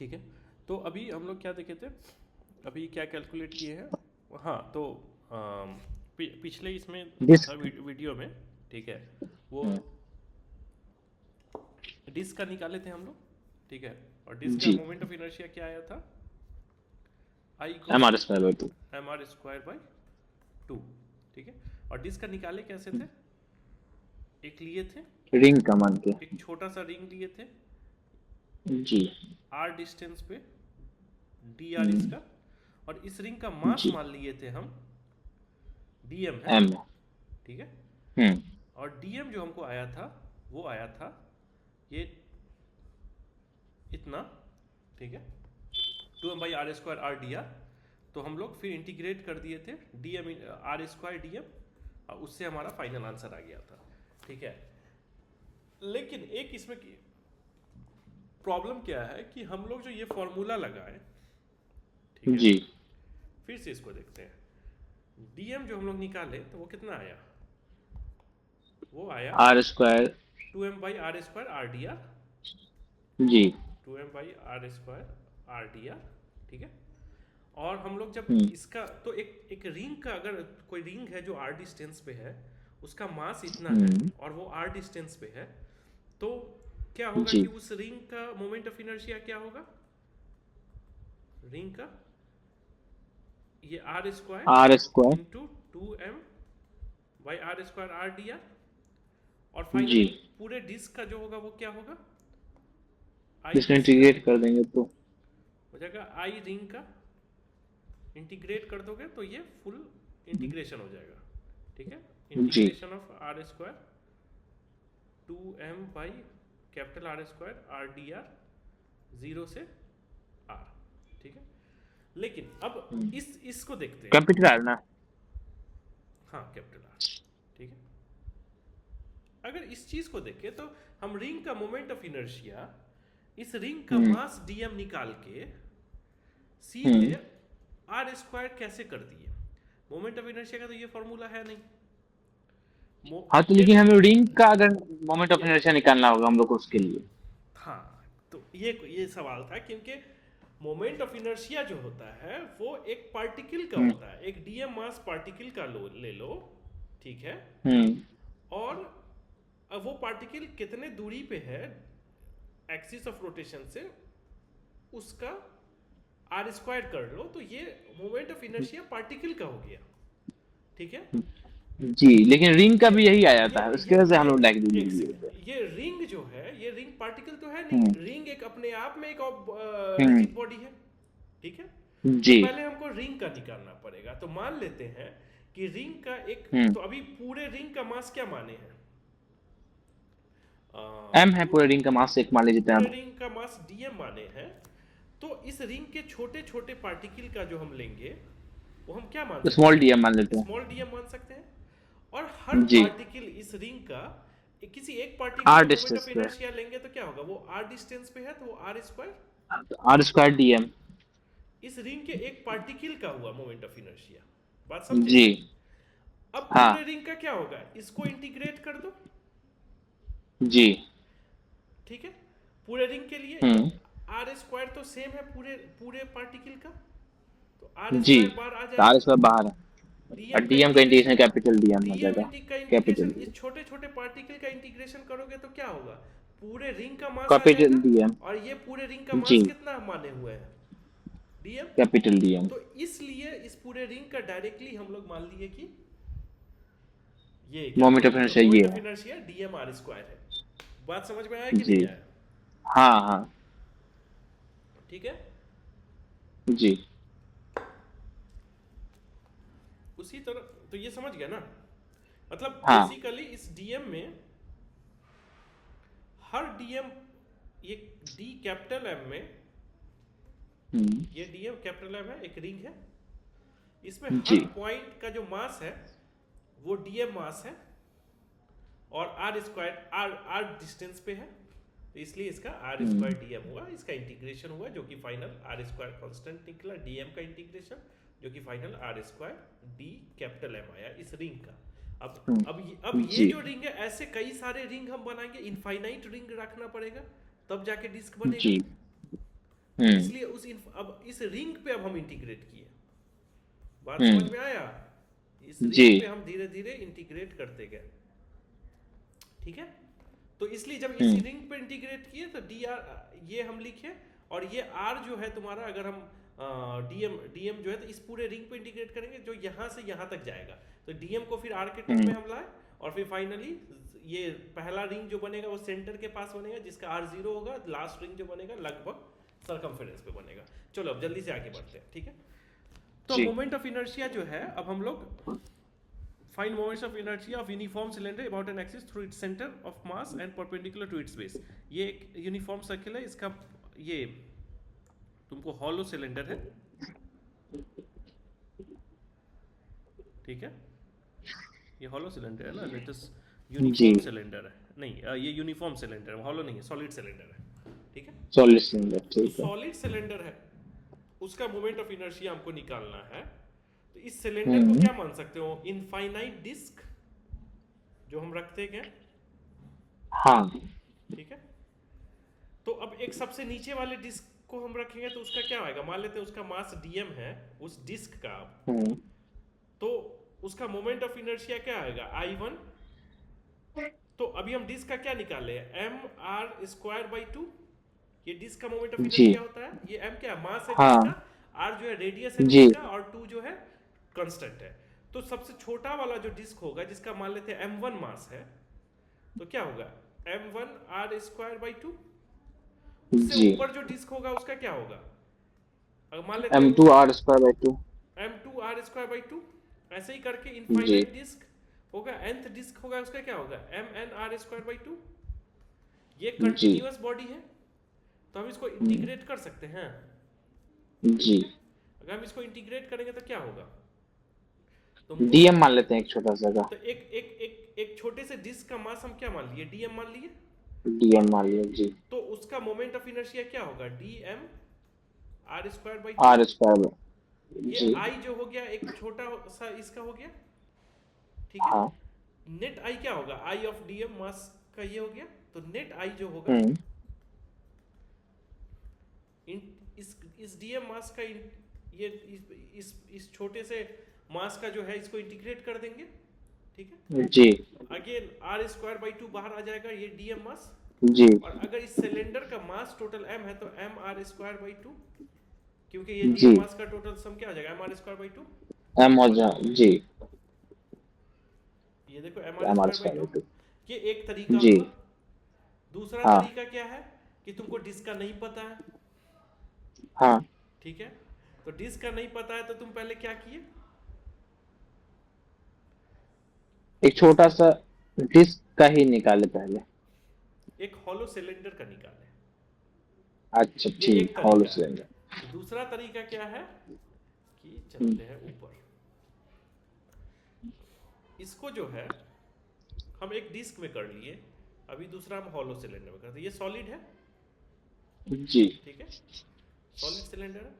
ठीक है। तो अभी हम लोग क्या देखे थे, अभी क्या कैलकुलेट किए हैं। हाँ तो पिछले इसमें जो था डिस्क। वीडियो में, ठीक है, वो डिस्क का निकाले थे हम लोग, ठीक है। और डिस्क का जी। मोमेंट ऑफ इनर्शिया क्या आया था, I M equals R two square by 2। M are square by 2, ठीक है। और डिस्क का निकाले कैसे थे, एक लिए थे, रिंग का मान के। एक छोटा सा रिंग लिए थे, जी। आर डिस्टेंस पे, डी आर हम्म, इसका, और इस रिंग का मास जी। मान लिए थे हम, डीएम है, एम। ठीक है। हम्म। और डीएम जो हमको आया था, वो आया था ये इतना, ठीक है, 2m/r² r dr। तो हम लोग फिर इंटीग्रेट कर दिए थे dm r²dm, और उससे हमारा फाइनल आंसर आ गया था, ठीक है। लेकिन एक इसमें की प्रॉब्लम क्या है कि हम लोग जो ये फॉर्मूला लगाए, ठीक है, जी। फिर से इसको देखते हैं। डीएम जो हम लोग निकाले तो वो कितना आया, वो आया आर स्क्वायर। 2m/r²r dr, जी। 2m/r²r dr, ठीक है। और हम लोग जब हम्म। इसका तो एक रिंग का, अगर कोई रिंग है जो आर डिस्टेंस पे है, उसका मास इतना है हम्म। और वो आर डिस्टेंस पे है, तो क्या होगा जी। कि उस रिंग का मोमेंट ऑफ इनर्शिया क्या होगा, रिंग का ये R are square square. Into 2m/r²r dr। और जी। फाइनली पूरे डिस्क का जो होगा वो क्या होगा, आई इसमें इसका इंटीग्रेट कर देंगे तो। हो जाएगा, आई रिंग का इंटीग्रेट कर दोगे तो ये फुल इंटीग्रेशन हो जाएगा, ठीक है। जी। Integration of r² 2m/R²r dr, zero से r, ठीक है। लेकिन अब इसको देखते हैं। कैपिटल आर ना। हाँ कैपिटल आर, ठीक है। अगर इस चीज को देखें तो हम रिंग का मोमेंट ऑफ इनर्शिया, इस रिंग का हम्म। मास dm निकाल के सीधे हम्म। r² कैसे कर दिए। मोमेंट ऑफ इनर्शिया का तो ये फॉर्मूला है नहीं। हाँ तो ये लेकिन जो हमें रिंग का अगर मोमेंट ऑफ ये इनर्शिया निकालना होगा हम लोग को उसके लिए। हाँ, तो ये सवाल था, क्योंकि मोमेंट ऑफ इनर्शिया जो होता है वो एक पार्टिकल का हम्म। होता है, एक डीएम मास पार्टिकल का ले लो, ठीक है। हम्म। और अब वो पार्टिकल कितने दूरी पे है एक्सिस ऑफ रोटेशन से, उसका r² कर लो, तो ये मोमेंट ऑफ इनर्शिया पार्टिकल का हो गया, ठीक है। जी लेकिन रिंग का ये भी यही आ ये जाता है, उसकी ये वजह से ये हम लोग डायरेक्ट एक लिए थे। सेकेंड, ये रिंग जो है, ये रिंग पार्टिकल तो है हम्म। नहीं, रिंग एक अपने आप में एक हम्म। रिजिड बॉडी है, ठीक है। तो जी। पहले हमको रिंग का निकालना पड़ेगा। तो मान लेते हैं कि रिंग का एक, हम्म। तो अभी पूरे रिंग का मास क्या माने हैं, एम है पूरे रिंग का मास, एक मान लीजिए पूरे एम। रिंग का मास डीएम माने हैं। तो इस रिंग के छोटे छोटे पार्टिकल का जो हम लेंगे, वो हम क्या मान सकते स्मॉल डी एम मान हैं, लेते स्मॉल डीएम मान सकते हैं। और हर हैं। जी। पार्टिकल इस रिंग का, किसी एक पार्टिकल आर का मोमेंट ऑफ डिस्टेंस पे। इनर्शिया लेंगे तो क्या होगा, वो आर डिस्टेंस पे है तो वो r²। R square D M. इस रिंग के एक पार्टिकल का हुआ मोमेंट ऑफ इनर्शिया, बात समझे। जी। अब पूरे हाँ। रिंग का क्या होगा, इसको इंटीग्रेट कर दो, जी। ठीक है। पूरे रिंग के लिए ये हम्म। r² तो सेम है पूरे पूरे पार्टिकल का, तो जी। r² बार आ तो आर जाएगा। स्क्वायर बाहर है। और डीएम का डीएम का इंटीग्रेशन इंटीग्रेशन, कैपिटल डीएम हो डीएम जाएगा। का कैपिटल इंटीग्रेशन, डीएम। इस छोटे छोटे पार्टिकल का इंटीग्रेशन करोगे तो क्या होगा, पूरे रिंग का मास आ कैपिटल जाएगा। डीएम। और ये पूरे रिंग का जी। मास कितना माने हुए हैं, डीएम। Capital DM. तो इसलिए इस पूरे रिंग का डायरेक्टली हम लोग मान लिए कि ये क्या मोमेंट ऑफ बोलते हैं, इनर्शिया ये मोमेंट ऑफ है। इनर्शिया dm r² है। बात समझ में आया कि जी। नहीं आया, हाँ हाँ। ठीक है। जी। उसी तरह तो ये समझ गया ना, मतलब हाँ। बेसिकली इस डीएम में हर डीएम, ये डी कैपिटल एम में, हम्म। ये डीएम कैपिटल एम है, एक रिंग है, इसमें जी। हर पॉइंट का जो मास है वो डीएम मास है, और आर डिस्टेंस पे है, तो इसलिए इसका r² डीएम हुआ, इसका इंटीग्रेशन हुआ जो कि फाइनल r² कांस्टेंट निकला, डीएम का इंटीग्रेशन जो कि final r² D capital M आया इस रिंग का। अब ये जी। जो रिंग है, ऐसे कई सारे रिंग हम बनाएंगे, इनफाइनाइट रिंग रखना पड़ेगा, तब जाके डिस्क बनेगा। जी। हम्म। इसलिए अब इस रिंग पे अब हम इंटीग्रेट किए। बात समझ हम्म। में आया? इस जी। रिंग पे हम धीरे धीरे इंटीग्रेट करते गए। ठीक है। तो इसलिए जब इस हम्म। रिंग पे इंटीग्रेट किए तो डी आर ये हम लिखे, और ये आर जो है तुम्हारा, अगर हम डीएम डीएम जो है तो इस पूरे रिंग पे इंटीग्रेट करेंगे जो यहाँ से यहाँ तक जाएगा। तो डीएम को फिर आर के टर्म में हम्म। हम लाए, और फिर फाइनली ये पहला रिंग जो बनेगा वो सेंटर के पास बनेगा जिसका आर जीरो होगा। लास्ट रिंग जो बनेगा लगभग सरकमफेरेंस पे बनेगा। चलो अब जल्दी से आगे बढ़ते हैं। ठीक है। तो जी। मोमेंट ऑफ इनर्शिया जो है, अब हम लोग find moments of inertia of uniform cylinder about an axis through its center of mass and perpendicular to its base। ये एक यूनिफॉर्म सर्किल है, इसका ये तुमको हॉलो सिलेंडर है। ठीक है। ये हॉलो सिलेंडर है ना, लेटेस्ट जी। यूनिफॉर्म सिलेंडर है। नहीं, ये यूनिफॉर्म सिलेंडर है, हॉलो नहीं है, सॉलिड सिलेंडर है। ठीक है। सॉलिड सिलेंडर, तो ठीक है। सॉलिड सिलेंडर है, उसका मोमेंट ऑफ इनर्शिया हमको निकालना है। तो इस सिलेंडर को हम्म। क्या मान सकते हो? इनफाइनाइट डिस्क जो हम रखते हैं क्या। हाँ। ठीक है। तो अब एक सबसे नीचे वाले डिस्क को हम रखेंगे तो उसका क्या आएगा? मान लेते हैं उसका मास डीएम है उस डिस्क का। हम्म। तो उसका मोमेंट ऑफ इनर्शिया क्या आएगा? I one. तो अभी हम डिस्क का क्या निकाले? M are square by two. ये डिस्क का मोमेंट ऑफ जी। इनर्शिया होता है। ये एम क्या मास है डिस्क हाँ। का, आर जो है रेडियस है जी। डिस्क का, और टू जो है कांस्टेंट है। तो सबसे छोटा वाला जो डिस्क होगा जिसका मान लेते हैं एम वन मास है, तो क्या होगा? M one R square by two. उससे जी। ऊपर जो डिस्क होगा उसका क्या होगा? अगर मान लेते एम हैं two R square by two. M two R square by two. ऐसे ही करके जी। इनफाइनाइट डिस्क होगा, nth डिस्क होगा उसका क्या होगा? M N R square by two. ये जी। कंटिन्यूअस बॉडी है, तो हम इसको हम्म। इंटीग्रेट कर सकते हैं। जी। अगर हम इसको इंटीग्रेट करेंगे तो क्या होगा तुमको? डीएम मान लेते हैं एक छोटा सा का। तो एक छोटे से डिस्क का मास हम क्या मान लिए? डीएम मान लिए। डीएम मान लिया जी। तो उसका मोमेंट ऑफ इनर्शिया क्या होगा? D M are square by two. R square by ये जी। आई जो हो गया एक छोटा सा इसका हो गया। ठीक है। हाँ। नेट आई क्या होगा? आई ऑफ डीएम मास का ये हो गया। तो नेट आई जो होगा हम्म। इस डीएम मास का ये इस छोटे से मास का जो है इसको इंटीग्रेट कर देंगे। ठीक है। जी। Again R square by two बाहर आ जाएगा, ये डीएम मास। जी। और अगर इस सिलेंडर का मास टोटल एम है तो M R square by two, क्योंकि ये जी। डीएम मास का टोटल सम क्या आ जाएगा? M are square by two. M और जी। ये देखो M R M R square by square two. By two. ये एक तरीका जी। हुआ। दूसरा हाँ। तरीका क्या है कि तुमको डिस्क का नहीं पता है। हाँ। ठीक है। तो डिस्क का नहीं पता है तो तुम पहले क्या किए? एक छोटा सा डिस्क का ही निकाले पहले। एक हॉलो सिलेंडर का निकाले। अच्छा ये एक ठीक, हॉलो तरीका है। सिलेंडर। दूसरा तरीका क्या है कि हम्म। चलते हैं ऊपर। इसको जो है हम एक डिस्क में कर लिए, अभी दूसरा हम हॉलो सिलेंडर में करते हैं। ये सॉलिड है। जी। ठीक है। सॉलिड सिलेंडर है।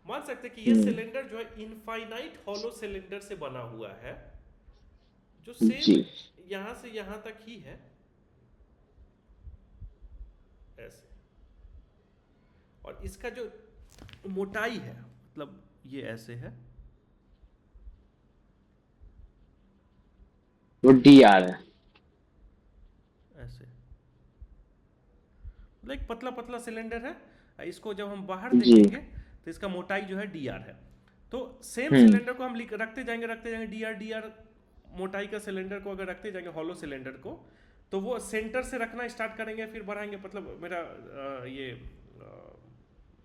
मान सकते हैं कि ये हम्म। सिलेंडर जो है इनफाइनाइट हॉलो सिलेंडर से बना हुआ है, जो जी। सेम यहां से यहां तक ही है, ऐसे। और इसका जो मोटाई है, मतलब ये ऐसे है, वो डी आर है। ऐसे। मतलब एक पतला पतला सिलेंडर है। इसको जब हम बाहर जी। देखेंगे तो इसका मोटाई जो है डी आर है। तो सेम हम्म। सिलेंडर को हम रखते जाएंगे डी आर मोटाई का सिलेंडर को अगर रखते जाएंगे हॉलो सिलेंडर को, तो वो सेंटर से रखना स्टार्ट करेंगे, फिर बढ़ाएंगे। मतलब मेरा ये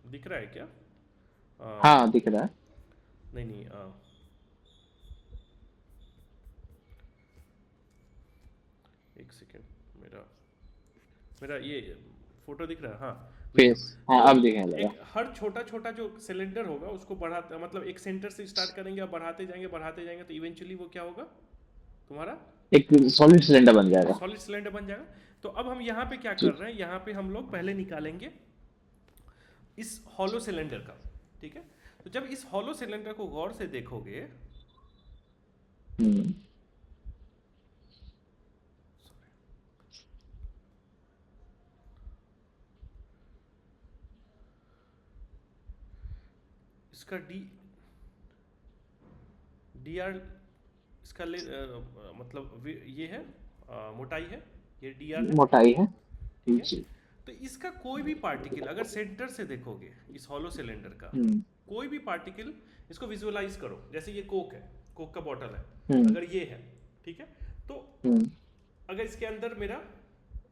दिख रहा है क्या? हाँ दिख रहा है। नहीं नहीं, एक सेकेंड। मेरा मेरा ये फोटो दिख रहा है? हाँ, वीडियो। फेस, हाँ तो अब दिखने लगा। एक हर छोटा छोटा जो सिलेंडर होगा उसको बढ़ाते, मतलब एक सेंटर से स्टार्ट करेंगे और बढ़ाते जाएंगे तो इवेंचुअली वो क्या होगा तुम्हारा? एक सॉलिड सिलेंडर बन जाएगा। सॉलिड सिलेंडर बन जाएगा। तो अब हम यहाँ पे क्या जी। कर रहे हैं? यहाँ पे हम लोग पहले निकालेंगे इस हॉलो सिलेंडर का। ठीक है। तो जब इस हॉलो सिलेंडर को गौर से देखोगे, हम्म। इसका डी आर इसका मतलब ये है मोटाई है, ये डी आर है, मोटाई है। ठीक है। जी। तो इसका कोई भी पार्टिकल अगर सेंटर से देखोगे इस हॉलो सिलेंडर का, हम्म कोई भी पार्टिकल, इसको विजुअलाइज करो, जैसे ये कोक है, कोक का बॉटल है, हम्म अगर ये है, ठीक है, तो हम्म अगर इसके अंदर मेरा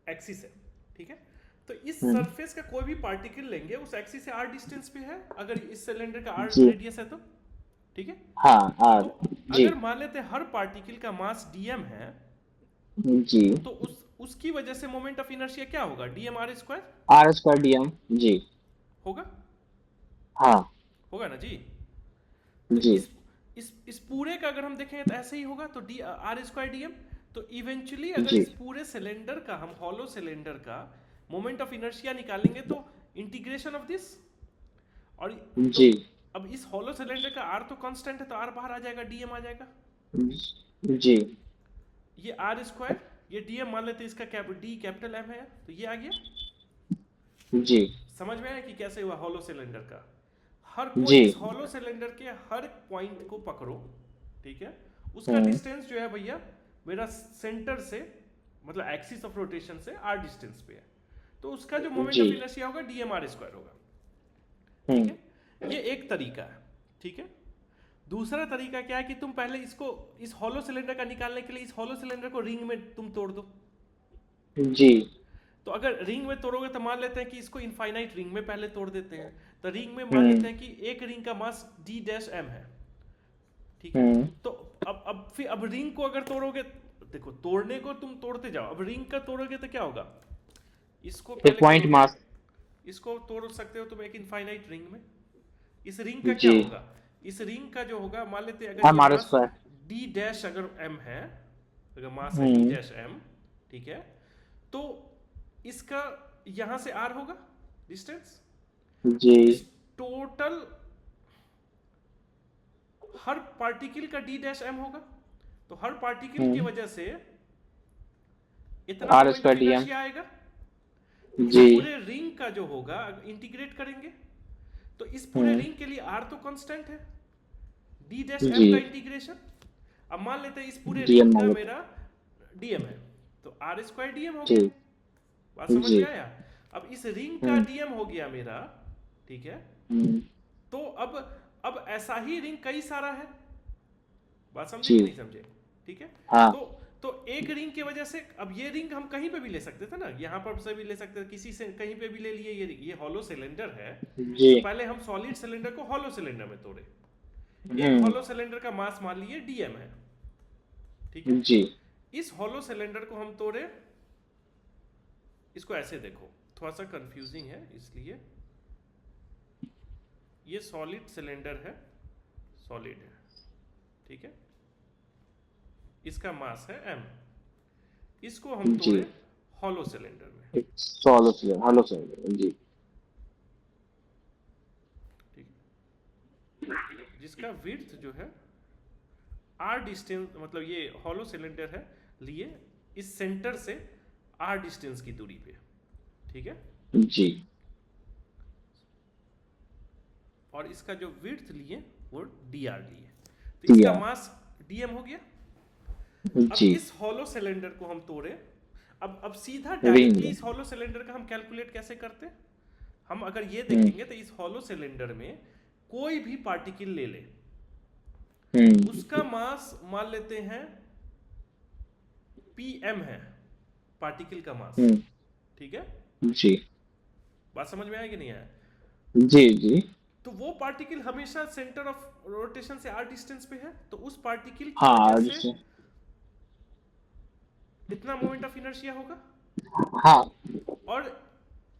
एक्सिस है, ठीक है, तो इस हम्म सरफेस का कोई भी पार्टिकल लेंगे उस एक्सिस से आर डिस्टेंस पे है, अगर इस सिलेंडर का आर जी। रेडियस है तो, ठीक है। हाँ आर। तो जी। अगर मान लेते हैं हर पार्टिकल का मास डीएम है, जी। तो उसकी वजह से मोमेंट ऑफ इनर्शिया क्या होगा, DM are square R square DM. जी। होगा, हाँ। होगा ना जी। तो जी। इस पूरे का अगर हम देखें तो ऐसे ही होगा, तो डी आर स्क्वायर डीएम। तो इवेंचुअली अगर जी। इस पूरे सिलेंडर का, हम हॉलो सिलेंडर का मोमेंट ऑफ इनर्शिया निकालेंगे तो इंटीग्रेशन ऑफ दिस, और तो जी। अब इस हॉलो सिलेंडर का आर तो कांस्टेंट है, तो आर बाहर आ जाएगा, डीएम आ जाएगा। जी। ये आर स्क्वायर, ये डीएम मान लेते हैं, इसका डी कैपिटल एम है, तो ये आ गया। जी। समझ में आया कि कैसे हुआ हॉलो सिलेंडर का। हर कोई जी। इस हॉलो सिलेंडर के हर पॉइंट को पकड़ो, ठीक है, उसका डिस्टेंस जो है भैया मेरा सेंटर से, मतलब एक्सिस ऑफ रोटेशन से आर डिस्टेंस पे है, तो उसका जो मोमेंट जी। ऑफ इनर्शिया होगा डीएम आर स्क्वायर होगा, ठीक हम्म है। ये एक तरीका है, ठीक है। दूसरा तरीका क्या है कि तुम पहले इसको, इस हॉलो सिलेंडर का निकालने के लिए इस हॉलो सिलेंडर को रिंग में तुम तोड़ दो। जी। तो अगर रिंग में तोड़ोगे तो मान लेते हैं कि इसको इनफाइनाइट रिंग में पहले तोड़ देते हैं, तो रिंग में मान लेते हैं कि एक रिंग का मास डी डैश एम है, ठीक है। तो अब रिंग को अगर तोड़ोगे, देखो तोड़ने को तुम तोड़ते जाओ, अब रिंग का तोड़ोगे तो क्या होगा, इसको एक पहले पॉइंट करोगे, मास। इसको तोड़ सकते हो तुम एक इनफाइनाइट रिंग में। इस रिंग का क्या जी। होगा, इस रिंग का जो होगा, मान लेते हैं अगर एम ये R mass square. D dash अगर एम है, अगर मास है डी हम्म डैश एम, ठीक है, तो इसका यहां से आर होगा डिस्टेंस। जी। तो इस टोटल हर पार्टिकल का डी डैश एम होगा, तो हर पार्टिकल की वजह से इतना R moment of square DM. Inertia आएगा। इस जी। पूरे रिंग का जो होगा, इंटीग्रेट करेंगे तो इस पूरे रिंग के लिए आर तो कांस्टेंट है, डी डैश एम जी। का इंटीग्रेशन। अब मान लेते हैं इस पूरे डीएम रिंग मान का लेते मेरा डीएम है, तो आर स्क्वायर डीएम हो हैं। गया। जी। बात समझ जी। में आया। अब इस रिंग का हम्म डीएम हो गया मेरा, ठीक है। हम्म तो अब ऐसा ही रिंग कई सारा है, बात समझे जी। कि नहीं समझे, ठीक है। हाँ। तो एक रिंग की वजह से, अब ये रिंग हम कहीं पे भी ले सकते थे ना, यहाँ पर से भी ले सकते थे, किसी से कहीं पे भी ले लिए, ये हॉलो सिलेंडर है। जी। तो पहले हम सॉलिड सिलेंडर को हॉलो सिलेंडर में तोड़े, एक हम्म हॉलो सिलेंडर का मास मान लिए डीएम है, ठीक है। जी। इस हॉलो सिलेंडर को हम तोड़े, इसको ऐसे देखो, थोड़ा सा कंफ्यूजिंग है, इसलिए ये सॉलिड सिलेंडर है, सॉलिड है, ठीक है, इसका मास है m, इसको हम जी। तोड़े हॉलो सिलेंडर में, एक सॉलो सिलेंडर, हॉलो सिलेंडर। जी। ठीक है, जिसका विड्थ जो है r डिस्टेंस, मतलब ये हॉलो सिलेंडर है लिए इस सेंटर से r डिस्टेंस की दूरी पे, ठीक है। जी। और इसका जो विड्थ लिए वो dr लिए, तो दिया। इसका मास dm हो गया। अब जी। इस हॉलो सिलेंडर को हम तोड़े, अब सीधा रिंग। डायरेक्टली इस हॉलो सिलेंडर का हम कैलकुलेट कैसे करते, हम अगर ये देखेंगे तो इस हॉलो सिलेंडर में कोई भी पार्टिकल ले ले, उसका मास मान लेते हैं pm है, पार्टिकल का मास, ठीक है। जी। बात समझ में आया कि नहीं आया। जी। जी। तो वो पार्टिकल हमेशा सेंटर ऑफ रोटेशन से r डिस्टेंस पे है, तो उस पार्टिकल की हाँ वजह जिससे। से इतना मोमेंट ऑफ इनर्शिया होगा। हाँ। और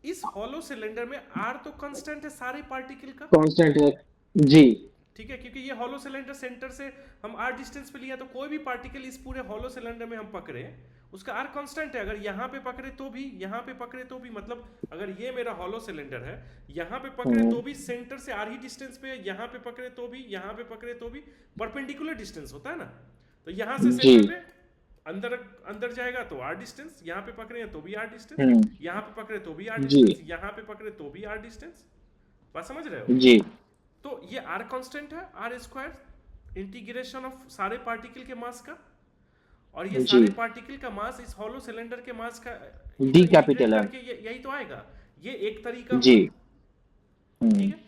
इस हॉलो सिलेंडर में r तो कांस्टेंट है सारे पार्टिकल का, कांस्टेंट है। जी। ठीक है, क्योंकि ये हॉलो सिलेंडर सेंटर से हम r डिस्टेंस पे लिया, तो कोई भी पार्टिकल इस पूरे हॉलो सिलेंडर में हम पकड़े, उसका r कांस्टेंट है। अगर यहाँ पे पकड़े तो भी, यहाँ पे पकड़े तो भी, मतलब अगर ये मेरा हॉलो सिलेंडर है, यहाँ पे पकड़े तो भी सेंटर से r ही डिस्टेंस पे है, यहाँ पे पकड़े तो भी, यहाँ पे पकड़े तो भी परपेंडिकुलर डिस्टेंस होता है ना। तो यहाँ से जी। सेंटर पे अंदर अंदर जाएगा तो r डिस्टेंस, यहाँ पे पकड़े तो भी r डिस्टेंस, यहाँ पे पकड़े तो भी r जी। डिस्टेंस, यहाँ पे पकड़े तो भी r डिस्टेंस। बात समझ रहे हो। जी। तो ये आर कांस्टेंट है, आर स्क्वायर इंटीग्रेशन ऑफ सारे पार्टिकल के मास का, और ये जी सारे पार्टिकल का मास इस हॉलो सिलेंडर के मास का डी इंटीग्रेट कैपिटल है। करके यही तो आएगा। ये एक तरीका जी। हुआ, ठीक है।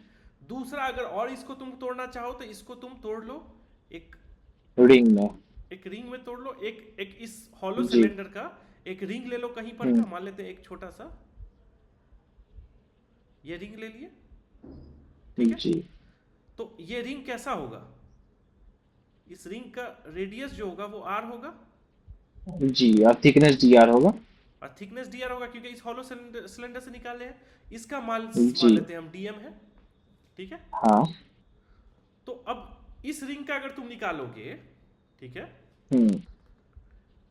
दूसरा, अगर और इसको तुम तोड़ना चाहो तो इसको तुम तोड़ लो, एक रिंग में। एक रिंग में तोड़ लो, एक एक इस हॉलो जी। सिलेंडर का एक रिंग ले लो कहीं पर का, मान लेते हैं एक छोटा सा ये रिंग ले लिए, ठीक है। जी। तो ये रिंग कैसा होगा, इस रिंग का रेडियस जो होगा वो आर होगा, जी और थिकनेस डी आर होगा। और थिकनेस डी आर होगा, क्योंकि इस हॉलो सिलेंडर से निकाले हैं। इसका जी। मान लेते हैं हम डीएम है, ठीक है। हाँ। तो अब इस रिंग का अगर तुम निकालोगे, ठीक है, हम्म।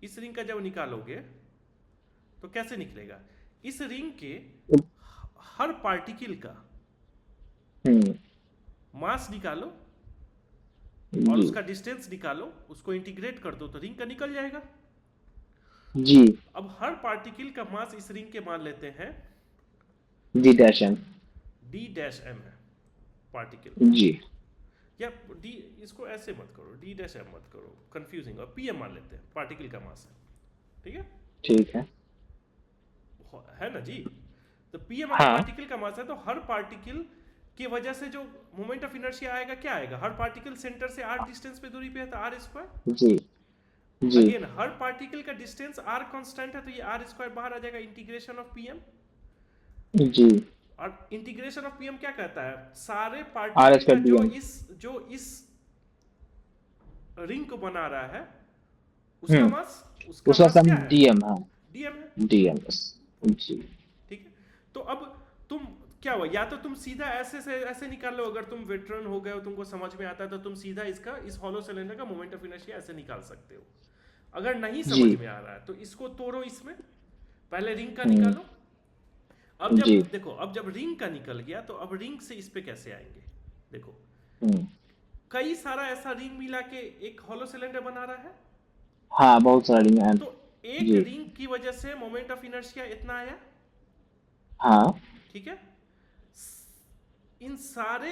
इस रिंग का जब निकालोगे तो कैसे निकलेगा, इस रिंग के हर पार्टिकल का हम्म। मास निकालो और जी। उसका डिस्टेंस निकालो, उसको इंटीग्रेट कर दो तो रिंग का निकल जाएगा। जी। अब हर पार्टिकल का मास इस रिंग के मान लेते हैं D dash M. D dash M है पार्टिकल, जी। या डी, इसको ऐसे मत करो, डी डैश एम मत करो, कंफ्यूजिंग, और पीएम मान लेते हैं पार्टिकल का मास है, ठीक है, ठीक है ना जी। तो पीएम अगर हाँ। पार्टिकल का मास है तो हर पार्टिकल की वजह से जो मोमेंट ऑफ इनर्शिया आएगा क्या आएगा, हर पार्टिकल सेंटर से आर डिस्टेंस पे दूरी पे है तो आर स्क्वायर। जी। जी। अगेन हर पार्टिकल का डिस्टेंस आर कांस्टेंट है तो ये आर स्क्वायर बाहर आ जाएगा, इंटीग्रेशन ऑफ पीएम। जी। और इंटीग्रेशन ऑफ पीएम क्या कहता है, सारे आर पार्टिकल का स्क्वायर डी एम। जो इस रिंग को बना रहा है उसका मास, उसका उसका मास सम क्या है, डी एम। हाँ। डीएम है, डी एम बस। जी। ठीक है। तो अब तुम क्या हुआ, या तो तुम सीधा ऐसे से ऐसे निकाल लो, अगर तुम वेटरन हो गए हो, तुमको समझ में आता है तो तुम सीधा इसका इस हॉलो सिलेंडर का मोमेंट ऑफ इनर्शिया ऐसे निकाल सकते हो। अगर नहीं जी। समझ में आ रहा है तो इसको तोड़ो, इसमें पहले रिंग का निकालो। अब जब जी। देखो, अब जब रिंग का निकल गया तो अब रिंग से इस पे कैसे आएंगे, देखो कई सारा ऐसा रिंग मिला के एक हॉलो सिलेंडर बना रहा है, हाँ बहुत सारी हैं। तो एक जी। रिंग की वजह से मोमेंट ऑफ इनर्शिया इतना आया, हाँ। ठीक है। इन सारे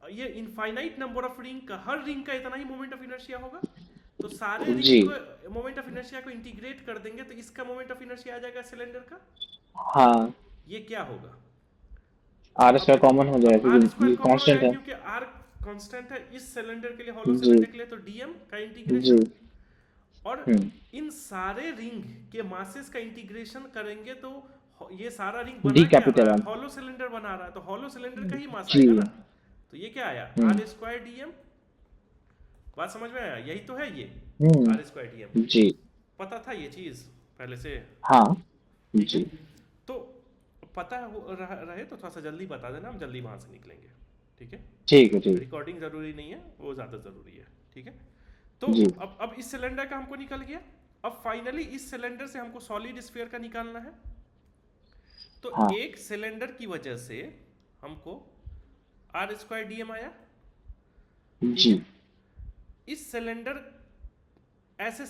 ये इनफाइनाइट नंबर ऑफ रिंग का, हर रिंग का इतना ही मोमेंट ऑफ इनर्शिया होगा, तो सारे जी। रिंग को मोमेंट ऑफ इनर्शिया को इंटीग्रेट कर देंगे तो इसका मोमेंट ऑफ इनर्शिया आ जाएगा सिलेंडर का, हाँ। ये क्या होगा, आर अब स्क्वायर देखो, कॉमन हो जाएगा अब आर क्योंकि स्क्वायर ये कॉमन हो कांस्टेंट जाएगा है। क्योंकि आर कांस्टेंट है इस सिलेंडर के लिए, हॉलो जी। सिलेंडर के लिए, तो डीएम का जी। इंटीग्रेशन, और हम्म। इन सारे रिंग के मासेस का इंटीग्रेशन करेंगे तो ये सारा रिंग डी बना क्या कैपिटल रहा है। है, हॉलो सिलेंडर बना रहा है, तो हॉलो सिलेंडर का ही मास जी। आएगा ना, तो ये क्या आया, हम्म। Are square DM. बात समझ में आया, यही तो है ये आर स्क्वायर डीएम, जी। पता था ये चीज पहले से, हाँ। ठीक है। जी। तो पता रहे तो थोड़ा सा जल्दी बता देना, हम जल्दी वहां से निकलेंगे, ठीक है। ठीक है। ठीक। रिकॉर्डिंग जरूरी नहीं है, वो ज्यादा जरूरी है, ठीक है। तो जी। अब इस सिलेंडर का हमको निकल गया, अब फाइनली इस सिलेंडर से हमको सॉलिड स्फीयर का निकालना है, तो हाँ। एक सिलेंडर की वजह से हमको आर स्क्वायर डीएम आया, ठीक जी। है। इस सिलेंडर ऐसे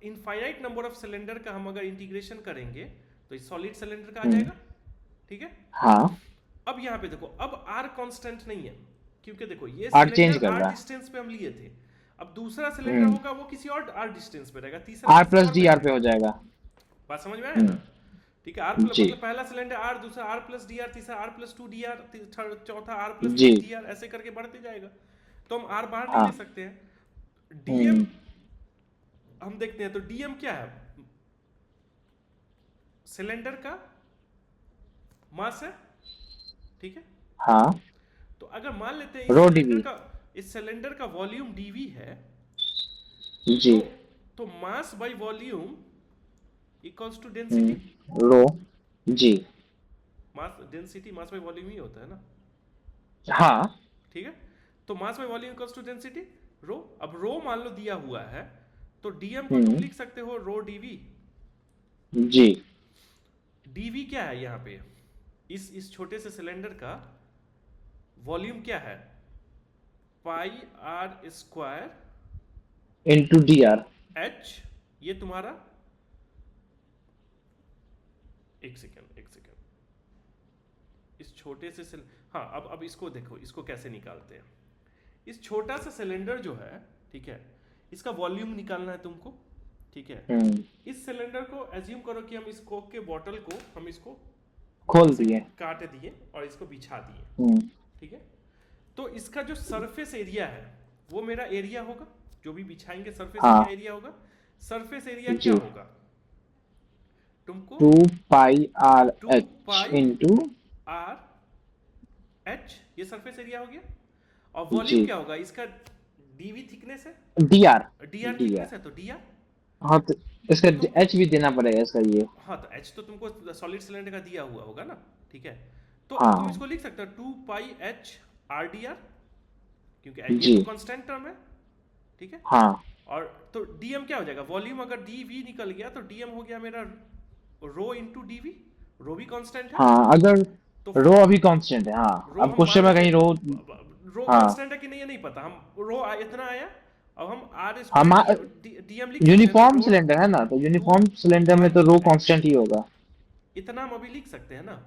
इनफाइनाइट नंबर ऑफ सिलेंडर का हम अगर इंटीग्रेशन करेंगे तो इस सॉलिड सिलेंडर का आ जाएगा, ठीक है। हाँ। अब यहाँ पे देखो, अब आर कांस्टेंट नहीं है, क्योंकि देखो ये आर चेंज सिलेंडर कर आर रहा है। डिस्टेंस पे हम लिए थे, अब दूसरा सिलेंडर होगा वो किसी और आर डिस्टेंस पे रहेगा, तीसरा आर किसी प्लस और डी पे आर पे हो जाएगा। बात समझ में आया ना, ठीक है। आर प्लस जी। मतलब पहला सिलेंडर आर, दूसरा आर प्लस डी आर, तीसरा R plus two D R, चौथा आर प्लस जी। डी आर, ऐसे करके बढ़ते जाएगा, तो हम आर बाहर नहीं हाँ। ले सकते हैं। डीएम हम देखते हैं, तो डीएम क्या है, सिलेंडर का मास है, ठीक है। हाँ। तो अगर मान लेते हैं रो डीवी। इस सिलेंडर का वॉल्यूम डीवी है, जी। तो mass by volume equals to density, rho. जी। Mass density mass by volume ही होता है ना, हाँ। ठीक है। तो mass by volume equals to density rho, अब रो मान लो दिया हुआ है, तो डीएम को तुम लिख सकते हो रो डीवी। जी। डीवी क्या है यहाँ पे, इस छोटे से सिलेंडर का वॉल्यूम क्या है, pi R square into D R. H, ये तुम्हारा, एक सेकेंड, इस छोटे से हाँ, अब इसको देखो, इसको कैसे निकालते हैं। इस छोटा सा सिलेंडर जो है, ठीक है, इसका वॉल्यूम निकालना है तुमको, ठीक है। हम्म। इस सिलेंडर को एज्यूम करो कि हम इस कोक के बॉटल को हम इसको खोल ऐसे दिए। काट दिए और इसको बिछा दिए, हम्म। ठीक है। तो इसका जो सरफेस एरिया है वो मेरा एरिया होगा, जो भी बिछाएंगे सरफेस हाँ एरिया होगा। सरफेस एरिया क्या जी। होगा तुमको? 2 pi two RH pi into. R H, ये सरफेस एरिया हो गया। और वॉल्यूम जी। क्या होगा इसका? डीवी थिकनेस है, DR। D R DR। Thickness है, तो डी आर। हाँ तो इसका तो तुम, H भी देना पड़ेगा इसका ये। हाँ तो एच तो तुमको सॉलिड सिलेंडर का दिया हुआ होगा ना, ठीक है। तो अब तुम हाँ इसको लिख सकते हो 2 pi H R D R, क्योंकि ये जी। तो कांस्टेंट टर्म है, ठीक है। हाँ और तो डीएम क्या हो जाएगा? वॉल्यूम अगर डीवी निकल गया तो डीएम हो गया मेरा रो इंटू डीवी। रो भी कांस्टेंट है, हाँ। अगर तो रो अभी कांस्टेंट है, हाँ रो अब हम मान क्वेश्चन में लेते कहीं रो। हैं, रो हाँ कांस्टेंट है कि नहीं ये नहीं पता, हम रो इतना आया। अब हम आर हम स्क्वायर डीएम लिख सकते हैं ना, यूनिफॉर्म रो सिलेंडर है ना, तो टू यूनिफॉर्म सिलेंडर में तो पाई रो एच, कांस्टेंट ही होगा। इतना हम अभी लिख सकते हैं ना।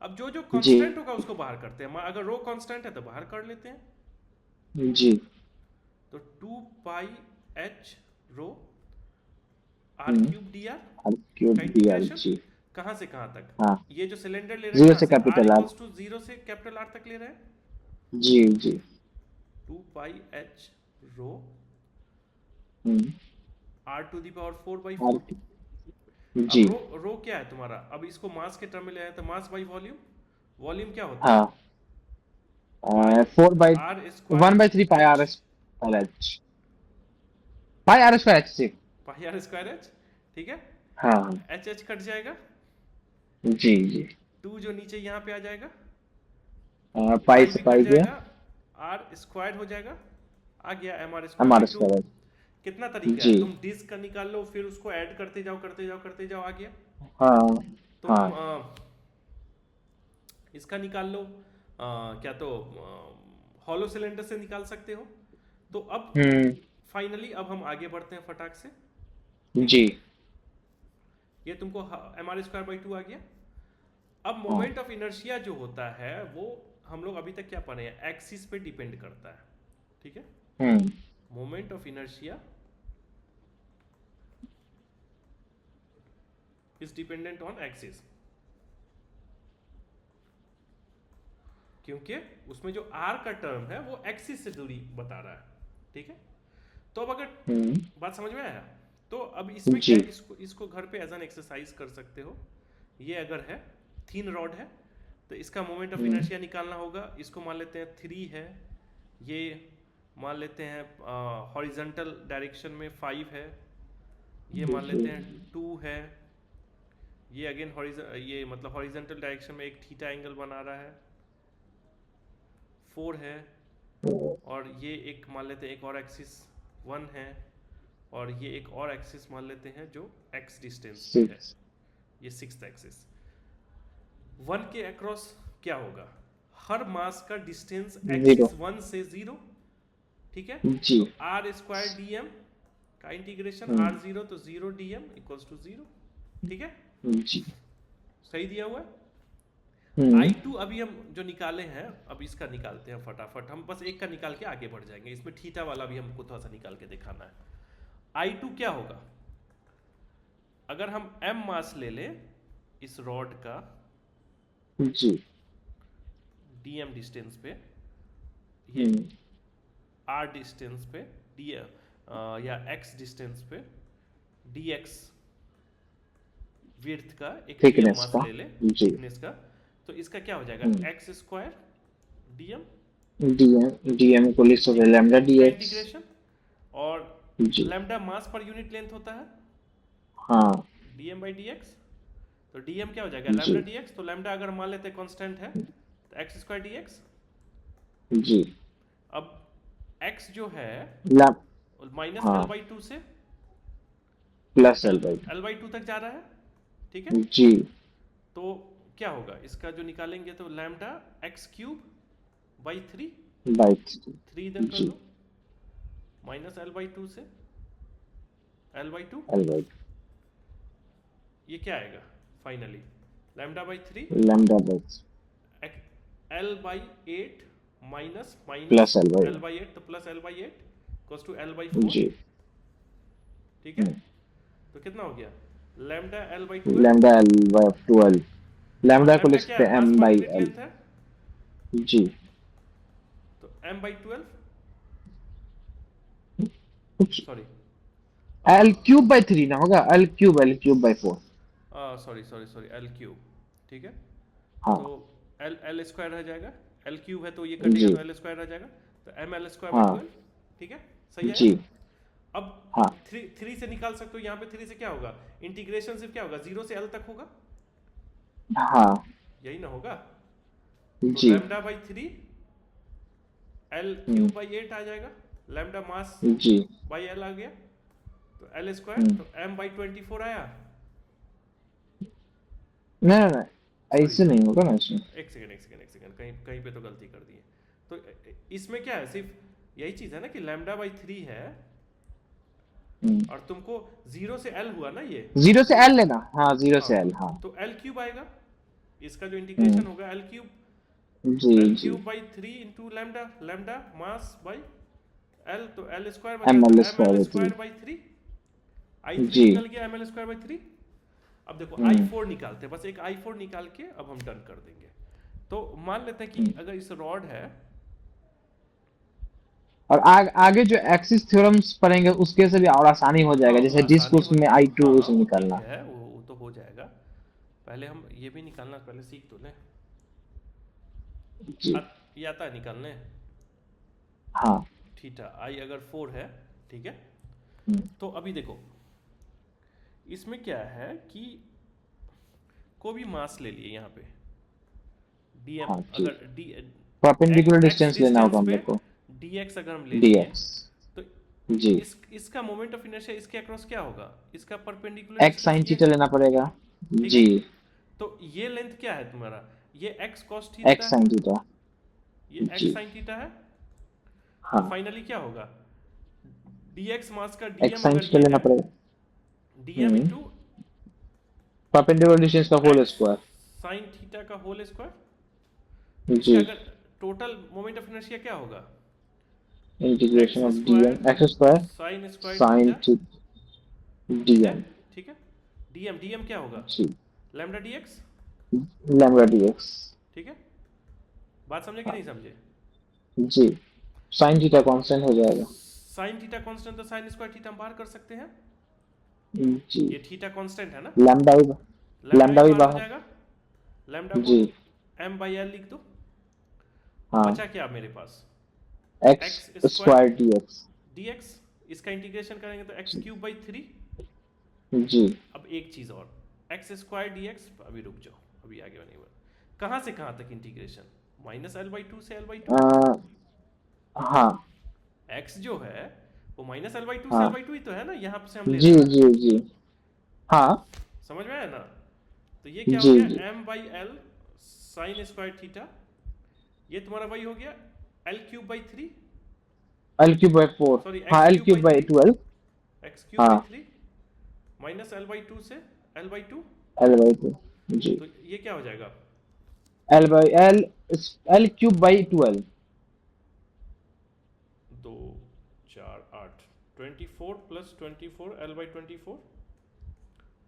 अब जो जो जी। कांस्टेंट होगा उसको बाहर करते हैं, अगर रो कांस्टेंट है तो बाहर कर लेते हैं। जी। तो 2 pi H rho R hmm. Cube D R R cube का DR इंटीग्रेशन जी। कहाँ से कहाँ तक? हाँ ये जो सिलेंडर ले रहे हैं जीरो कहाँ से से? R capital R. Equals to zero से कैपिटल आर तक ले रहे हैं। जी जी। 2 pi H rho hmm. R to the power 4/4। R अब जी। रो क्या है तुम्हारा? अब इसको मास के टर्म में ले आए तो मास बाई वॉल्यूम। वॉल्यूम क्या होता है? हाँ पाई 4 बाई R square 1/3 pi H, RH। Pi R square H से। पाई आर स्क्वायर एच, ठीक है। हाँ एच एच कट जाएगा, जी जी। टू जो नीचे यहाँ पे आ जाएगा, पाई पाई से भी कट पाई गया। जाएगा, आर स्क्वायर हो जाएगा, आ गया M are square MR by two. Square. कितना तरीका जी। है, तुम डिस्क का निकाल लो, फिर उसको ऐड करते जाओ करते जाओ करते जाओ, आ गया। हाँ तुम हाँ। इसका निकाल लो, क्या तो हॉलो सिलेंडर से निकाल सकते हो। तो अब हम्म। फाइनली अब हम आगे बढ़ते हैं फटाक से, ठीक है। जी। ये तुमको M are square by two आ गया। अब हाँ। मोमेंट ऑफ इनर्शिया जो होता है वो हम लोग अभी तक क्या पढ़े हैं, एक्सिस पे डिपेंड करता है, ठीक है। Hmm. Moment of inertia is dependent on axis, क्योंकि उसमें जो आर का टर्म है वो एक्सिस से दूरी बता रहा है, ठीक है। तो अब अगर हम्म। बात समझ में आया, तो अब इसमें क्या जी। है, इसको घर पे एज एन एक्सरसाइज कर सकते हो। ये अगर है थिन रॉड है तो इसका मोमेंट ऑफ हम्म। इनर्शिया निकालना होगा। इसको मान लेते हैं 3 है, ये मान लेते हैं हॉरिजॉन्टल डायरेक्शन में 5 है, ये मान लेते हैं 2 है, ये अगेन ये मतलब हॉरिजॉन्टल डायरेक्शन में एक थीटा एंगल बना रहा है, 4 है, और ये एक मान लेते हैं एक और एक्सिस 1 है, और ये एक और एक्सिस मान लेते हैं जो x डिस्टेंस पे है, 6। ये 6th एक्सिस। 1 के अक्रॉस क्या होगा? हर मास का डिस्टेंस 0। एक्सिस 1 से 0, ठीक है। जी। तो आर स्क्वायर डी एम का इंटीग्रेशन हम्म। आर जीरो तो 0 डी एम इक्वल्स टू 0, ठीक है। जी। सही दिया हुआ है। हम्म। I2 अभी हम जो निकाले हैं, अब इसका निकालते हैं फटाफट। हम बस एक का निकाल के आगे बढ़ जाएंगे, इसमें थीटा वाला भी हमको थोड़ा सा निकाल के दिखाना है। I2 क्या होगा? अगर हम m मास ले ले इस रॉड का जी। dm डिस्टेंस पे, ये हम्म। r डिस्टेंस पे या x डिस्टेंस पे dx विड्थ का एक dm थिकनेस मास का। ले ले, जी। थिकनेस का। तो इसका क्या हो जाएगा? x स्क्वायर dm DM को लिख सकते लैम्डा का DX। इंटीग्रेशन, और जी। लैम्डा मास पर यूनिट लेंथ होता है हाँ dm बाई dx। तो dm क्या हो जाएगा? जी। Lambda dx। तो लैम्डा अगर मान लेते हैं कांस्टेंट है तो x स्क्वायर dx। जी। अब x जो है लैम माइनस हाँ एल बाई टू से plus L/2। L by two तक जा रहा है, ठीक है। जी। तो क्या होगा इसका जो निकालेंगे, तो lambda x cube by 3, by 3 इधर कर जी। दो, माइनस एल बाई टू से एल बाई टू, L/2 ये क्या आएगा फाइनली? लैम्डा बाई 3 लैम्डा बस L/8 minus plus L by, L/8, तो plus L/8 equals to L/4, जी। ठीक है। हम्म, तो कितना हो गया, lambda L/12। Lambda L by 12, और लैम्डा को लिख लैम्डा क्या सकते है, हैं मास एम पर बाई यूनिट एल, लेंथ है, जी। तो M/12, कुछ सॉरी, एल क्यूब बाई 3 ना होगा, L cube by 4। Sorry sorry sorry, L3, ठीक है। हाँ, तो एल स्क्वायर रह जाएगा, L3 है तो ये कटेगा जी। तो L² रह जाएगा, तो ML²/12, हाँ, ठीक है, सही जी। आया। अब हाँ, थ्री से निकाल सकते हो, यहाँ पे थ्री से क्या होगा, इंटीग्रेशन सिर्फ क्या होगा, 0 से L तक होगा, हाँ, यही ना होगा। तो जी। λ/3 L³ हम्म, बाई 8 आ जाएगा, लैम्डा मास जी। बाई L आ गया, तो L² हम्म, तो M/24 आया। नहीं नहीं नहीं, सॉरी ऐसे सॉरी, नहीं होगा ना इसमें। एक सेकेंड, कहीं कहीं पे तो गलती कर दी है। तो इसमें क्या है, सिर्फ यही चीज़ है ना कि λ/3 है, हम्म, और तुमको 0 से L हुआ ना ये, जीरो से एल लेना, हाँ, जीरो हाँ, से एल, हाँ। तो L³ आएगा, इसका जो हम्म, इंटीग्रेशन होगा L³, जी, एल जी। Cube by 3 into lambda, lambda mass by L, तो L² एम बचा तो L M square L by 3, square by three I3 जी। निकल गया ML² बाई 3। अब देखो हम्म, I4 निकालते हैं, बस एक I4 निकाल के अब हम डन कर देंगे। तो मान लेते हैं कि हम्म। अगर इस रॉड है, और आगे जो एक्सिस थ्योरम्स पढ़ेंगे उसके से भी और आसानी हो हाँ जाएगा, वो जैसे आसानी डिस्क हो में जाएगा, आई टू हाँ उसे वो ठीक निकालना। है, वो तो हो जाएगा। पहले हम ये भी निकालना, पहले सीख तो लें। जी। ये आता है निकालने, हाँ। थीटा I अगर 4 है, ठीक है। हम्म, तो अभी देखो इसमें क्या है कि कोई भी मास ले लिए यहाँ पे, dm, हाँ, जी। अगर d परपेंडिकुलर x डिस्टेंस लेना होगा डिस्टेंस हम पे लोग को, dx अगर हम ले लिए, dx, तो जी। इसका मोमेंट ऑफ इनर्शिया इसके अक्रॉस क्या होगा, इसका परपेंडिकुलर एक्स डिस्टेंस साइन ये थीटा है, लेना पड़ेगा, ठीक है। जी। तो ये लेंथ क्या है तुम्हारा, ये x cos थीटा एक्स है, साइन थीटा, ये जी। x sin थीटा है। तो हाँ, फाइनली क्या होगा, dx मास का एक्स dm साइन अगर थीटा ये लेना है, पड़ेगा। dm हम्म, इंटू परपेंडिकुलर डिस्टेंस का whole X square, sine theta का होल स्क्वायर, तो जी। इसका अगर टोटल मोमेंट ऑफ इनर्शिया क्या होगा, integration x of square dm, x square sine square sine theta, ठीक है, dm, ठीक है। डीएम क्या होगा, जी। लैम्डा dx, लैम्डा dx, ठीक है। बात समझे कि नहीं समझे, जी। साइन थीटा कांस्टेंट हो जाएगा, साइन थीटा कांस्टेंट, तो साइन स्क्वायर थीटा हम बाहर कर सकते हैं, जी। ये थीटा कांस्टेंट है ना, लैम्डा भी, लैम्डा भी लैम्डा भी बाहर हो बाहर, जाएगा, लैम्डा को जी। m/l लिख दो। अब हाँ, बचा क्या मेरे पास, X X square square dx, dx, इसका इंटीग्रेशन करेंगे तो x³/3। जी। अब एक चीज और, x² dx, अभी रुक जाओ, अभी आगे नहीं बढ़, कहाँ से कहाँ तक इंटीग्रेशन, -L/2 से L/2, आ, हाँ, x जो है वो -L/2 से हाँ, L/2 ही तो है ना, यहाँ से हम ले जी, रहे हैं, जी, जी। हाँ, समझ में आया ना। तो ये क्या हो जी, गया, जी। m/l साइन स्क्वायर थीटा, ये तुम्हारा वही हो गया L³/3, L cube by 4, sorry हाँ, X L cube by cube by three 12, X cube by हाँ, थ्री माइनस L/2 से L/2, एल बाई 2, जी। तो ये क्या हो जाएगा, L by L, L cube by 12, 2 4 8, 24 + 24 L/24,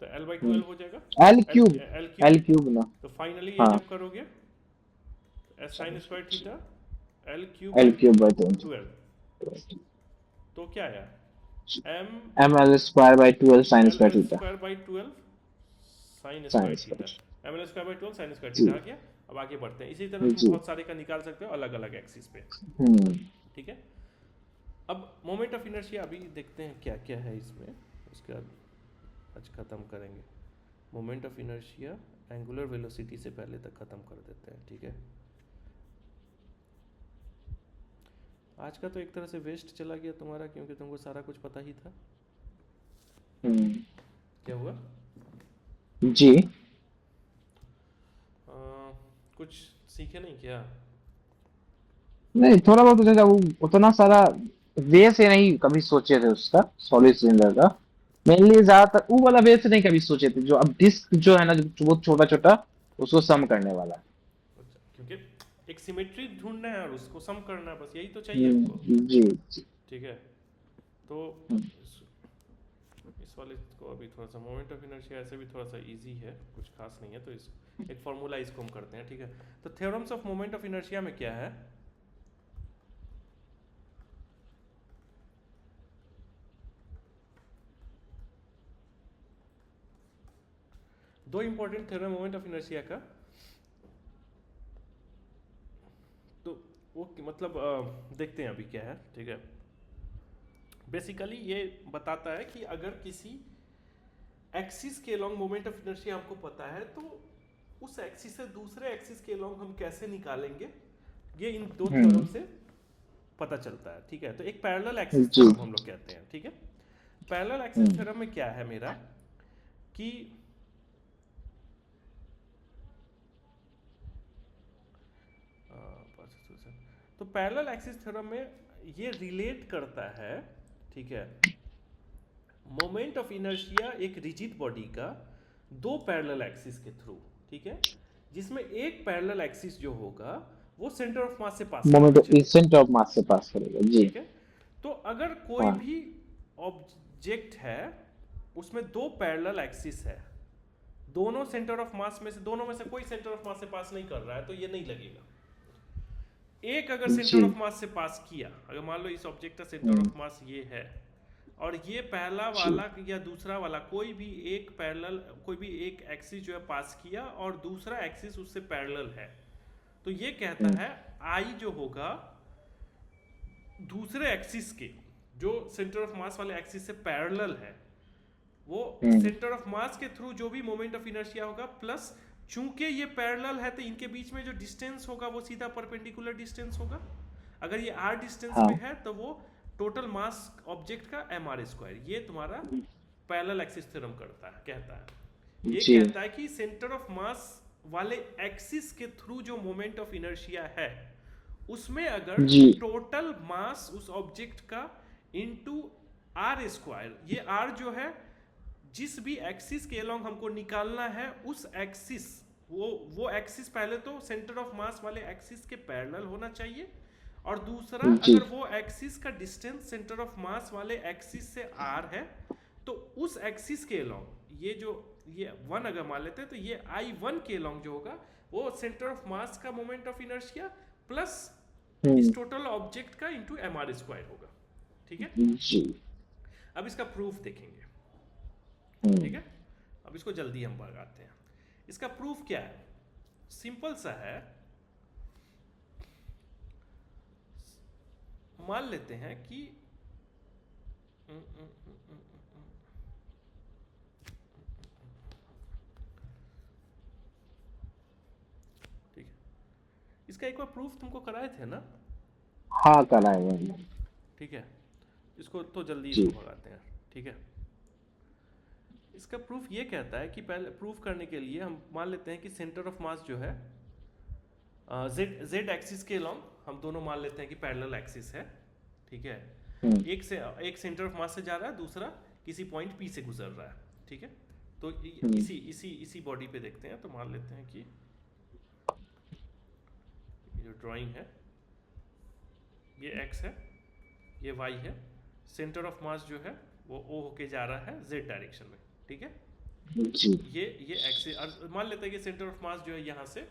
तो L/12 हो जाएगा, L L cube, L cube. L cube ना, तो फाइनली ये हाँ, जब करोगे तो sine square theta L³ L by cube by 20, 12, तो क्या आया, m M L square by 12 sine L square L theta, square by 12 sine sine square theta, square, mL²/12 sine square जी, थीटा आ गया। अब आगे बढ़ते हैं, इसी तरह तुम जी। बहुत सारे का निकाल सकते हो अलग अलग एक्सिस पे, हम्म, ठीक है। अब मोमेंट ऑफ इनर्शिया अभी देखते हैं क्या क्या है इसमें, उसके बाद आज खत्म करेंगे। Moment of inertia angular velocity से पहले तक खत्म कर देते हैं, ठीक है। आज का तो एक तरह से वेस्ट चला गया तुम्हारा, क्योंकि तुमको सारा कुछ पता ही था। हम्म, क्या हुआ, जी। कुछ सीखे नहीं क्या, नहीं, थोड़ा बहुत जैसा वो उतना सारा वे से नहीं कभी सोचे थे उसका, सॉलिड सिलेंडर का। मेनली ज्यादातर वो वाला वे से नहीं कभी सोचे थे, जो अब डिस्क जो है ना, जो वो छोटा छोटा उसको सम करने वाला। अच्छा, क्योंकि एक सिमेट्री ढूंढना है और उसको सम करना है, बस यही तो चाहिए हमको। जी जी। ठीक है, तो हम्म, इस वाले को अभी थोड़ा सा मोमेंट ऑफ इनर्शिया ऐसे भी थोड़ा सा इजी है, कुछ खास नहीं है, तो इस एक फॉर्मूला इसको हम करते हैं। ठीक है, तो theorems of moment of inertia में क्या है, दो important theorem moment of inertia का। तो वो मतलब देखते हैं अभी क्या है। ठीक है, बेसिकली ये बताता है कि अगर किसी एक्सिस के लॉन्ग मोमेंट ऑफ इनर्शिया हमको पता है, तो उस एक्सिस से दूसरे एक्सिस के लॉन्ग हम कैसे निकालेंगे, ये इन दो थ्योरम हम्म, से पता चलता है। ठीक है, तो एक पैरेलल एक्सिस जी। थ्योरम हम लोग कहते हैं। ठीक है, पैरेलल एक्सिस हम्म, थ्योरम में क्या है मेरा कि तो पैरेलल एक्सिस थ्योरम में ये रिलेट करता है, ठीक है, मोमेंट ऑफ इनर्शिया एक रिजिड बॉडी का दो पैरेलल एक्सिस के थ्रू। ठीक है, जिसमें एक पैरेलल एक्सिस जो होगा वो सेंटर ऑफ मास से पास मोमेंट करना चाहिए। सेंटर ऑफ मास से पास करेगा जी। ठीक है, तो अगर कोई हाँ भी ऑब्जेक्ट है उसमें दो पैरेलल एक्सिस है, दोनों सेंटर ऑफ मास में से, दोनों में से कोई सेंटर ऑफ मास से पास नहीं कर रहा है, तो ये नहीं लगेगा। एक अगर सेंटर जी। ऑफ मास से पास किया, अगर मान लो इस ऑब्जेक्ट का सेंटर हम्म, ऑफ मास ये है, और ये पहला जी। वाला या दूसरा वाला कोई भी एक पैरेलल, कोई भी एक एक्सिस जो है पास किया और दूसरा एक्सिस उससे पैरेलल है, तो ये कहता हम्म, है आई जो होगा दूसरे एक्सिस के, जो सेंटर ऑफ मास वाले एक्सिस से पैरेलल है, वो हम्म, सेंटर ऑफ मास के थ्रू जो भी मोमेंट ऑफ इनर्शिया होगा, प्लस चूंकि ये पैरेलल है तो इनके बीच में जो डिस्टेंस होगा वो सीधा परपेंडिकुलर डिस्टेंस होगा। अगर ये आर डिस्टेंस पे हाँ है तो वो टोटल मास ऑब्जेक्ट का एम आर स्क्वायर, ये तुम्हारा पैरेलल एक्सिस थ्योरम करता है, कहता है। ये जी। कहता है कि सेंटर ऑफ मास वाले एक्सिस के थ्रू जो मोमेंट ऑफ इनर्शिया है, उसमें अगर जी। टोटल मास उस ऑब्जेक्ट का इनटू आर स्क्वायर, ये आर जो है जिस भी एक्सिस के अलोंग हमको निकालना है, उस एक्सिस, वो एक्सिस पहले तो सेंटर ऑफ मास वाले एक्सिस के पैरेलल होना चाहिए, और दूसरा जी। अगर वो एक्सिस का डिस्टेंस सेंटर ऑफ मास वाले एक्सिस से आर है, तो उस एक्सिस के अलोंग ये जो ये वन अगर मान लेते हैं, तो ये आई वन के अलोंग जो होगा वो सेंटर ऑफ मास का मोमेंट ऑफ इनर्शिया प्लस हम्म, इस टोटल ऑब्जेक्ट का इंटू एम आर स्क्वायर होगा। ठीक है, जी। अब इसका प्रूफ देखेंगे। ठीक हम्म, है, अब इसको जल्दी हम भगाते हैं। इसका प्रूफ क्या है, सिंपल सा है। मान लेते हैं कि ठीक है, इसका एक बार प्रूफ तुमको कराए थे ना। हाँ कराए मैंने। ठीक है, इसको तो जल्दी जी। इसको भगाते हैं। ठीक है, इसका प्रूफ ये कहता है कि पहले प्रूफ करने के लिए हम मान लेते हैं कि सेंटर ऑफ मास जो है जेड जेड एक्सिस के लॉन्ग हम दोनों मान लेते हैं कि पैरेलल एक्सिस है। ठीक है, हम्म, एक सेंटर ऑफ मास से जा रहा है, दूसरा किसी पॉइंट पी से गुजर रहा है। ठीक है, तो हम्म, इसी इसी इसी बॉडी पे देखते हैं, तो मान लेते हैं कि ये जो ड्राइंग है ये एक्स है, ये वाई है, सेंटर ऑफ मास जो है वो ओ होके जा रहा है जेड डायरेक्शन में। ठीक है, जी। ये एक्सिस, और मान लेते हैं कि सेंटर ऑफ मास जो है यहाँ से,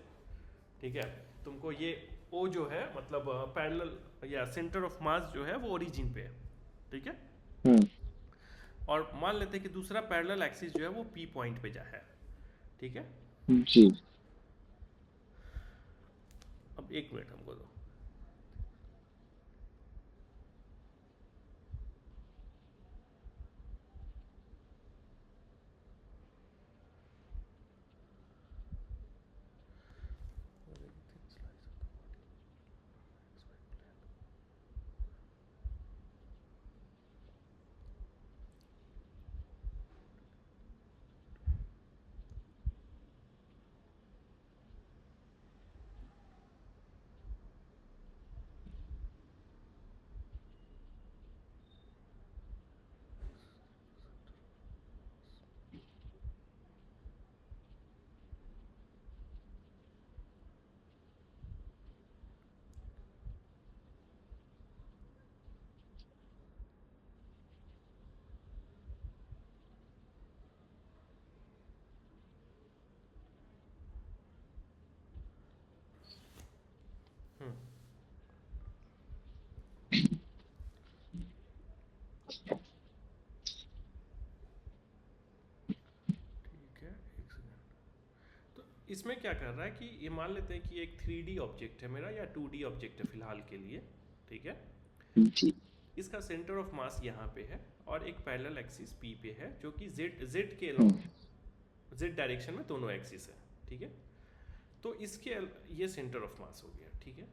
ठीक है, तुमको ये ओ जो है मतलब पैरेलल या सेंटर ऑफ मास जो है वो ओरिजिन पे है। ठीक है, हम्म, और मान लेते हैं कि दूसरा पैरेलल एक्सिस जो है वो पी पॉइंट पे जा है। ठीक है, जी। अब एक मिनट हमको दो। इसमें क्या कर रहा है कि ये मान लेते हैं कि एक 3D ऑब्जेक्ट है मेरा या 2D ऑब्जेक्ट है फिलहाल के लिए, ठीक है। जी। इसका सेंटर ऑफ मास यहाँ पे है और एक पैरेलल एक्सिस पी पे है जो कि जेड के हम्म, अलॉन्ग जेड डायरेक्शन में दोनों एक्सिस है, ठीक है। तो इसके ये सेंटर ऑफ मास हो गया, ठीक है।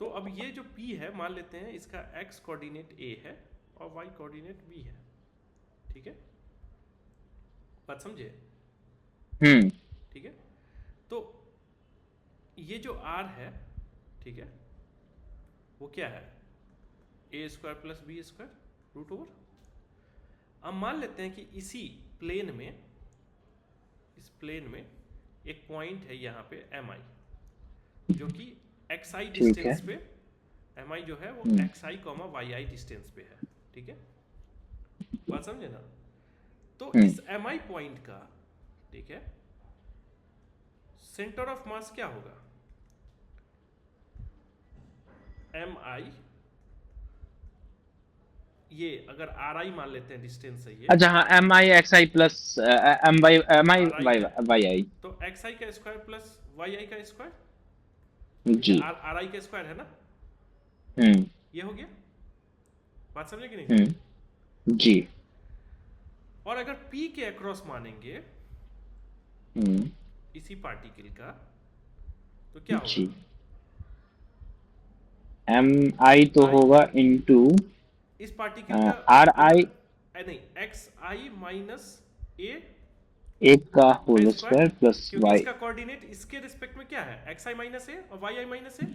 तो अब ये जो P है मान लेते हैं इसका x कोऑर्डिनेट A है और y कोऑर्डिनेट B है, ठीक है। बात समझे? हम्म, ठीक है। तो ये जो R है, ठीक है, वो क्या है? A square plus B square root over. अब मान लेते हैं कि इसी प्लेन में, इस प्लेन में एक पॉइंट है यहाँ पे एम आई, जो कि एक्स आई ठीक है। डिस्टेंस पे, एम आई जो है वो एक्स आई कॉमा वाई आई डिस्टेंस पे है, ठीक है। बात समझे ना? तो इस एम आई पॉइंट का, ठीक है, सेंटर ऑफ मास क्या होगा? एम आई, ये अगर आर आई मान लेते हैं डिस्टेंस है ये, अच्छा हाँ, M I x I plus M Y R I Y है, वाई आई। तो एक्स आई का स्क्वायर प्लस वाई आई का स्क्वायर, ठीक है, जी। आर आई का स्क्वायर है ना, हम्म। ये हो गया। बात समझे कि नहीं समझे? जी। और अगर P के अक्रॉस मानेंगे हम्म। इसी पार्टिकल का, तो क्या होगा? जी। एम आई तो आई, होगा इनटू इस पार्टिकल का आर अगर आई नहीं, एक्स आई माइनस ए एक का का होल स्क्वायर, स्क्वायर प्लस क्योंकि वाई। इसका कोऑर्डिनेट इसके रिस्पेक्ट में क्या है? एक्स आई माइनस ए और वाई आई माइनस ए।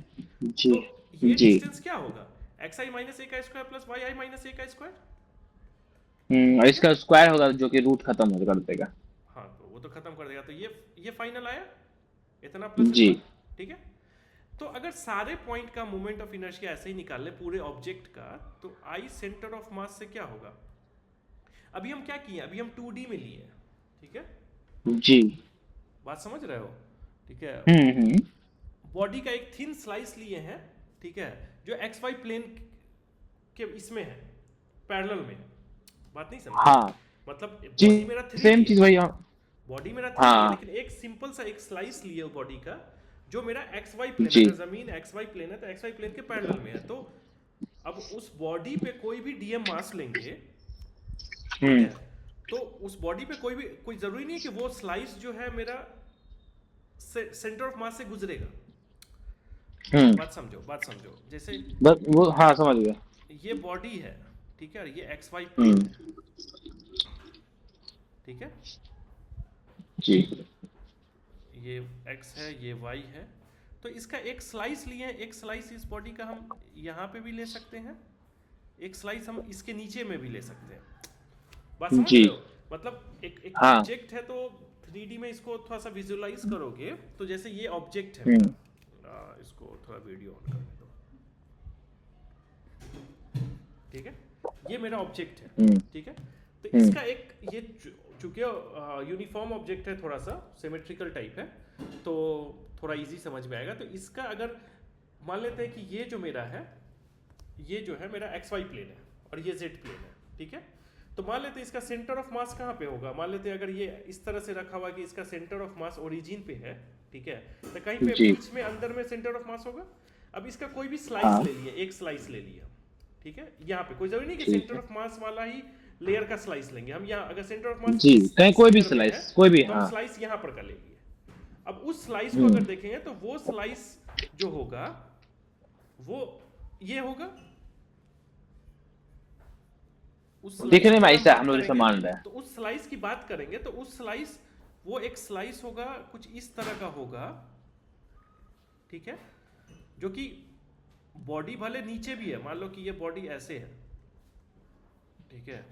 जी। तो ये जी। डिस्टेंस क्या होगा? एक्स आई माइनस ए का square plus Y I minus ए का स्क्वायर, और ठीक है। इसका स्क्वायर होगा जो कि रूट खत्म हो कर देगा। हाँ, तो वो तो खत्म कर देगा, तो ये फाइनल आया, इतना प्लस जी। इतना, ठीक है। तो अगर सारे पॉइंट का मोमेंट ऑफ इनर्शिया ऐसे ही निकाल ले पूरे ऑब्जेक्ट का, तो आई सेंटर ऑफ मास से क्या होगा? अभी हम क्या किए? अभी हम 2D में लिए, ठीक है। जी। बात समझ रहे हो? ठीक है। हम्म। बॉडी का एक थिन स्लाइस लिए हैं, ठीक है, जो एक्स वाई प्लेन के इसमें है, पैरेलल में। बात नहीं समझे? हाँ मतलब जी, बॉडी मेरा 3D सेम है, चीज भाई। बॉडी मेरा 3D है, हाँ लेकिन एक सिंपल सा एक स्लाइस लिए बॉडी का, जो मेरा एक्स वाई प्लेन, जी। अगर जमीन एक्स वाई प्लेन है तो एक्स वाई प्लेन के पैरेलल में है। तो अब उस बॉडी पे कोई भी डीएम मास लेंगे, ठीक है, तो उस बॉडी पे कोई जरूरी नहीं है कि वो स्लाइस जो है मेरा सेंटर ऑफ मास से गुजरेगा। बात समझो, जैसे बस वो, हाँ समझ गया। ये बॉडी है, ठीक है, ये एक्स वाई प्लेन हम्म। है, ठीक है, जी। ये x है, ये y है। तो इसका एक स्लाइस लिए हैं, एक स्लाइस इस बॉडी का हम यहाँ पे भी ले सकते हैं, एक स्लाइस हम इसके नीचे में भी ले सकते हैं। बात समझ जी। रहे हो? मतलब एक हाँ। ऑब्जेक्ट है, तो 3D में इसको थोड़ा सा विजुअलाइज करोगे, तो जैसे ये ऑब्जेक्ट है हम्म। मेरा, इसको थोड़ा वीडियो ऑन करने दो, ठीक है, ये मेरा ऑब्जेक्ट है, ठीक है। तो इसका एक ये चूंकि यूनिफॉर्म ऑब्जेक्ट है, थोड़ा सा सिमेट्रिकल टाइप है, तो थोड़ा इजी समझ में आएगा। तो इसका अगर मान लेते हैं कि ये जो मेरा है, ये जो है मेरा एक्स वाई प्लेन है और ये जेड प्लेन है, ठीक है। तो मान लेते हैं इसका सेंटर ऑफ मास कहाँ पे होगा? मान लेते हैं अगर ये इस तरह से रखा हुआ कि इसका सेंटर ऑफ मास ओरिजिन पे है, ठीक है, तो कहीं पे बीच में अंदर में सेंटर ऑफ मास होगा। अब इसका कोई भी स्लाइस ले लिया, एक स्लाइस ले लिया, ठीक है, यहाँ पे कोई जरूरी नहीं कि सेंटर ऑफ मास वाला ही लेयर का स्लाइस लेंगे हम। यहाँ अगर सेंटर ऑफ मास जी, कहीं कोई भी स्लाइस, कोई भी, तो हाँ। हम स्लाइस यहाँ पर कर लेंगे। अब उस स्लाइस को अगर देखेंगे तो वो स्लाइस जो होगा वो ये होगा, उस देखने में ऐसा हम लोग जैसा मान रहे हैं। तो उस स्लाइस की बात करेंगे तो उस स्लाइस, वो एक स्लाइस होगा कुछ इस तरह का होगा, ठीक है, जो कि बॉडी भले नीचे भी है, मान लो कि ये बॉडी ऐसे है, ठीक है,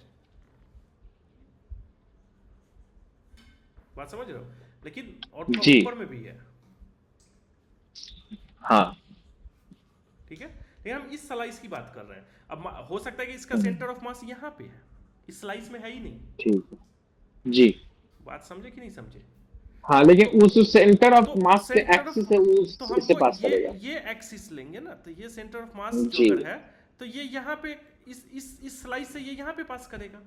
बात समझ रहे हो, लेकिन और थोड़ा ऊपर में भी है, हाँ, ठीक है। लेकिन हम इस स्लाइस की बात कर रहे हैं। अब हो सकता है कि इसका सेंटर ऑफ मास यहाँ पे है, इस स्लाइस में है ही नहीं, ठीक है जी। बात समझे कि नहीं समझे? हाँ, लेकिन उस सेंटर ऑफ मास के सेंटर एक्सिस से उस तो इससे हमको पास करेगा। ये एक्सिस लेंगे ना, तो ये सेंटर ऑफ मास जो अगर है, तो ये यहाँ पे इस स्लाइस से ये यहाँ पे पास करेगा।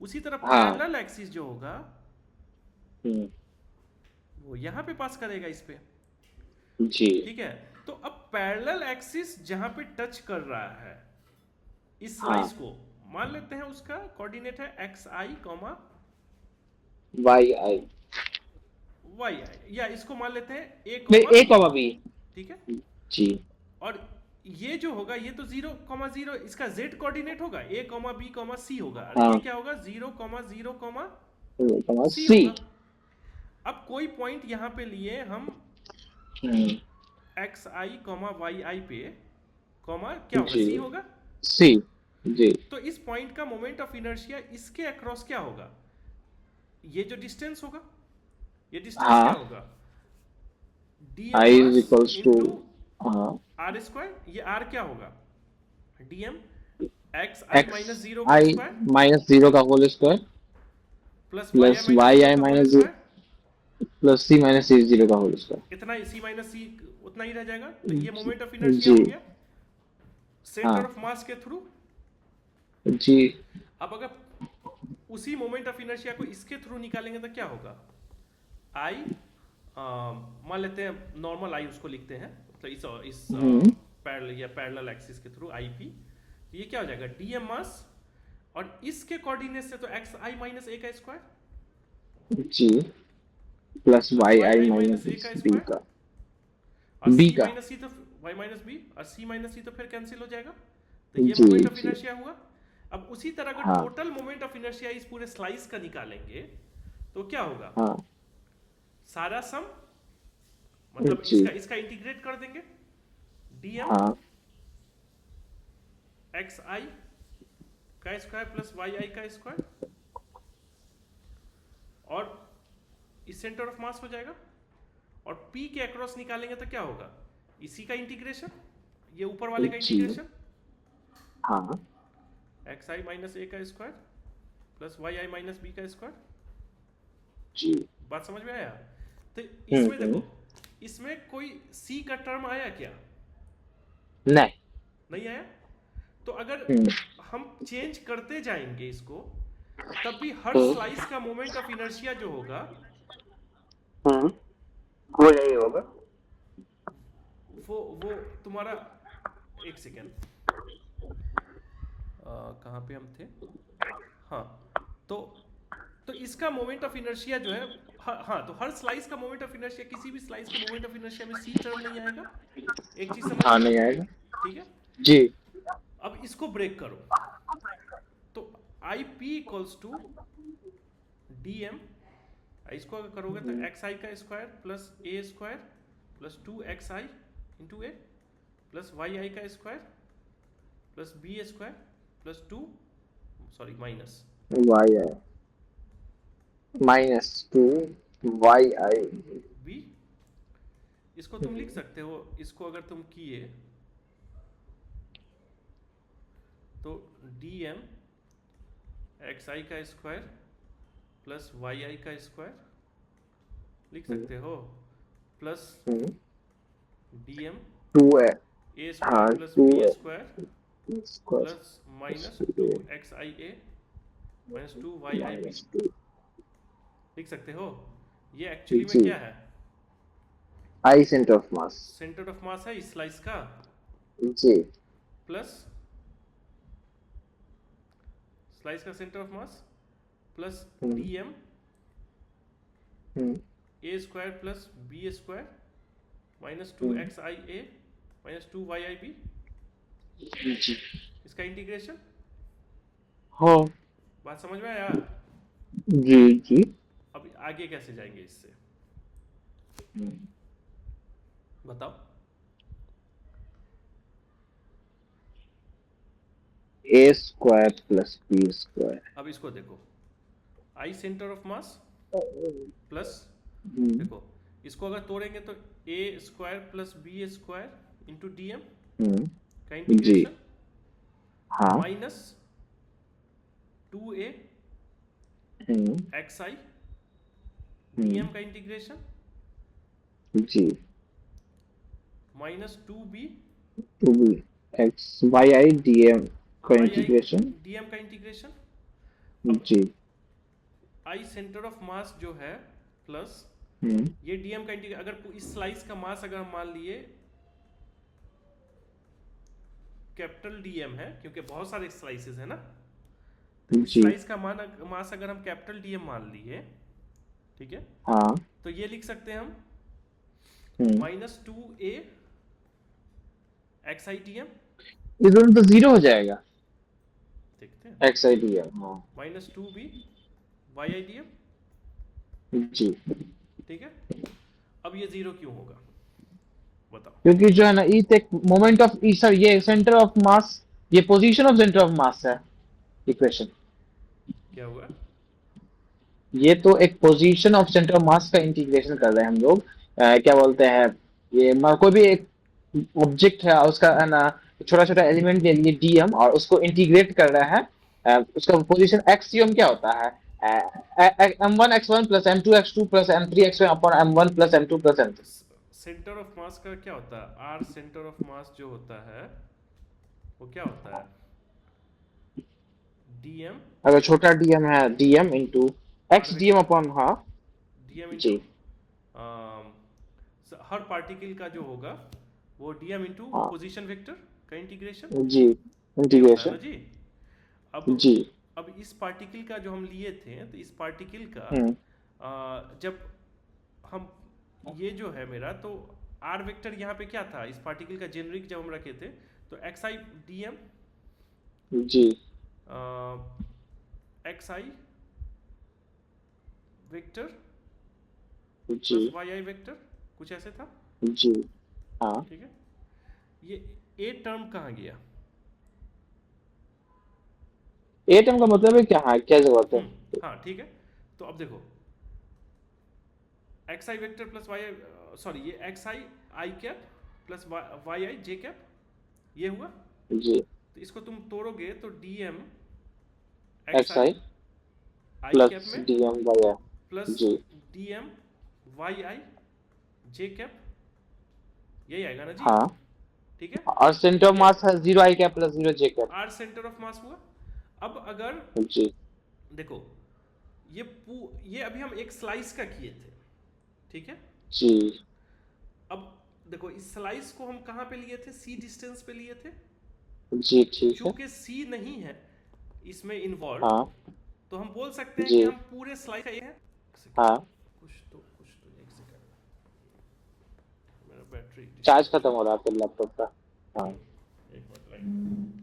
उसी तरह पैरेलल एक्सिस जो होगा वो यहाँ पे पास करेगा इस पे, जी ठीक है। तो अब पैरेलल एक्सिस जहाँ पे टच कर रहा है इस हाँ स्लाइस को, मान लेते हैं उसका कोऑर्डिनेट है एक्स आई कॉमा वाई आई वाई आई, या इसको मान लेते हैं ए ए कॉमा बी, कॉमा बी ठीक है। जी और ये जो होगा ये तो 0,0 इसका z कोऑर्डिनेट होगा, a कॉमा बी कॉमा सी होगा, और हाँ ये क्या होगा 0,0 कॉमा कॉमा सी सी होगा। अब कोई पॉइंट यहाँ पे लिए हम एक्स आई कॉमा वाई आई पे, कॉमा क्या होगा जी सी होगा। सी जी तो इस पॉइंट का मोमेंट ऑफ इनर्शिया इसके अक्रॉस क्या होगा, ये जो डिस्टेंस होगा, ये डिस्टेंस क्या हाँ होगा D I M is mass equals to into हाँ आर स्क्वायर, ये आर क्या होगा D M x I minus X zero का आई स्क्वायर माइनस जीरो का whole square plus plus minus Y zero I का whole minus square, plus C minus C zero का whole square इतना C minus सी उतना ही रह जाएगा। तो ये मोमेंट ऑफ इनर्शिया जी हो गया सेंटर हाँ ऑफ मास के थ्रू। जी अब अगर उसी मोमेंट ऑफ इनर्शिया को इसके थ्रू निकालेंगे तो क्या होगा, आई मान लेते हैं नॉर्मल आई उसको लिखते हैं, तो इस पैरेलल या पैरेलल एक्सिस के थ्रू आई पी, तो ये क्या हो जाएगा डी एम मास, और इसके कोऑर्डिनेट से तो एक्स आई माइनस ए का square ji plus Y Y I I minus minus ए का बी स्क्वायर, का और बी सी का माइनस सी तो वाई माइनस बी, और सी माइनस सी तो फिर कैंसिल हो जाएगा। तो ये जी मोमेंट ऑफ जी इनर्शिया हुआ। अब उसी तरह अगर हाँ टोटल मोमेंट ऑफ इनर्शिया इस पूरे स्लाइस का निकालेंगे तो क्या होगा, हाँ सारा सम मतलब जी इसका इंटीग्रेट कर देंगे डी एम हाँ एक्स आई का स्क्वायर प्लस वाई आई का स्क्वायर, और इस सेंटर ऑफ मास हो जाएगा। और P के अक्रॉस निकालेंगे तो क्या होगा, इसी का इंटीग्रेशन, ये ऊपर वाले का जी इंटीग्रेशन हाँ एक्स आई माइनस ए का square plus Y I minus B का स्क्वायर। जी बात समझ में आया। तो इसमें देखो इसमें कोई C का टर्म आया क्या, नहीं नहीं आया। तो अगर हम चेंज करते जाएंगे इसको तब भी हर स्लाइस का मोमेंट ऑफ इनर्शिया जो होगा वो यही होगा वो तुम्हारा, एक सेकेंड कहाँ पे हम थे, हाँ तो इसका मोमेंट ऑफ इनर्शिया जो है हाँ तो हर स्लाइस का मोमेंट ऑफ इनर्शिया, किसी भी स्लाइस के मोमेंट ऑफ इनर्शिया में सी टर्म नहीं आएगा, एक चीज समझ हाँ में नहीं आएगा ठीक है। जी अब इसको ब्रेक करो तो I P equals to D M, इसको अगर करोगे तो एक्स आई का square plus A square plus 2xi into A plus Y I का square plus B square plus 2 sorry minus Y I minus two Y I B. इसको तुम लिख सकते हो, इसको अगर तुम किए तो डी एम एक्स आई का स्क्वायर प्लस वाई आई का स्क्वायर लिख सकते हो प्लस डी एम टू है ए हाँ स्क्वायर प्लस टू बी है square square plus minus 2xi a minus 2yi b लिख सकते हो। ये एक्चुअली में क्या है, I centre of mass centre of mass है इस स्लाइस का, जी प्लस स्लाइस का centre of mass plus D M A square plus B square minus 2xi a minus 2yi b, जी इसका इंटीग्रेशन। हाँ बात समझ में आया। जी जी अब आगे कैसे जाएंगे इससे बताओ। A square plus B square अब इसको देखो I centre of mass plus, देखो इसको अगर तोड़ेंगे तो A square plus B square into D M का इंटीग्रेशन हाँ minus 2a X I D M का इंटीग्रेशन जी minus 2b two B X Y I D M का इंटीग्रेशन डी एम का इंटीग्रेशन। जी आई सेंटर ऑफ मास जो है plus ये डीएम का इंटीग्रेशन, अगर इस स्लाइस का मास अगर हम मान लिए कैपिटल डीएम है, क्योंकि बहुत सारे स्लाइसेस है ना, तो इस जी। स्लाइस का मास अगर हम कैपिटल डीएम मान लिए, ठीक है, हाँ। तो ये लिख सकते हैं हम हम्म। -2a X I T M. ये दोनों तो जीरो हो जाएगा। देखते हैं, एक्स आई डी है, हाँ। -2b Y I T M, जी। ठीक है। अब ये जीरो क्यों होगा बताओ। क्योंकि जो है ना, ई एक मोमेंट ऑफ ई सर, ये सेंटर ऑफ मास, ये position of centre of mass है इक्वेशन। क्या हुआ? ये तो एक position of centre of mass का इंटीग्रेशन कर रहे हैं हम लोग। क्या बोलते हैं, ये कोई भी एक ऑब्जेक्ट है, उसका है ना छोटा छोटा एलिमेंट ले लिए डीएम, और उसको इंटीग्रेट कर रहा है। उसका पोजीशन एक्सियम क्या होता है, m1x1 plus m2x2 plus m3x1 upon m1 plus m2 plus m3। Centre of mass का क्या होता है? आर सेंटर ऑफ मास जो होता है वो क्या होता है? डीएम अगर छोटा डीएम है, DM into R X DM vector, upon, हाँ। डीएम इंटू जी। हर पार्टिकल का जो होगा वो डीएम इंटू हाँ। पोजीशन वेक्टर का इंटीग्रेशन, जी। ये होता है ना इंटीग्रेशन। जी। अब जी। अब इस पार्टिकल का जो हम लिए थे, तो इस पार्टिकल का हम्म। जब हम, ये जो है मेरा, तो आर वेक्टर यहाँ पे क्या था इस पार्टिकल का जेनरिक जब हम रखे थे, तो एक्स आई डी एम, जी। एक्स आई वेक्टर जी। प्लस वाई आई वेक्टर, कुछ ऐसे था, जी। हाँ। ठीक है। ये ए टर्म कहाँ गया? एटम का मतलब है क्या, हाँ, क्या जरूरत है। हाँ ठीक है। तो अब देखो, x I vector plus Y I, sorry, ये X I I cap plus Y I J cap, ये हुआ। जी। तो इसको तुम तोड़ोगे तो D M x x I I I cap plus में डी एम वाई आई। प्लस जी। डी एम वाई आई J cap, यही आएगा ना जी, हाँ। ठीक है। और सेंटर ऑफ ये मास है zero I cap plus zero J cap. R centre of mass हुआ। अब अगर जी। देखो, ये अभी हम एक स्लाइस का किए थे, ठीक है। जी। अब देखो, इस स्लाइस को हम कहाँ पे लिए थे? सी डिस्टेंस पे लिए थे। जी। ठीक है। चूंकि सी नहीं है इसमें इन्वॉल्व, हाँ। तो हम बोल सकते हैं जी। कि हम पूरे स्लाइस का ये है। हाँ। कुछ तो एक सेकंड, मेरा बैटरी चार्ज डिस्चार्ज खत्म हो हो रहा है फिर लैपटॉप का। हाँ। गया। एक मिनट लाइन।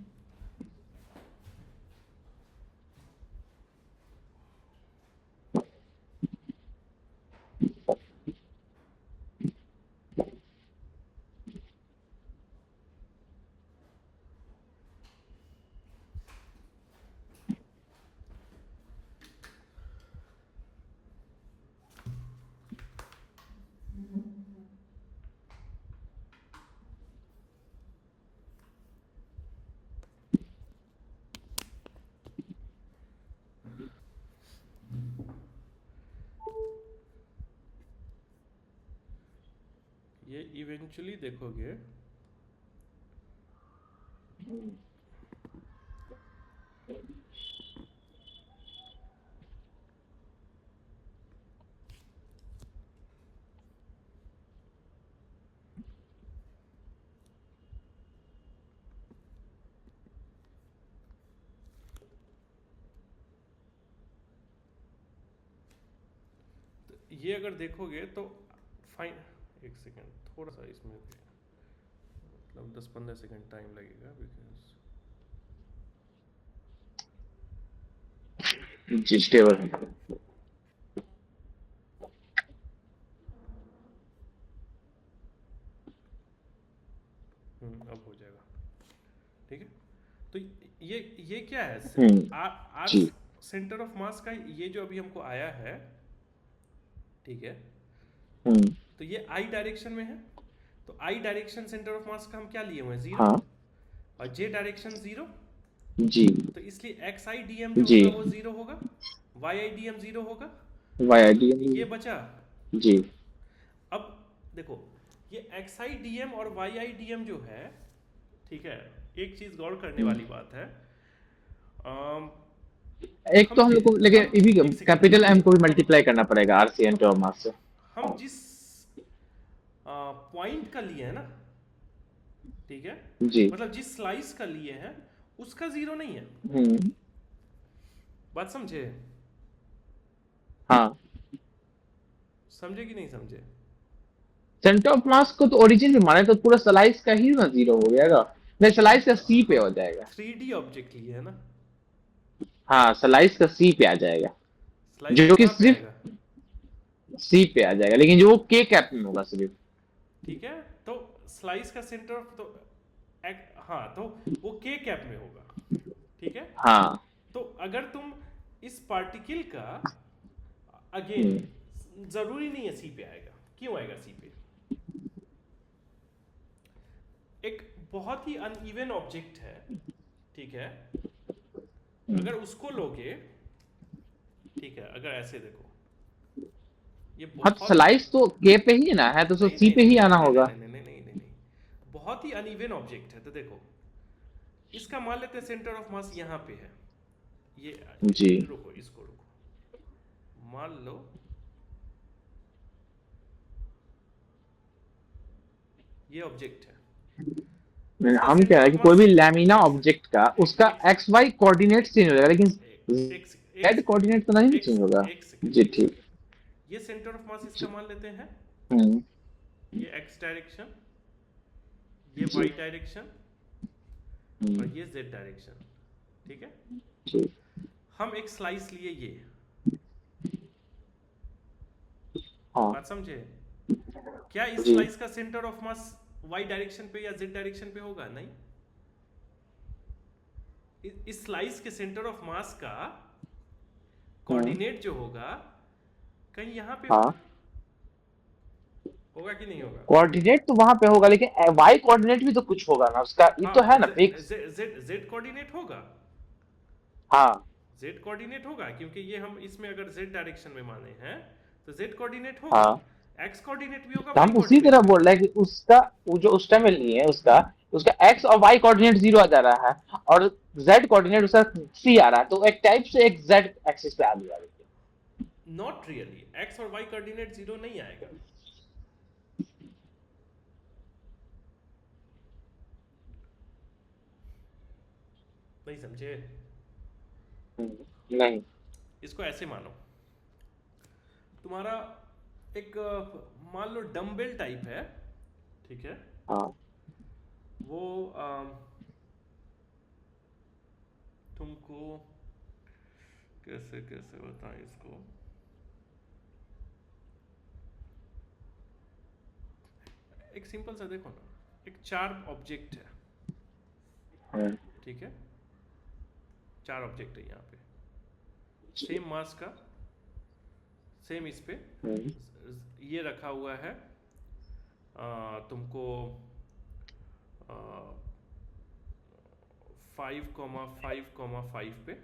ये इवेंचुअली देखोगे, तो ये अगर देखोगे तो फाइन, एक सेकंड, थोड़ा सा इसमें भी, मतलब 10-15 सेकंड टाइम लगेगा, बिकॉज जी। स्टेबल। अब हो जाएगा, ठीक है। तो ये क्या है? आर आर जी। सेंटर ऑफ मास का ये जो अभी हमको आया है, ठीक है, हम्म। तो ये आई डायरेक्शन में है। तो आई डायरेक्शन सेंटर ऑफ मास का हम क्या लिए हुए हैं? जीरो। हाँ। और जे डायरेक्शन जीरो, जी। तो इसलिए एक्स आई डी एम जो जी। होगा वो जीरो होगा, Y I D M zero होगा, वाई आई डी ये एम। बचा। जी। अब देखो, ये एक्स आई डी एम और वाई आई डी एम जो है, ठीक है, एक चीज गौर करने वाली बात है। एक तो हम लोग को, लेकिन ये भी एक सेकेंड, कैपिटल एम को भी मल्टीप्लाई करना पड़ेगा R centre of mass से। हम जिस पॉइंट का लिए है ना, ठीक है, जी। मतलब जिस स्लाइस का लिए है उसका जीरो नहीं है। हम्म। बात समझे? हाँ, समझे कि नहीं समझे? सेंटर ऑफ मास को तो ओरिजिन भी माने तो पूरा स्लाइस का ही ना जीरो हो जाएगा। नहीं, स्लाइस का सी पे हो जाएगा। 3D ऑब्जेक्ट लिए है ना, हाँ, स्लाइस का सी पे आ जाएगा, स्लाइस का जो कि कहाँ पे सिर्फ आएगा? सी पे आ जाएगा, लेकिन जो वो के कैप में होगा सिर्फ। ठीक है, तो स्लाइस का सेंटर तो हाँ, तो वो के कैप में होगा, ठीक है। हाँ। तो अगर तुम इस पार्टिकल का हम्म। अगेन जरूरी नहीं है सी पे आएगा। क्यों आएगा सी पे? एक बहुत ही अनइवन ऑब्जेक्ट है, ठीक है, अगर उसको लोगे, ठीक है, अगर ऐसे देखो, ये हाँ, तो बहुत ही स्लाइस तो के पे ही है ना, है तो नहीं सी नहीं पे नहीं ही नहीं आना नहीं नहीं होगा। नहीं नहीं नहीं नहीं नहीं नहीं, बहुत ही अनइवन ऑब्जेक्ट है। तो देखो, इसका मान लेते हैं सेंटर ऑफ मास यहाँ पे है, ये जी। रुको, इसको रुको, मान लो ये ऑब्जेक्ट है, इसका हम कह सेंटर रहे हैं ऑफ कि कोई मास भी लैमिना एक ऑब्जेक्ट का एक उसका एक एक्स वाई कोऑर्डिनेट चेंज हो जाएगा, लेकिन एक एक जेड कोऑर्डिनेट तो नहीं चेंज होगा। एक सेकेंड, जी एक ठीक। सेकेंड, ये सेंटर ऑफ मास इसका मान लेते हैं, हम्म। ये एक्स डायरेक्शन, ये जी। वाई डायरेक्शन, और हम्म। ये जेड डायरेक्शन, ठीक है। जी। हम एक स्लाइस लिए ये, हाँ। बात समझे? क्या इस जी। स्लाइस का centre of mass Y direction पे या जेड डायरेक्शन पे होगा? नहीं। इस स्लाइस के सेंटर ऑफ मास का हम्म। कोऑर्डिनेट जो होगा कहीं यहाँ पे हाँ, होगा, होगा कि नहीं होगा? कोऑर्डिनेट तो वहां पे होगा, लेकिन वाई कोऑर्डिनेट भी तो कुछ होगा ना उसका, ये हाँ, तो है ना फिक्स। जेड जेड कोऑर्डिनेट होगा, हाँ। जेड कोऑर्डिनेट होगा, क्योंकि ये हम इसमें अगर जेड डायरेक्शन में माने हैं तो जेड कोऑर्डिनेट होगा, हाँ, एक्स कोऑर्डिनेट भी होगा, तो वाई हम उसी कोऑर्डिनेट तरह भी बोल होगा। रहे हैं कि उसका वो जो उस टाइम में लिए है उसका उसका एक्स और वाई कोऑर्डिनेट जीरो आ जा रहा है, और जेड कोऑर्डिनेट उसका सी आ रहा है, तो एक टाइप से एक जेड एक्सिस पे आ गया। नॉट रियली, एक्स और वाई कोऑर्डिनेट जीरो नहीं आएगा। नहीं समझे? नहीं। इसको ऐसे मानो, तुम्हारा एक मान लो डम्बेल टाइप है, ठीक है, हाँ। वो तुमको कैसे कैसे बताएं इसको, एक सिंपल सा देखो ना, एक चार ऑब्जेक्ट है, हम्म। ठीक है, चार ऑब्जेक्ट है यहाँ पे, सेम मास का, सेम इस पे, हम्म। ये रखा हुआ है तुमको 5,5,5 पे, ये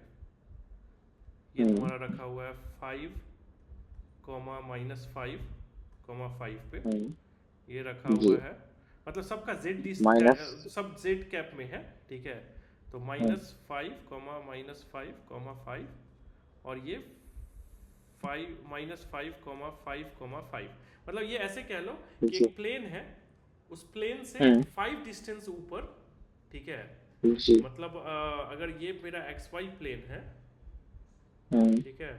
हम्म। तुम्हारा रखा हुआ है 5,-5,5 पे, हम्म। ये रखा जी। हुआ है, मतलब सबका जेड माइनस। सब जेड कैप में है, ठीक है। तो -5,-5,5, और ये 5 -5,5,5, मतलब ये ऐसे कह लो कि जी। एक प्लेन है, उस प्लेन से हम्म। 5 डिस्टेंस ऊपर, ठीक है, जी। मतलब अगर ये मेरा एक्स वाई प्लेन है, हम्म। ठीक है,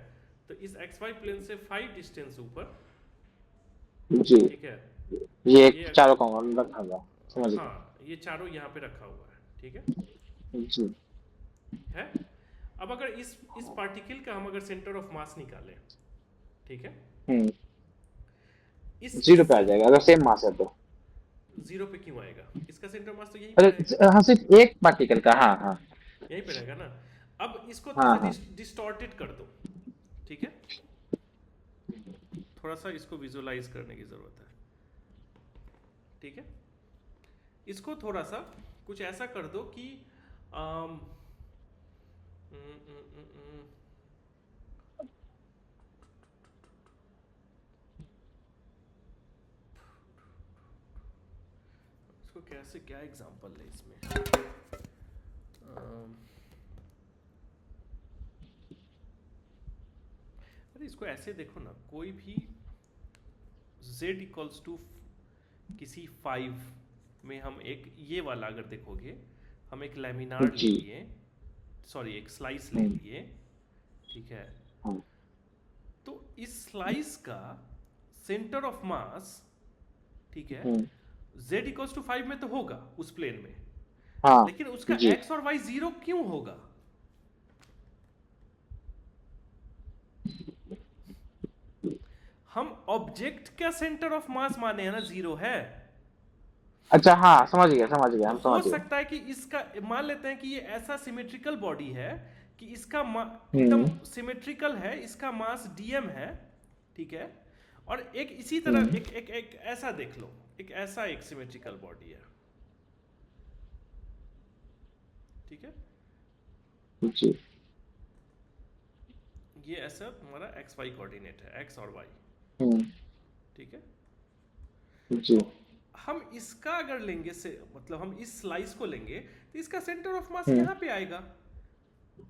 तो इस एक्स वाई प्लेन से 5 डिस्टेंस ऊपर, जी। ठीक है, ये एक ये चारों का रखा हुआ, समझ हाँ, गया। ये चारों यहाँ पे रखा हुआ है, ठीक जी। है। अब अगर इस पार्टिकल का हम अगर सेंटर ऑफ मास निकालें, ठीक है, हम्म। जीरो इस पे आ जाएगा अगर सेम मास है तो। जीरो पे क्यों आएगा? इसका सेंटर मास तो यहीं पे रहेगा, अरे हाँ, सिर्फ एक पार्टिकल का, हाँ हाँ। यहीं पे रहेगा ना। अब इसको थोड़ा हाँ सा हाँ। डिस्टॉर्टेड कर दो, ठीक है, थोड़ा सा इसको विजुलाइज करने की जरूरत है, ठीक है। इसको थोड़ा सा कुछ ऐसा कर दो कि आम, उम, उम, उम, उम, इसको कैसे, क्या एग्जांपल है इसमें, अरे इसको ऐसे देखो ना, कोई भी z इक्वल्स टू किसी 5 में हम एक ये वाला अगर देखोगे, हम एक लैमिनार ले जी। लिए, सॉरी एक स्लाइस ले हम्म, लिए, ठीक है। हम्म, तो इस स्लाइस का सेंटर ऑफ मास, ठीक है, हम्म, z इक्वल्स टू 5 में तो होगा उस प्लेन में, हाँ लेकिन उसका जी। x और y जीरो क्यों होगा? हम ऑब्जेक्ट का सेंटर ऑफ मास माने हैं ना, जीरो है। अच्छा हाँ, समझ गया, तो हम हो समझ गए। सकता है कि इसका, मान लेते हैं कि ये ऐसा सिमेट्रिकल बॉडी है कि इसका एकदम हम्म, सिमेट्रिकल है, इसका मास dm है, ठीक है। और एक इसी तरह हम्म, एक ऐसा देख लो, एक ऐसा एक सिमेट्रिकल बॉडी है, ठीक है। जी। ये ऐसा तुम्हारा एक्स वाई कोऑर्डिनेट है, एक्स और वाई, हम्म, ठीक है। जी। तो हम इसका अगर लेंगे से, मतलब हम इस स्लाइस को लेंगे तो इसका सेंटर ऑफ मास हम्म, यहाँ पे आएगा।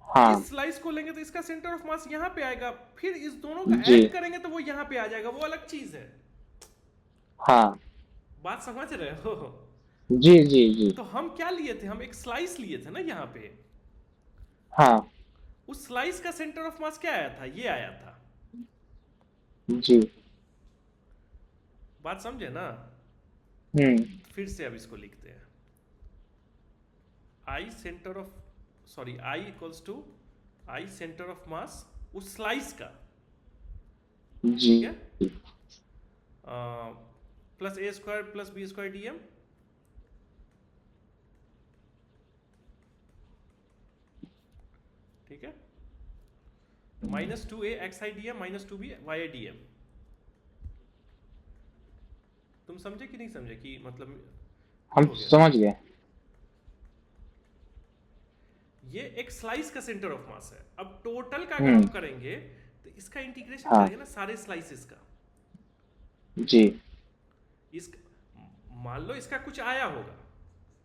हाँ इस स्लाइस को लेंगे तो इसका सेंटर ऑफ मास यहाँ पे आएगा, फिर इस दोनों का जी। ऐड करेंगे तो वो यहाँ पे आ जाएगा, वो अलग चीज है। हाँ बात समझ रहे हो? जी जी जी। तो हम क्या लिए थे, हम एक स्लाइस लिए थे ना यहाँ पे। हाँ उस स्लाइस का सेंटर ऑफ मास क्या आया था, ये आया था। जी। बात समझे ना? हम्म, फिर से अब इसको लिखते हैं, I centre of, sorry I equals to I centre of mass उस स्लाइस का, जी। ठीक है, plus A square plus B square D M, ठीक है, minus 2a X I D M minus 2b Y I D M. तुम समझे कि नहीं समझे कि मतलब ये हम हो गया? समझ गए। ये एक स्लाइस का सेंटर ऑफ मास है। अब टोटल का अगर हम्म, हम करेंगे तो इसका इंटीग्रेशन हाँ करेंगे ना सारे स्लाइसेस का। जी। इस, मान लो इसका कुछ आया होगा,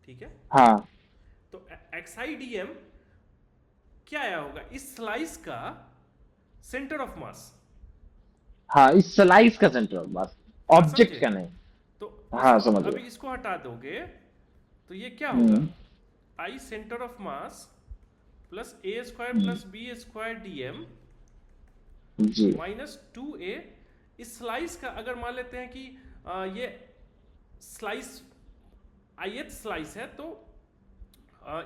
ठीक है, हाँ तो एक्स आई डी एम क्या आया होगा, इस स्लाइस का सेंटर ऑफ मास। हाँ, इस स्लाइस का सेंटर ऑफ मास, बात ऑब्जेक्ट समझे? का नहीं। तो हाँ इसको समझ अभी गए। इसको हटा दोगे तो ये क्या होगा, hmm, I centre of mass plus A square hmm, plus B square D M जी। Minus 2a। इस स्लाइस का अगर मान लेते हैं कि ये स्लाइस ith स्लाइस है, तो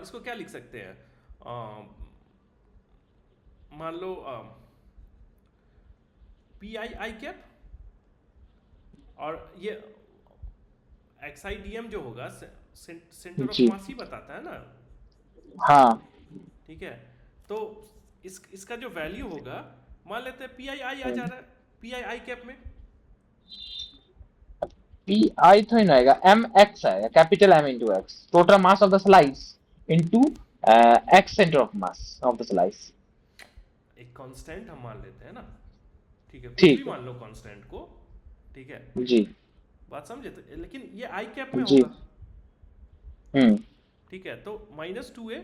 इसको क्या लिख सकते हैं, मान लो पी आई आई कैप, और ये एक्स आई डी एम जो होगा सेंटर ऑफ जी। मास ही बताता है ना, हाँ, ठीक है। तो इसका जो वैल्यू होगा, मान लेते हैं पी आई आई आ जा रहा है पी आई आई कैप में, पी आई थोड़ी ना आएगा, एम एक्स आएगा, capital M into X, total mass of the slice into x centre of mass of the slice. एक कांस्टेंट हम मान लेते हैं ना, ठीक है, कुछ भी ठीक है। मान लो कांस्टेंट को, ठीक है। जी बात समझे? तो लेकिन ये आई कैप में जी। होगा, हम्म, ठीक है। तो माइनस 2a,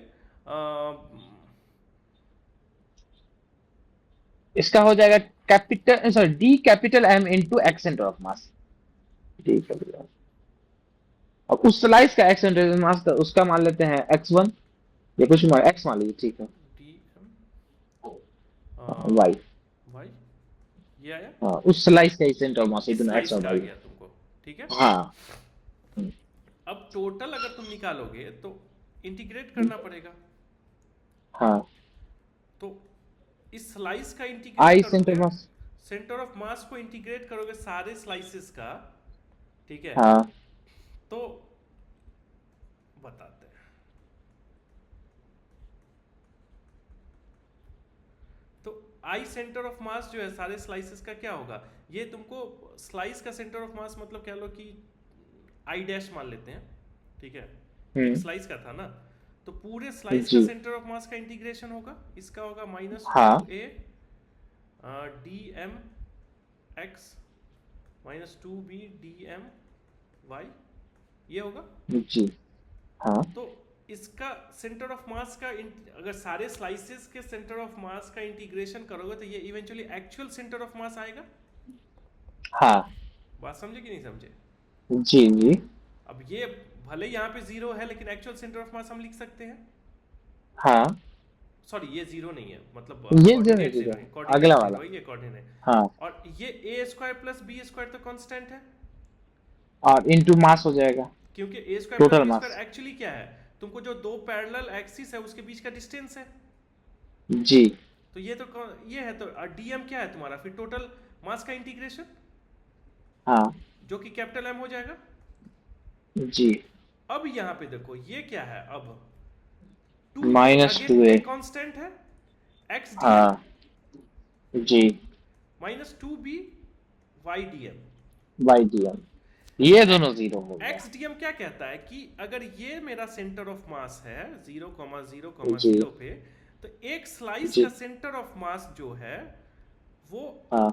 इसका हो जाएगा capital, sorry D capital M into x centre of mass. D capital, और उस स्लाइस का एक्स सेंटर ऑफ मास का उसका मान लेते हैं x1, या कुछ मान एक्स मान लीजिए, ठीक है। डी एम वाई, वाई, ये आया, हाँ उस स्लाइस का सेंटर ऑफ मास, ये इस दोनों एक्स स्लाइस और का आ वाई। गया तुमको, ठीक है। हाँ। हम्म, अब टोटल अगर तुम निकालोगे तो इंटीग्रेट करना पड़ेगा, हाँ तो इस स्लाइस का इंटीग्रेट आई सेंटर करोगे, मास। सेंटर ऑफ मास को इंटीग्रेट करोगे सारे स्लाइसेस का, ठीक है। हाँ तो बताते हैं, तो आई सेंटर ऑफ मास जो है सारे स्लाइसेस का क्या होगा, ये तुमको स्लाइस का सेंटर ऑफ मास मतलब क्या लो कि आई डैश मान लेते हैं, ठीक है, एक हम्म, स्लाइस का था ना, तो पूरे स्लाइस का जी। सेंटर ऑफ मास का इंटीग्रेशन होगा, इसका होगा माइनस हाँ 2a D M x minus 2b D M y, ये होगा। जी। हाँ तो इसका सेंटर ऑफ मास का अगर सारे स्लाइसेस के सेंटर ऑफ मास का इंटीग्रेशन करोगे तो ये इवेंचुअली एक्चुअल सेंटर ऑफ मास आएगा। हाँ बात समझे कि नहीं समझे? जी जी। अब ये भले यहाँ पे जीरो है लेकिन एक्चुअल सेंटर ऑफ मास हम लिख सकते हैं। हाँ, सॉरी ये जीरो नहीं है, मतलब ये जीरो कोऑर्डिनेट जीरो जीरो है, है, कोऑर्डिनेट अगला जीरो वाला। है, ये कोऑर्डिनेट। हाँ, और ये ए स्क्वायर प्लस बी स्क्वायर तो कांस्टेंट है, और इनटू मास हो जाएगा, क्योंकि ए स्क्वायर प्लस टोटल बी मास। स्क्वायर एक्चुअली क्या है, तुमको जो दो पैरेलल एक्सिस है उसके बीच का डिस्टेंस है। जी। तो ये तो ये है, तो डीएम क्या है तुम्हारा फिर, टोटल मास का इंटीग्रेशन, हाँ। जो कि कैपिटल एम हो जाएगा। जी। अब यहाँ पे देखो ये क्या है, अब 2a again -2a। a constant है, एक्स डीएम हाँ। जी। Minus 2b Y DM. By D M, ये दोनों जीरो हो गया। एक्स डीएम क्या कहता है कि अगर ये मेरा सेंटर ऑफ मास है 0,0,0 जी पे, तो एक स्लाइस का जी। सेंटर ऑफ मास जो है वो हाँ।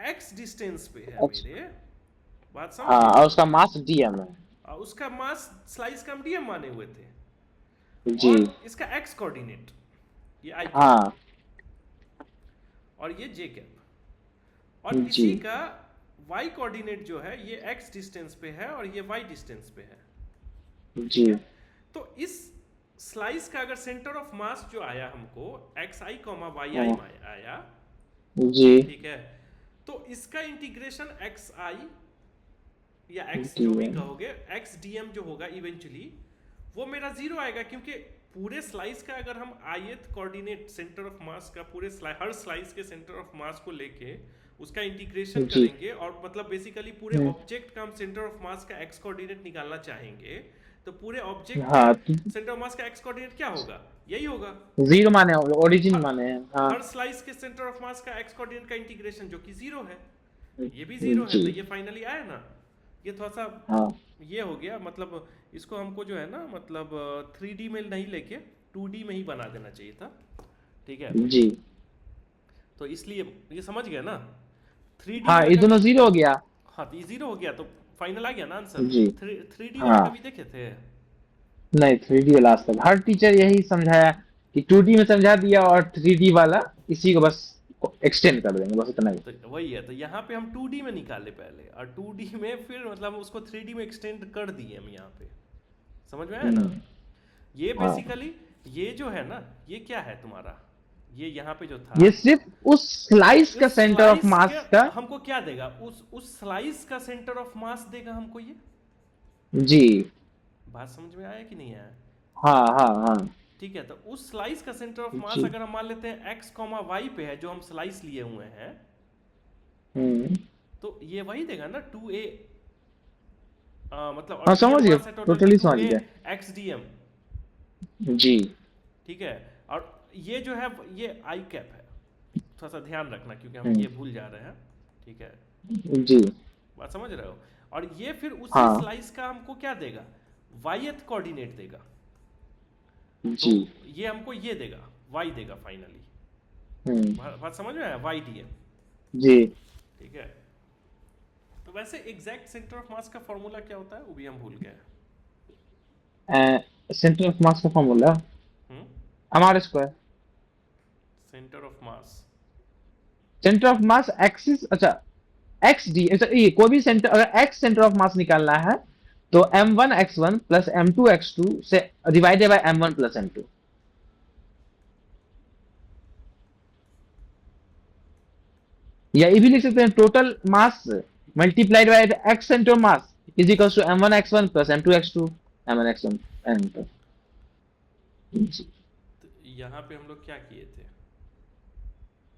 एक्स डिस्टेंस पे है अच्छा। मेरे, बात हाँ, समझे? और उसका मास डीएम है। उसका मास स्लाइस का हम डीएम माने हुए थे, जी। और इसका एक्स कोऑर्डिनेट ये आई कैप हाँ। और ये जे कैप, और जी इसी का वाई कोऑर्डिनेट जो है ये एक्स डिस्टेंस पे है और ये वाई डिस्टेंस पे है। जी। ठीक है, तो इस स्लाइस का अगर सेंटर ऑफ मास जो आया हमको एक्स आई कॉमा वाई आई हाँ, में आया, जी। ठीक है, तो इसका इंटीग्रेशन एक्स आई या एक्स जो भी डीएम। कहोगे, एक्स डीएम जो होगा इवेंचुअली वो मेरा जीरो आएगा, क्योंकि पूरे स्लाइस का अगर हम ith coordinate centre of mass का पूरे हर स्लाइस के सेंटर ऑफ मास को लेके उसका इंटीग्रेशन जी। करेंगे, और मतलब बेसिकली पूरे ऑब्जेक्ट का हम सेंटर ऑफ मास का एक्स कोऑर्डिनेट निकालना चाहेंगे, तो पूरे ऑब्जेक्ट के हाँ, सेंटर ऑफ मास का एक्स कोऑर्डिनेट क्या होगा, यही होगा। जीरो माने, ओरिजिन हर माने हैं। हाँ। हर स्लाइस के सेंटर ऑफ मास का एक्स कोऑर्डिनेट का इंटीग्रेशन जो कि जीरो है, ये भी जीरो है, जी। तो ये फाइनली आया ना। ये थोड़ा सा हाँ। ये हो गया, मतलब इसको हमको जो है ना, मतलब 3D में नहीं लेके 2D में ही बना देना चाहिए था, ठीक है। जी। तो इसलिए ये समझ गया ना, 3D हाँ, वाला ये दोनों कभी, जीरो हो गया। हाँ तो ये जीरो हो गया तो फाइनल आ गया ना आंसर। जी। 3D वाला हाँ। कभी देखे थे? नहीं, 3D वाला आज तक हर टीचर यही समझाया कि 2D में समझा दिया, और 3D वाला इसी को बस एक्सटेंड कर देंगे, बस इतना ही। तो वही है, तो यहाँ पे हम 2D में निकाले पहले, और 2D में फिर मतलब उसको 3D में एक्सटेंड कर दिए हम यहाँ पे, समझ में आया ना। हम्म। ये हाँ, बेसिकली ये जो है ना, ये क्या है तुम्हारा, ये यहाँ पे जो था, ये सिर्फ उस स्लाइस का इस सेंटर ऑफ स्लाइस के मास का। हमको क्या देगा, उस स्लाइस का सेंटर ऑफ मास देगा हमको ये। जी। बात समझ में आया कि नहीं आया? हाँ हाँ हाँ। ठीक है, तो उस स्लाइस का सेंटर ऑफ मास जी। अगर हम मान लेते हैं एक्स कॉमा वाई पे है, जो हम स्लाइस लिए हुए हैं, हम्म। तो ये वही देगा ना 2a, मतलब और हाँ, डीएम समझ गया, मास है टोटल टोटली समझ 2a गया। एक्स डीएम, जी। ठीक है। और ये जो है ये आई कैप है, थोड़ा सा ध्यान रखना क्योंकि हम हम्म। ये भूल जा रहे हैं, ठीक है। जी। बात समझ रहे हो? और ये फिर उसी हाँ। स्लाइस का हमको क्या देगा, वाईएथ कोऑर्डिनेट देगा, तो जी। ये हमको ये देगा, वाई देगा फाइनली। हम्म। बात समझ में आया, वाई डीएम, जी। ठीक है। तो वैसे एग्जैक्ट सेंटर ऑफ मास का फॉर्मूला क्या होता है वो भी हम भूल गए। सेंटर ऑफ मास का फॉर्मूला हम्म, हमारे square. Centre of mass, centre of mass axis, अच्छा, एक्स डी, अच्छा, ये कोई भी सेंटर, अगर एक्स सेंटर ऑफ मास निकालना है तो m1 x1 plus m2 x2 से divided by m1 plus m2, या ये भी लिख सकते हैं total mass multiplied by x centre of mass is equal to m1 x1 plus m2 x2 m1 x1 m2। तो यहाँ पे हम लोग क्या किए थे,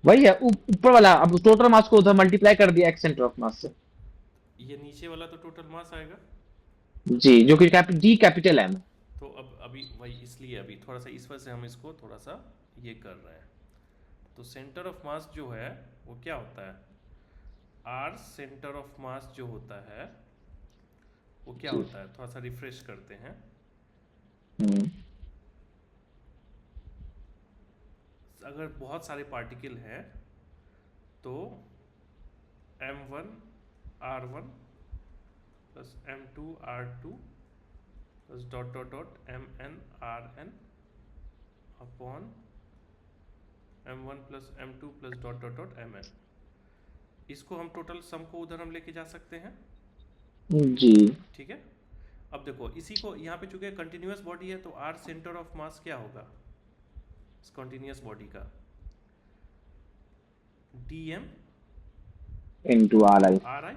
वही है, ऊपर वाला, अब टोटल मास को उधर मल्टीप्लाई कर दिया एक्स सेंटर ऑफ मास से। ये नीचे वाला तो टोटल मास आएगा। जी, जो कि डी कैपिटल एम। तो अब अभी वही, इसलिए अभी थोड़ा सा इस वजह से हम इसको थोड़ा सा ये कर रहे हैं। तो सेंटर ऑफ मास जो है वो क्या होता है, आर सेंटर ऑफ मास जो होता है वो क्या होता है, थोड़ा सा रिफ्रेश करते हैं। अगर बहुत सारे पार्टिकल हैं तो m1 r1 plus m2 r2 plus dot dot dot mn rn upon m1 plus m2 plus dot dot dot mn इसको हम टोटल सम को उधर हम लेके जा सकते हैं, जी। ठीक है। अब देखो इसी को यहाँ पे चूंकि कंटिन्यूअस बॉडी है तो आर सेंटर ऑफ मास क्या होगा इस कंटिन्यूअस बॉडी का, D M into R I. R I,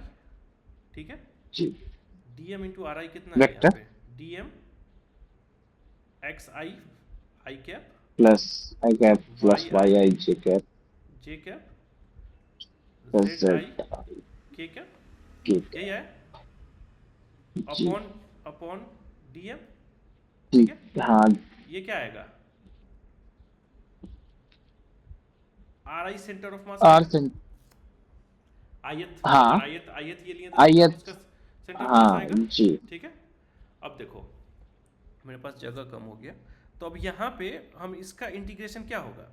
ठीक है। जी। D M into R I कितना है यहाँ वेक्टर पे, D M x I I cap plus I cap plus Y Y I I J cap J cap plus Z I Z I K cap, K यही है cap. जी। Upon upon D M, जी। ठीक है। हाँ। ये क्या आएगा, R I centre of mass are आएगा, सेंट। आयत अगर हाँ। आयत आयत ये लिए तो सेंटर आयत। उसका सेंटर ऑफ मास हाँ आएगा, जी। ठीक है। अब देखो मेरे पास जगह कम हो गया, तो अब यहाँ पे हम इसका इंटीग्रेशन क्या होगा,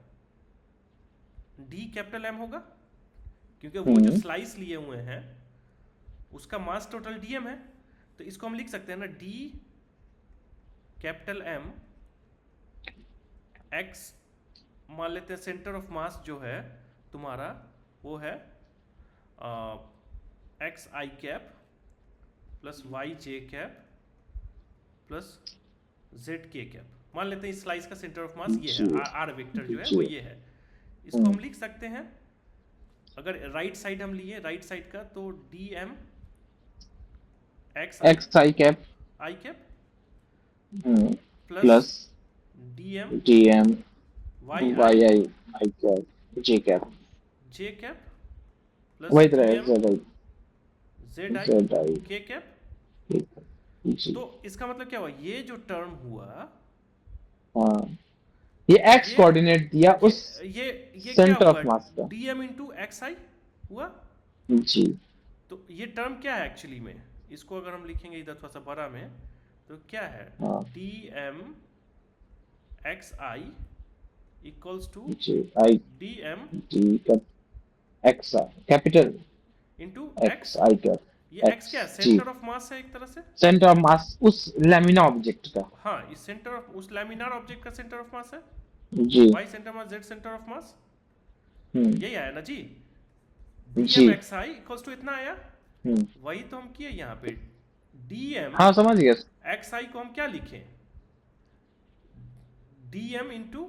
डी कैपिटल एम होगा, क्योंकि वो जो स्लाइस लिए हुए हैं उसका मास टोटल डीएम है, तो इसको हम लिख सकते हैं ना डी कैपिटल एम एक्स, मान लेते हैं सेंटर ऑफ मास जो है तुम्हारा वो है एक्स आई कैप प्लस वाई जे कैप प्लस जेड के कैप, मान लेते हैं इस स्लाइस का सेंटर ऑफ मास ये है, आर वेक्टर जो है वो ये है। इसको हम लिख सकते हैं, अगर राइट साइड हम लिए राइट साइड का, तो D M x I cap I cap plus plus D M D M Y Y I I cap J cap J cap plus वही डी तरह M Z I Z I Z I K cap. जी। तो इसका मतलब क्या हुआ, ये जो term हुआ हाँ, ये एक्स ये कोऑर्डिनेट दिया उस ये क्या सेंटर ऑफ हुआ, मास का। डी एम इंटू एक्स आई हुआ। जी। तो ये टर्म क्या है एक्चुअली में, इसको अगर हम लिखेंगे इधर थोड़ा सा बड़ा में, तो क्या है हाँ। D M x I equals to जी i D M d cap x i capital into x x. I cap ये एक्स क्या है, सेंटर ऑफ मास है एक तरह से, सेंटर ऑफ मास उस लैमिना ऑब्जेक्ट का। हाँ इस सेंटर ऑफ उस लैमिनार ऑब्जेक्ट का सेंटर ऑफ मास है, जी। Y centre mass Z centre of mass, hmm. यही आया ना जी, डी जी। M x I equals to इतना आया। वही तो हम किए यहाँ पे, डी एम हाँ समझ गया। एक्स आई को हम क्या लिखें, डी एम इंटू,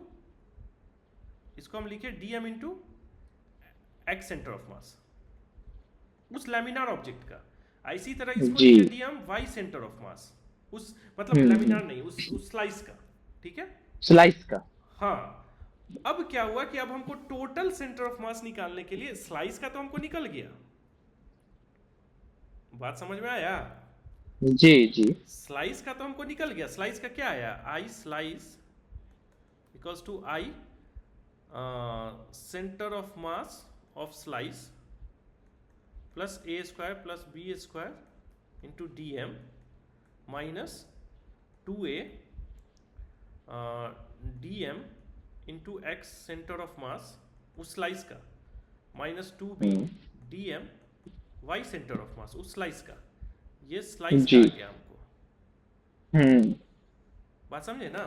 इसको हम लिखे d M into x centre of mass उस लैमिनार ऑब्जेक्ट का, इसी तरह इसको जी। लिखे d M Y centre of mass उस, मतलब लैमिनार नहीं उस स्लाइस का, ठीक है। स्लाइस का। हाँ अब क्या हुआ कि अब हमको टोटल सेंटर ऑफ मास निकालने के लिए, स्लाइस का तो हमको निकल गया, बात समझ में आया, जी जी। स्लाइस का तो हमको निकल गया, स्लाइस का क्या आया, I slice equals to I centre of mass of slice plus A square plus B square into D M minus 2a D M into x centre of mass उस स्लाइस का minus 2b D M Y centre of mass उस slice का, ये slice का आ गया हमको, बात समझे ना।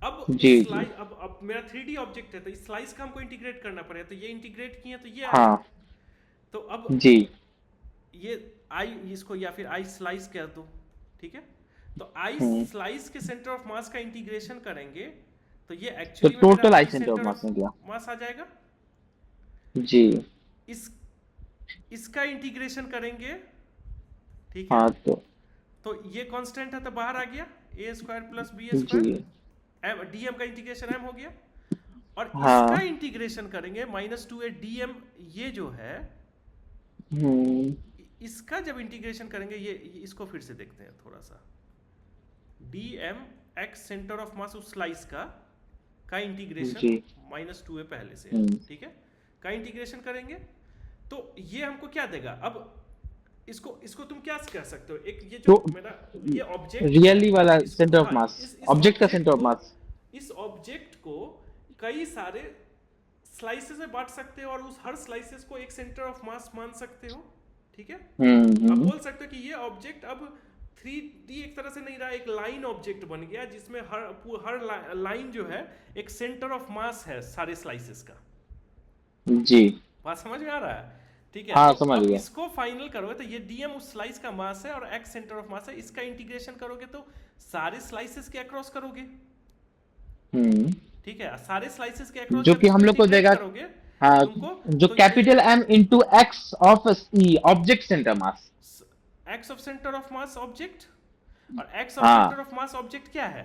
अब जी स्लाइस, अब मेरा 3D ऑब्जेक्ट है तो इस स्लाइस का हमको इंटीग्रेट करना पड़ेगा, तो ये इंटीग्रेट किए तो ये हाँ। तो अब जी। ये आई, इसको या फिर आई स्लाइस कह दो, ठीक है। तो आई स्लाइस के सेंटर ऑफ मास का इंटीग्रेशन करेंगे तो ये तो actually total I centre of मास में गया। मास आ जाएगा। जी। इसका इंटीग्रेशन करेंगे, ठीक है। हाँ तो ये कांस्टेंट है तो बाहर आ गया, A square plus B square, M D M का इंटीग्रेशन एम हो गया, और हाँ। इसका इंटीग्रेशन करेंगे माइनस 2a डी एम, ये जो है इसका जब इंटीग्रेशन करेंगे, ये इसको फिर से देखते हैं थोड़ा सा, d M x centre of mass उस स्लाइस का इंटीग्रेशन माइनस 2a पहले से, ठीक है, का इंटीग्रेशन करेंगे तो ये हमको क्या देगा। अब इसको तुम क्या कह सकते हो, एक ये जो तो मेरा ये ऑब्जेक्ट रियली वाला सेंटर ऑफ मास, ऑब्जेक्ट का सेंटर ऑफ मास, इस ऑब्जेक्ट को कई सारे स्लाइसेस में बांट सकते हो और उस हर स्लाइसेस को एक सेंटर ऑफ मास मान सकते हो, ठीक है। अब बोल सकते हो कि ये ऑब्जेक्ट अब 3D एक तरह से नहीं रहा, एक लाइन ऑब्जेक्ट बन गया जिसमें हर लाइन जो है एक सेंटर ऑफ मास है सारे स्लाइसेस का। जी। बात समझ में आ रहा है। ठीक है, हाँ तो समझ अब गया। इसको फाइनल करोगे तो ये डीएम उस स्लाइस का मास है और एक्स सेंटर ऑफ मास है, इसका इंटीग्रेशन करोगे तो सारे स्लाइसेस के अक्रॉस करोगे। हम्म। ठीक है, सारे स्लाइसेस के अक्रॉस जो जब कि इसको हम लोग को इंटीग्रेट देगा, करोगे हाँ, तुमको, जो तो capital M into x of e object centre mass. X of centre of mass object, और एक्स ऑफ हाँ सेंटर ऑफ मास ऑब्जेक्ट क्या है,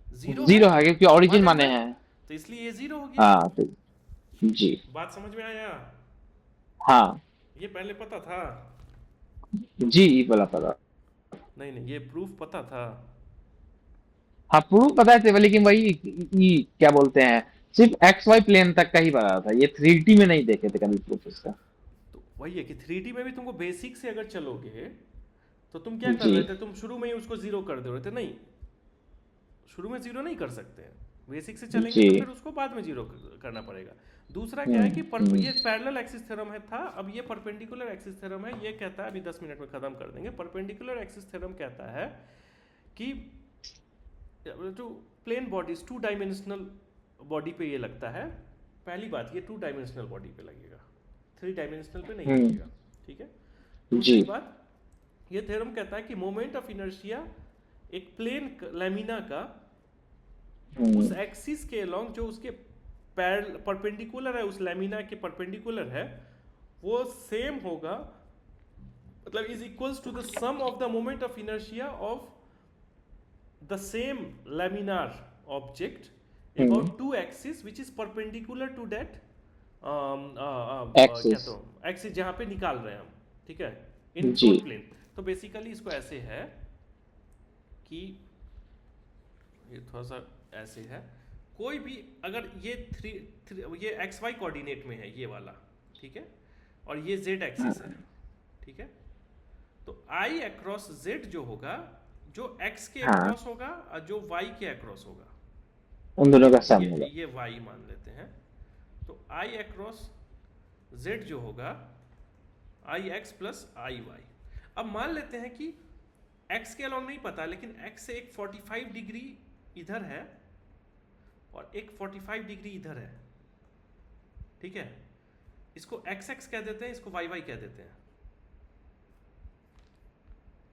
जीरो है, जीरो है क्योंकि ओरिजिन वन एंड माने जेड, हैं। तो इसलिए ये जीरो हो गया। हाँ तो जी। बात समझ में आया? हाँ ये पहले पता था? जी, ई वाला पता। नहीं नहीं, ये प्रूफ पता था। हाँ प्रूफ पता है, लेकिन वही ई क्या बोलते हैं, सिर्फ एक्स वाई प्लेन तक का ही पता था, ये 3D में नहीं देखे थे कभी प्रूफ इसका। तो वही है कि 3D में भी तुमको बेसिक से अगर चलोगे तो तुम क्या कर जी रहे थे, तुम शुरू में ही उसको जीरो कर दे रहे थे, नहीं, शुरू में जीरो नहीं कर सकते, बेसिक से चलेंगे जी। तो फिर उसको बाद में जीरो करना पड़ेगा। दूसरा क्या है कि ये हम्म। पैरेलल एक्सिस थ्योरम है था, अब ये परपेंडिकुलर एक्सिस थ्योरम है। ये कहता है, अभी 10 मिनट में खत्म कर देंगे। परपेंडिकुलर एक्सिस थ्योरम कहता है कि जो प्लेन बॉडीज 2 डायमेंशनल बॉडी पे ये लगता है। पहली बात, ये 2 डायमेंशनल बॉडी पे लगेगा, 3 डायमेंशनल पे नहीं हम्म। लगेगा। ठीक है, जी। दूसरी बात, ये थ्योरम कहता है कि मोमेंट ऑफ इनर्शिया एक प्लेन लैमिना का उस हम्म। एक्सिस के अलोंग जो उसके परपेंडिकुलर है, उस लैमिना के परपेंडिकुलर है, वो सेम होगा, मतलब is equals to the sum of the moment of inertia of the same laminar object about two axis which is perpendicular to that क्या एक्सिस। तो एक्सिस जहां पे निकाल रहे हैं हम। ठीक है, इन जी। Float plane. तो बेसिकली इसको ऐसे है कि ये थोड़ा सा ऐसे है, कोई भी अगर ये ये एक्स वाई कोऑर्डिनेट में है ये वाला, ठीक है, और ये जेड एक्सिस है, ठीक है, तो आई अक्रॉस जेड जो होगा, जो एक्स के हाँ अक्रॉस होगा और जो वाई के अक्रॉस होगा, उन दोनों का सम होगा। ये वाई मान लेते हैं, तो आई अक्रॉस जेड जो होगा आई एक्स प्लस आई वाई। अब मान लेते हैं कि एक्स के अलॉन्ग नहीं पता, लेकिन एक्स से एक 45 डिग्री इधर है और एक 45 डिग्री इधर है। ठीक है, इसको एक्स एक्स कह देते हैं, इसको वाई वाई कह देते हैं।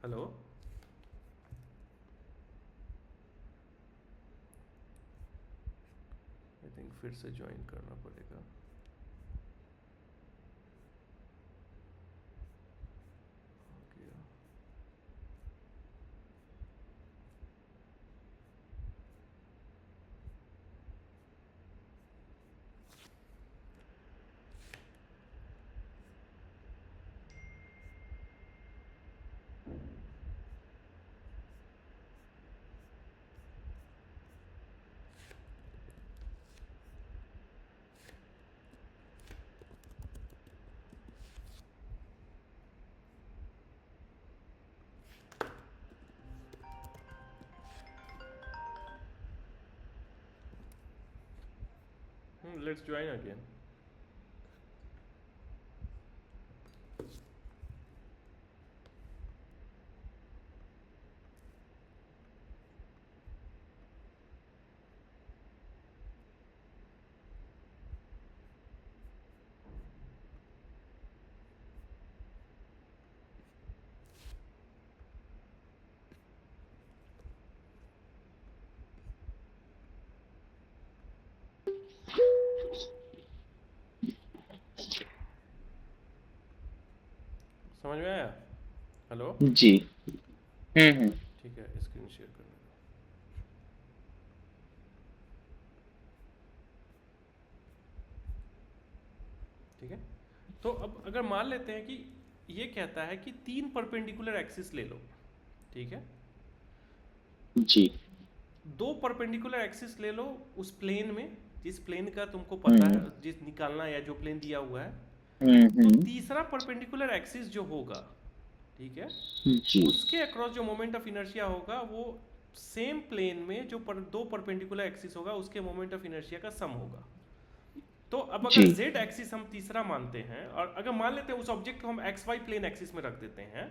हेलो, आई थिंक फिर से ज्वाइन करना पड़ेगा। Let's join again. समझ में आया? हेलो, जी। हम्म। ठीक है, स्क्रीन शेयर करने दो। ठीक है, तो अब अगर मान लेते हैं कि ये कहता है कि 3 परपेंडिकुलर एक्सिस ले लो। ठीक है, जी। 2 परपेंडिकुलर एक्सिस ले लो उस प्लेन में, जिस प्लेन का तुमको पता है, जिस निकालना है, या जो प्लेन दिया हुआ है। तो तीसरा परपेंडिकुलर एक्सिस जो होगा, ठीक है, जी। उसके अक्रॉस जो मोमेंट ऑफ इनर्शिया होगा वो सेम प्लेन में जो 2 परपेंडिकुलर एक्सिस होगा उसके मोमेंट ऑफ इनर्शिया का सम होगा। तो अब अगर जी। z एक्सिस हम तीसरा मानते हैं, और अगर मान लेते हैं उस ऑब्जेक्ट को हम एक्स वाई प्लेन एक्सिस में रख देते हैं,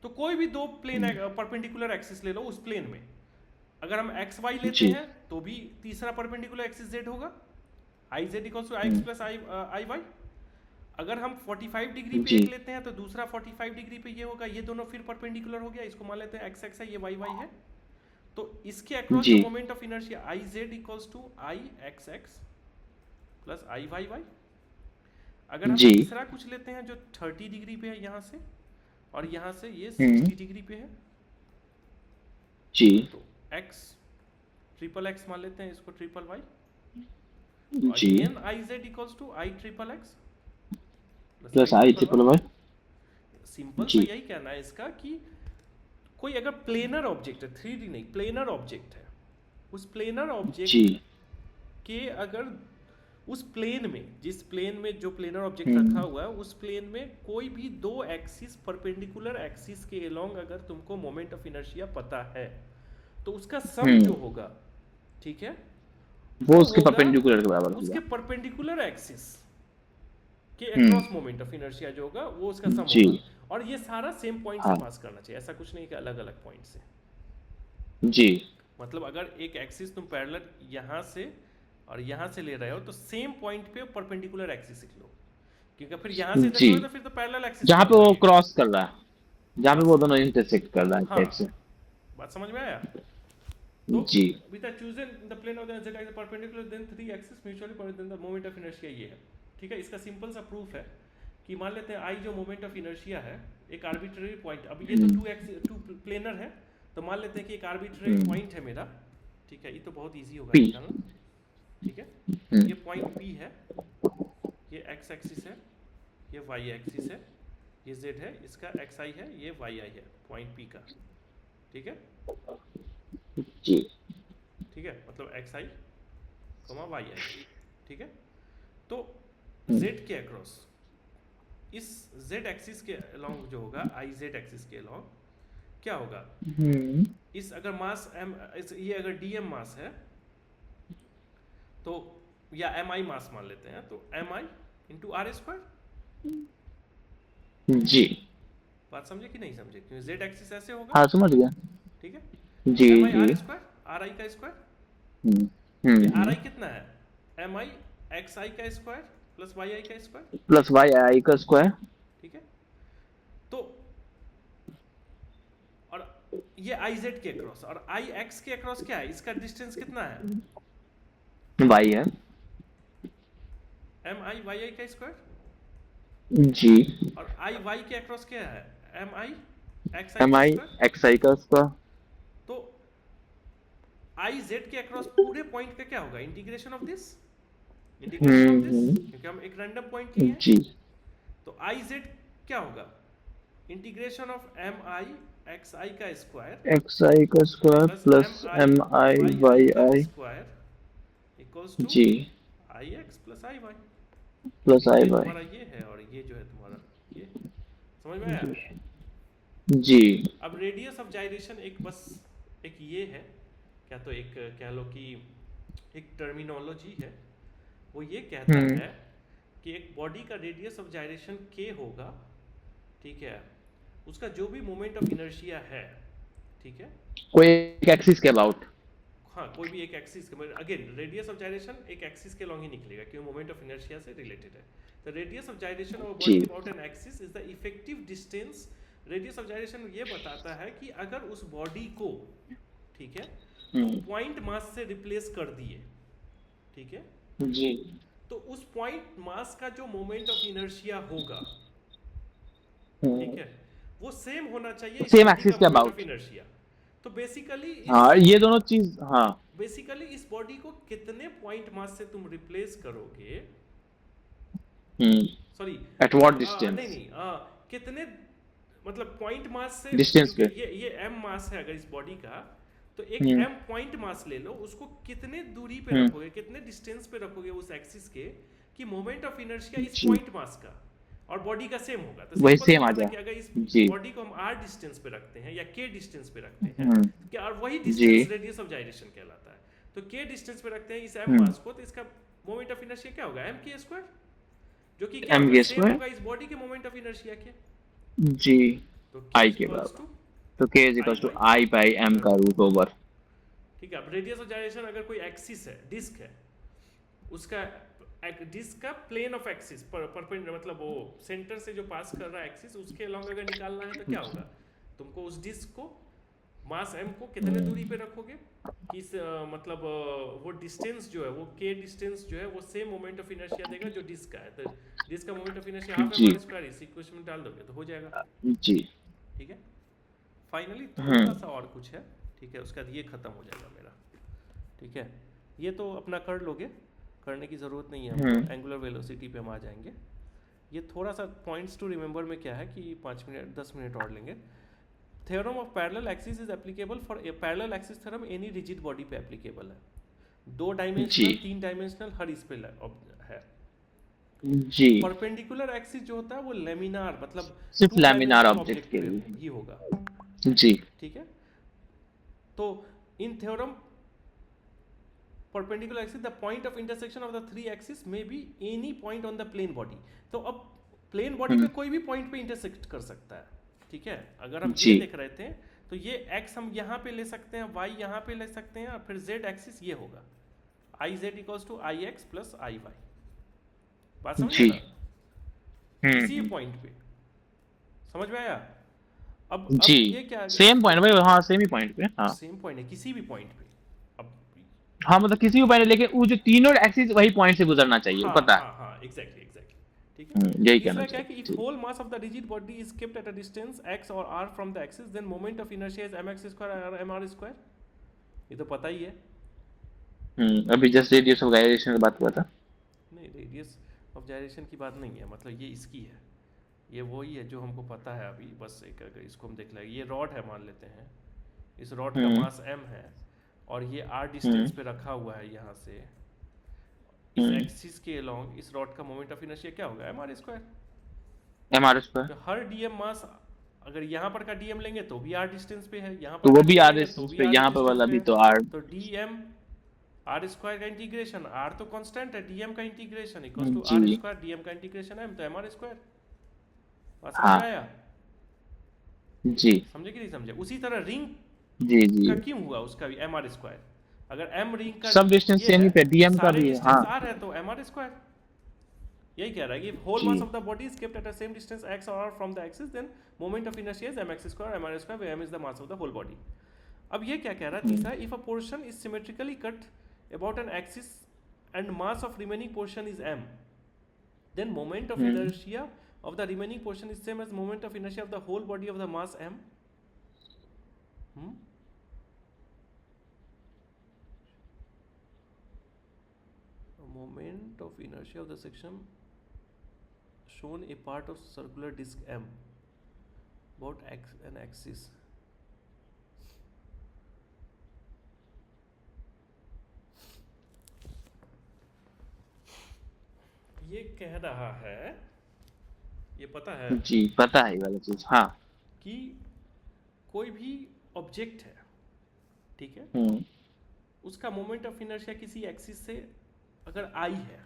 तो कोई भी 2 प्लेन परपेंडिकुलर एक्सिस ले लो उस प्लेन में, अगर हम एक्स वाई लेते जी। हैं तो भी तीसरा परपेंडिकुलर एक्सिस z होगा, i z equals to i x plus I y. अगर हम 45 डिग्री पे जी एक लेते हैं तो दूसरा 45 डिग्री पे ये होगा, ये दोनों फिर परपेंडिकुलर हो गया, इसको मान लेते हैं एक्स एक्स है, ये वाई वाई है। तो इसके अक्रॉस जी जो moment of inertia i z equals to i x x plus I y y. अगर हम जी तीसरा कुछ लेते हैं जो 30 डिग्री पे है यहाँ से, और यहाँ से ये हम्म 60 डिग्री पे है, जी तो एक्स ट्रिपल एक्स मान लेते हैं इसको, ट्रिपल वाई। जी again i z equals to i triple x plus plus i i triple triple y. Y. Simple सा जी यही कहना है इसका कि कोई अगर प्लेनर ऑब्जेक्ट है, 3D नहीं, प्लेनर ऑब्जेक्ट है, उस प्लेनर जी ऑब्जेक्ट के अगर उस प्लेन में, जिस प्लेन में जो प्लेनर ऑब्जेक्ट हम्म रखा हुआ है, उस प्लेन में कोई भी दो एक्सिस परपेंडिकुलर एक्सिस के अलोंग अगर तुमको मोमेंट ऑफ इनर्शिया पता है, तो उसका सम जो हम्म होगा, ठीक है, वो वो उसके होगा परपेंडिकुलर के बराबर उसके होगा। परपेंडिकुलर एक्सिस के हम्म अक्रॉस मोमेंट ऑफ इनर्शिया जो होगा वो उसका सम जी होगा। और ये सारा सेम पॉइंट से हाँ पास करना चाहिए, ऐसा कुछ नहीं कि अलग अलग पॉइंट से। जी मतलब अगर एक एक्सिस तुम पैरेलल यहाँ से और यहाँ से ले रहे हो तो सेम पॉइंट पे परपेंडिकुलर एक्सिस लिख लो, क्योंकि फिर यहाँ से जी देखोगे तो फिर तो पैरेलल एक्सिस जहाँ समझ पे वो लगेगा। क्रॉस कर रहा है, जहाँ पे बस, वो दोनों इंटरसेक्ट कर रहा है हाँ, टाइप से। बात समझ में आया। तो जी with the chosen the plane of the z axis perpendicular then three axes mutually then the moment of inertia ये है, ठीक है। इसका सिंपल सा प्रूफ है कि मान लेते हैं आई जो मोमेंट ऑफ इनर्शिया है एक आर्बिट्रेरी पॉइंट, अभी ये तो टू प्लेनर है, तो मान लेते हैं कि एक आर्बिट्रेरी पॉइंट है मेरा, ठीक है, ये तो बहुत इजी होगा पी निकालना, ठीक है। ये पॉइंट पी है, ये एक्स एक्सिस है, ये वाई एक्सिस है, ये जेड है, इसका एक्स आई है, ये वाई आई है पॉइंट पी का, ठीक है, जी ठीक है, मतलब एक्स आई कमा वाई आई, ठीक है। तो z के अक्रॉस इस z एक्सिस के अलोंग जो होगा, आई जेड एक्सिस के अलोंग क्या होगा, हम्म इस अगर मास m ये अगर dm मास है तो, या mi मास मान लेते हैं, तो mi इंटू आर स्क्वायर। जी बात समझे कि नहीं समझे, क्योंकि z एक्सिस ऐसे होगा, हाँ समझ गया। ठीक है, जी तो mi जी आर स्क्वायर, आर आई का स्क्वायर, हम्म ये आर आई कितना है, mi एक्स आई का स्क्वायर प्लस वाई आई का स्क्वायर, प्लस वाई आई का स्क्वायर। ठीक है। तो और ये आई जेड के अक्रॉस और आई एक्स के अक्रॉस क्या है, इसका डिस्टेंस कितना है, वाई है। एम आई वाई आई का स्क्वायर, जी और आई वाई के अक्रॉस क्या है, m I x i m का आई स्क्वायर। एक्स आई का स्क्वायर। तो आई जेड के अक्रॉस पूरे पॉइंट का क्या होगा, integration of this, integration of this, क्योंकि हम एक रैंडम पॉइंट लिए हैं। जी तो आई जेड क्या होगा, integration of M I x आई का स्क्वायर एक्स आई का square plus M I Y का आई स्क्वायर इक्वल्स टू जी I x plus I Y. Plus ये आई वाई। तुम्हारा ये है और ये जो है तुम्हारा ये, समझ में आया। जी अब रेडियस ऑफ जाइरेशन एक बस एक ये है, क्या तो एक कह लो कि एक टर्मिनोलॉजी है, वो ये कहता है कि एक बॉडी का रेडियस ऑफ जाइरेशन के होगा, ठीक है, उसका जो भी मोमेंट ऑफ इनर्शिया है, ठीक है, कोई एक एक्सिस के अबाउट। हाँ कोई भी एक एक्सिस के, अगेन रेडियस ऑफ जाइरेशन एक एक्सिस के लॉन्ग ही निकलेगा क्योंकि मोमेंट ऑफ इनर्शिया से रिलेटेड है। तो radius of gyration of body about an axis is the effective distance. Radius of gyration ये बताता है कि अगर उस बॉडी को, ठीक है, पॉइंट मास से रिप्लेस कर दिए, ठीक है, जी तो उस पॉइंट मास का जो मोमेंट ऑफ इनर्शिया होगा, ठीक है, वो सेम होना चाहिए सेम एक्सिस के मोमेंट ऑफ अबाउट। इनर्शिया। तो बेसिकली हाँ ये दोनों चीज हाँ बेसिकली इस बॉडी को कितने पॉइंट मास से तुम रिप्लेस करोगे, सॉरी एट व्हाट नहीं डिस्टेंस। नहीं कितने, मतलब पॉइंट मास से, डिस्टेंस पे। ये m मास है अगर इस बॉडी का, तो एक m पॉइंट मास ले लो, उसको कितने दूरी पे रखोगे, कितने डिस्टेंस पे रखोगे उस एक्सिस के, कि मोमेंट ऑफ इनर्शिया इस पॉइंट मास का और बॉडी का सेम होगा। तो वही simple सेम आ बात है जाए। कि अगर इस जी बॉडी को हम r डिस्टेंस पे रखते हैं या k डिस्टेंस पे रखते हैं, कि और वही जी डिस्टेंस रेडियस ऑफ जाइरेशन कहलाता है। तो k डिस्टेंस पे रखते हैं इस m मास को, तो इसका मोमेंट ऑफ इनर्शिया क्या होगा, m k स्क्वायर, जो कि क्या m होगा, के सेम स्क्वायर होगा इस बॉडी के मोमेंट ऑफ इनर्शिया के। जी तो आई के बराबर। तो k is equal to i by m का रूट ओवर। ठीक है। अब रेडियस ऑफ जाइरेशन अगर कोई एक्सिस है, डिस्क है, उसका डिस्क का प्लेन ऑफ एक्सिस परपेंडिकुलर, मतलब वो सेंटर से जो पास कर रहा है एक्सिस उसके अलोंग अगर निकालना है तो क्या होगा, तुमको उस डिस्क को मास m को कितने दूरी पे रखोगे, किस मतलब वो डिस्टेंस जो है वो k डिस्टेंस जो है वो सेम मोमेंट ऑफ इनर्शिया देगा जो डिस्क का है, तो डिस्क का मोमेंट ऑफ इनर्शिया हाफ जी mr² इस इक्वेशन में डाल दोगे तो हो जाएगा। जी। ठीक है, फाइनली थोड़ा हम्म सा और कुछ है, ठीक है, उसका ये खत्म हो जाएगा मेरा। ठीक है, ये तो अपना कर लोगे, करने की ज़रूरत नहीं है हमको, हम्म एंगुलर वेलोसिटी पे हम आ जाएंगे। ये थोड़ा सा पॉइंट्स टू रिमेंबर में क्या है कि 5 मिनट 10 मिनट और लेंगे। Theorem of parallel axis is applicable for a parallel axis theorem any rigid body पे एप्लीकेबल है। 2 जी डायमेंशनल 3 डायमेंशनल हर इस पे है। जी। परपेंडिकुलर एक्सिस जो होता है वो लेमिनार मतलब सिर्फ 2 लैमिनार डायमेंशनल ऑब्जेक्ट ऑब्जेक्ट के पे लिए। ही होगा। जी। ठीक है, तो इन theorem perpendicular axis the point of intersection of the three axes may be any point on the plane body। तो अब प्लेन बॉडी पे कोई भी पॉइंट पे इंटरसेक्ट कर सकता है। ठीक है, अगर हम जी ये देख रहे थे तो ये x हम यहाँ पे ले सकते हैं, y यहाँ पे ले सकते हैं, और फिर z एक्सिस ये होगा i z equals to i x plus I y. बात समझ जी। में ना, किसी भी हम्म। पॉइंट पे, समझ में आया। जी अब ये क्या, सेम पॉइंट भाई, हाँ सेम ही पॉइंट पे, हाँ। सेम पॉइंट है किसी भी पॉइंट पे। अब हाँ मतलब किसी भी पॉइंट, लेकिन वो जो तीनों एक्सिस वही पॉइंट से गुजरना चाहिए, वो हाँ पता है। हाँ हाँ एग्जैक्टली एग्जैक्टली। ठीक है, यही कहना तीसरा क्या है कि इफ चाहिए। Whole mass of the rigid body is kept at a distance x और r from the axis then moment of inertia is mx square और mr स्क्वायर। ये तो पता ही है। अभी जस्ट रेडियस ऑफ गायरेशन की बात हुआ था। नहीं, रेडियस ऑफ जायरेशन की बात नहीं है, मतलब ये इसकी है, ये वही है जो हमको पता है अभी। बस एक अगर इसको हम देख लेंगे, ये रॉड है मान लेते हैं, इस रॉड का हम्म मास m है और ये r हम्म डिस्टेंस पे रखा हुआ है यहाँ से, इस हम्म। एक्सिस के अलोंग इस रॉड का मोमेंट ऑफ इनर्शिया क्या होगा, mr स्क्वायर। mr square. तो हर डीएम मास अगर यहाँ पर का डीएम लेंगे तो भी आर डिस्टेंस पे है, यहाँ तो पर वो का भी डीएम आर लेंगे तो डिस्टेंस भी पे, आर यहाँ पे डिस्टेंस वाला पे भी है। तो आर। तो डीएम आर स्क्वायर का इंटीग्रेशन, आर तो कांस्टेंट है, डीएम का इंटीग्रेशन इक्वल्स टू आर जी स्क्वायर, डीएम का इंटीग्रेशन एम तो एम आर स्क्वायर। बात समझ हाँ में आया, जी समझे कि नहीं समझे। उसी तरह रिंग जी जी। का क्यों हुआ उसका भी एम आर स्क्वायर, अगर एम रिंग का सब डिस्टेंस ये सेम है ही पे, तो डीएम का सारे भी है, डिस्टेंस हाँ। आर है तो एम आर स्क्वायर। यही कह रहा है कि होल जी mass of the body is kept at the same distance x और r from the axis then moment of inertia is mx square mr square where m is the mass of the whole body. अब ये क्या कह रहा है तीसरा, if a portion is symmetrically cut about an axis and mass of remaining portion is m then moment of inertia of the remaining portion is same as moment of inertia of the whole body of the mass m। moment of inertia of the section shown a part of circular disk m about an axis। ये कह रहा है, ये पता है जी पता है ये वाला चीज, हाँ। कि कोई भी ऑब्जेक्ट है, ठीक है, उसका मोमेंट ऑफ इनर्शिया किसी एक्सिस से अगर आई है,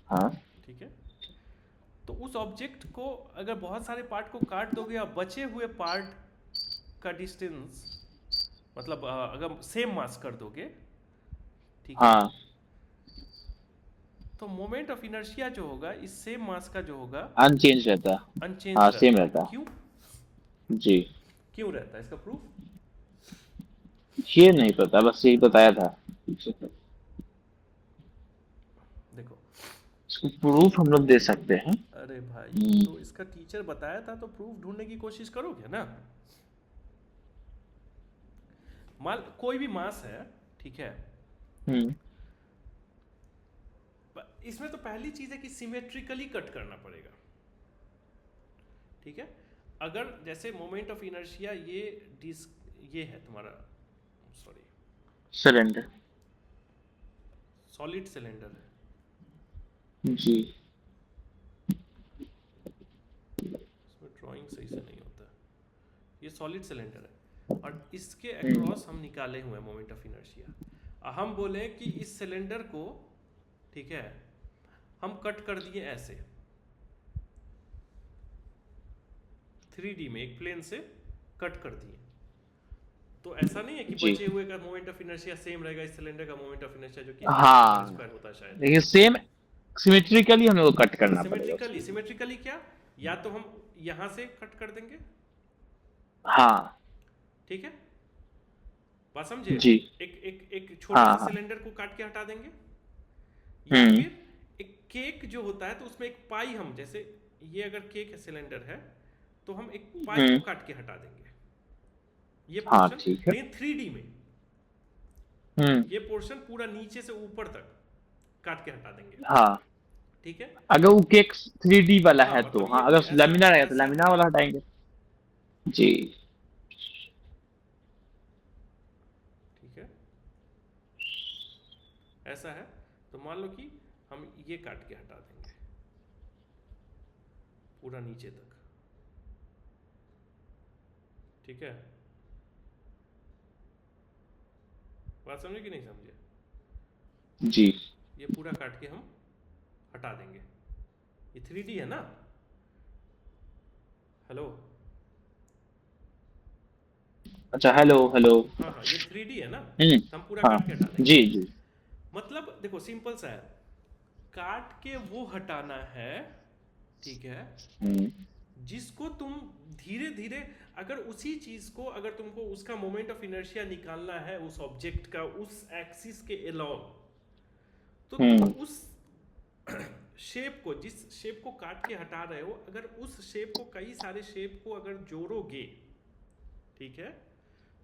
हाँ ठीक है, तो उस ऑब्जेक्ट को अगर बहुत सारे पार्ट को काट दोगे और बचे हुए पार्ट का डिस्टेंस मतलब अगर सेम मास कर दोगे, ठीक है, हाँ तो मोमेंट ऑफ इनर्शिया जो होगा इस सेम मास का जो होगा अनचेंज रहता है, अनचेंज हाँ सेम रहता रहता है। है। क्यों जी क्यों रहता है, इसका प्रूफ ये नहीं पता, बस यही बताया था। देखो। इसको प्रूफ हम लोग दे सकते हैं। अरे भाई तो इसका टीचर बताया था तो प्रूफ ढूंढने की कोशिश करोगे ना। मान कोई भी मास है, ठीक है, इसमें तो पहली चीज है कि सिमेट्रिकली कट करना पड़ेगा, ठीक है। अगर जैसे मोमेंट ऑफ इनर्शिया ये डिस्क ये है तुम्हारा, सॉरी सिलेंडर, सॉलिड सिलेंडर है, जी इसमें ड्राइंग सही से नहीं होता, ये सॉलिड सिलेंडर है और इसके अक्रॉस हम निकाले हुए मोमेंट ऑफ इनर्शिया। हम बोले कि इस सिलेंडर को, ठीक है, हम कट कर दिए ऐसे 3D में एक प्लेन से कट कर दिए, तो ऐसा नहीं है कि जी बचे हुए का मोमेंट ऑफ इनर्शिया सेम रहेगा इस सिलेंडर का मोमेंट ऑफ इनर्शिया जो कि आर हाँ, स्क्वायर होता है शायद। देखिए सेम सिमेट्रिकली हमें वो कट हाँ करना पड़ेगा सिमेट्रिकली, उसको। सिमेट्रिकली क्या, या तो हम यहाँ से कट कर देंगे, हाँ ठीक है, बात समझे, जी। एक एक एक छोटे हाँ से हाँ। सिलेंडर को काट के हटा देंगे, या हम्म फिर एक केक जो होता है तो उसमें एक पाई, हम जैसे ये अगर केक है सिलेंडर है तो हम एक पाई को हम्म। काट के हटा देंगे, ये हाँ पोर्शन, ठीक है। लेकिन 3D में हम्म। ये पोर्शन पूरा नीचे से ऊपर तक काट के हटा देंगे, हाँ, ठीक है। अगर वो केक 3D वाला हाँ है तो मतलब ये हाँ, कुछ अगर ऐसा लेमिनार है तो ऐसा लेमिनार है, वाला हटाएंगे। जी। ठीक है, ऐसा है, तो मान लो कि हम ये काट के हटा देंगे पूरा नीचे तक, ठीक है, बात समझे कि नहीं समझे, जी। ये पूरा काट के हम हटा देंगे, ये 3D है ना, हेलो, अच्छा, हेलो हेलो। हाँ हाँ ये 3D है ना, हम्म। तो हम पूरा हाँ काट के हटा देंगे, जी जी। मतलब देखो सिंपल सा है, काट के वो हटाना है, ठीक है, हम्म जिसको तुम धीरे धीरे, अगर उसी चीज को अगर तुमको उसका मोमेंट ऑफ इनर्शिया निकालना है उस ऑब्जेक्ट का उस एक्सिस के अलोंग, तो तुम हम्म उस शेप को, जिस शेप को काट के हटा रहे हो, अगर उस शेप को कई सारे शेप को अगर जोड़ोगे, ठीक है,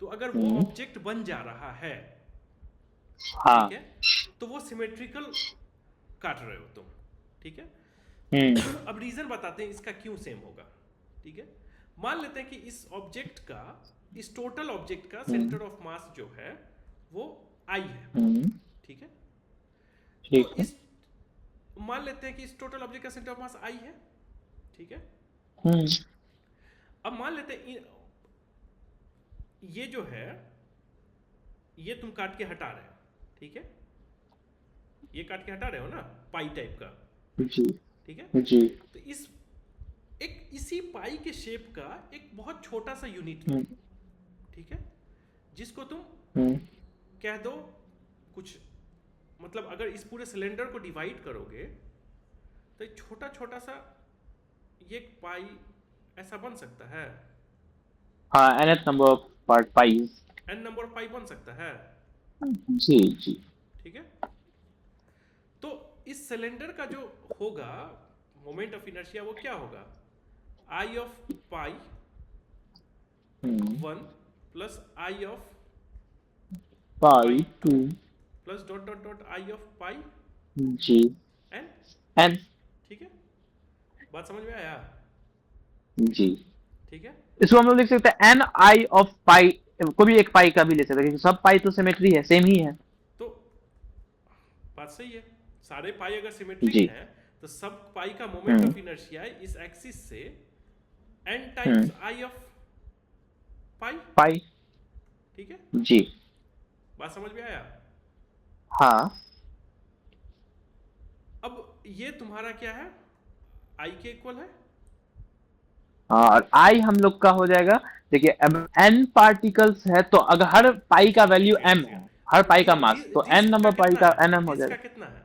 तो अगर वो हम्म। ऑब्जेक्ट बन जा रहा है, ठीक हाँ। है, तो वो सिमेट्रिकल काट रहे हो तुम, ठीक है। हम्म अब रीजन बताते हैं इसका क्यों सेम होगा, ठीक है। मान लेते हैं कि इस ऑब्जेक्ट का, इस टोटल ऑब्जेक्ट का हम्म। सेंटर ऑफ मास जो है वो आई है, हम्म। ठीक है, तो ठीक है। इस, मान लेते हैं कि इस टोटल ऑब्जेक्ट का सेंटर ऑफ मास आई है, ठीक है। हम्म अब मान लेते हैं ये जो है, ये तुम काट के हटा रहे हो, ठीक है, ये काट के हटा रहे हो ना पाई टाइप का, जी ठीक है, जी। तो इस एक इसी पाई के शेप का एक बहुत छोटा सा यूनिट लो, हम्म ठीक है, जिसको तुम हम्म। कह दो कुछ, मतलब अगर इस पूरे सिलेंडर को डिवाइड करोगे तो एक छोटा छोटा सा ये पाई ऐसा बन सकता है, हाँ, nth number of part pies. N number pie बन सकता है, जी जी। ठीक है। तो इस सिलेंडर का जो होगा मोमेंट ऑफ इनर्शिया वो क्या होगा, I of pi hmm. 1 plus I of pi pi 2 two. Plus dot dot dot I of pi जी। N, N. ठीक है, बात समझ में आया, जी। ठीक है। इसको हम लोग लिख सकते हैं एन आई ऑफ पाई, को भी एक पाई का भी ले सकते हैं क्योंकि सब पाई तो सिमेट्री है, सेम ही है। तो बात सही है, सारे पाई अगर सिमेट्रिक जी। हैं तो सब पाई का मोमेंट हम्म ऑफ इनर्शिया इस एक्सिस से N hmm. Times I of pi, pi. ठीक है, जी। बात समझ में आया। हाँ अब ये तुम्हारा क्या है, आई के इक्वल है, हाँ, और आई हम लोग का हो जाएगा। देखिए अब एन पार्टिकल्स है तो अगर हर पाई का वैल्यू ठीक है एम ठीक है। है, हर तो पाई का देखो मास, तो एन डिस्क का नंबर पाई कितना का है, एन एम हो डिस्क का जाएगा। कितना है,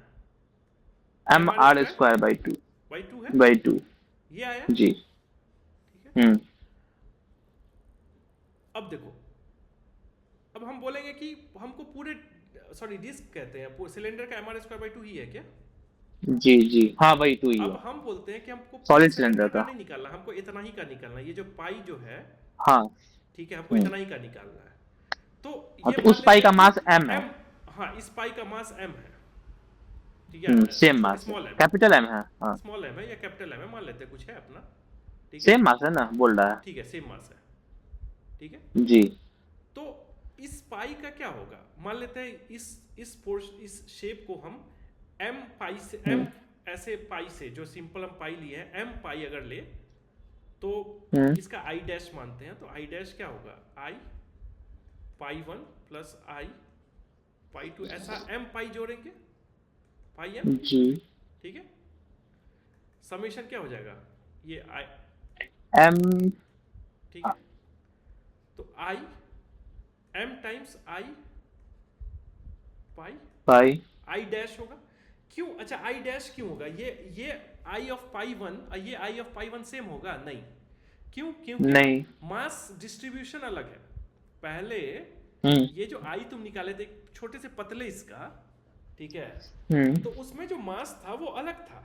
m m r are square square by two. By 2 है, बाई टू। ये आया, जी। ठीक है। हम्म अब देखो, अब हम बोलेंगे कि हमको पूरे, सॉरी डिस्क कहते हैं, पूरे सिलेंडर का एम आर स्क्वायर बाई 2 ही है क्या, जी जी। हाँ, वही टू ही अब है। हम बोलते हैं कि हमको पूरे सॉलिड सिलेंडर सिलेंडर का का। नहीं निकालना, हमको इतना ही का निकालना, ये जो पाई जो है, हाँ। ठीक है, हमको इतना ही का निकालना है, तो हाँ, ये तो मान उस पाई लेते का हैं कि मास एम है। एम, हाँ इस पाई का मास एम है, ठीक है, सेम सॉरी मास है, स्मॉल एम, कैपिटल एम है। हाँ, स्मॉल एम है या कैपिटल एम है मान लेते हैं, कुछ है अपना, ठीक है, सेम मास है ना, बोल रहा ठीक है सेम मास है, ठीक है। है। जी। तो इस पाई का क्या होगा, मान लेते हैं इस पोर्श इस शेप को हम एम पाई से, एम हम्म ऐसे पाई से, जो सिंपल हम पाई लिए हैं, एम पाई अगर ले तो हम्म। इसका आई डैश मानते हैं, तो आई डैश क्या होगा, आई पाई 1 प्लस आई पाई 2, ऐसा एम पाई जोड़ेंगे, पाई एम, जी। ठीक है, समेशन क्या हो जाएगा, ये आई, एम। ठीक है, तो आई m times i pi pi i dash होगा। क्यों? अच्छा, i डैश क्यों होगा? ये i ऑफ पाई 1 और ये i ऑफ पाई 1 सेम होगा? नहीं। क्यों? क्योंकि नहीं। मास डिस्ट्रीब्यूशन अलग है। पहले हम्म ये जो i तुम निकाले थे छोटे से पतले इसका, ठीक है, हम्म तो उसमें जो मास था वो अलग था,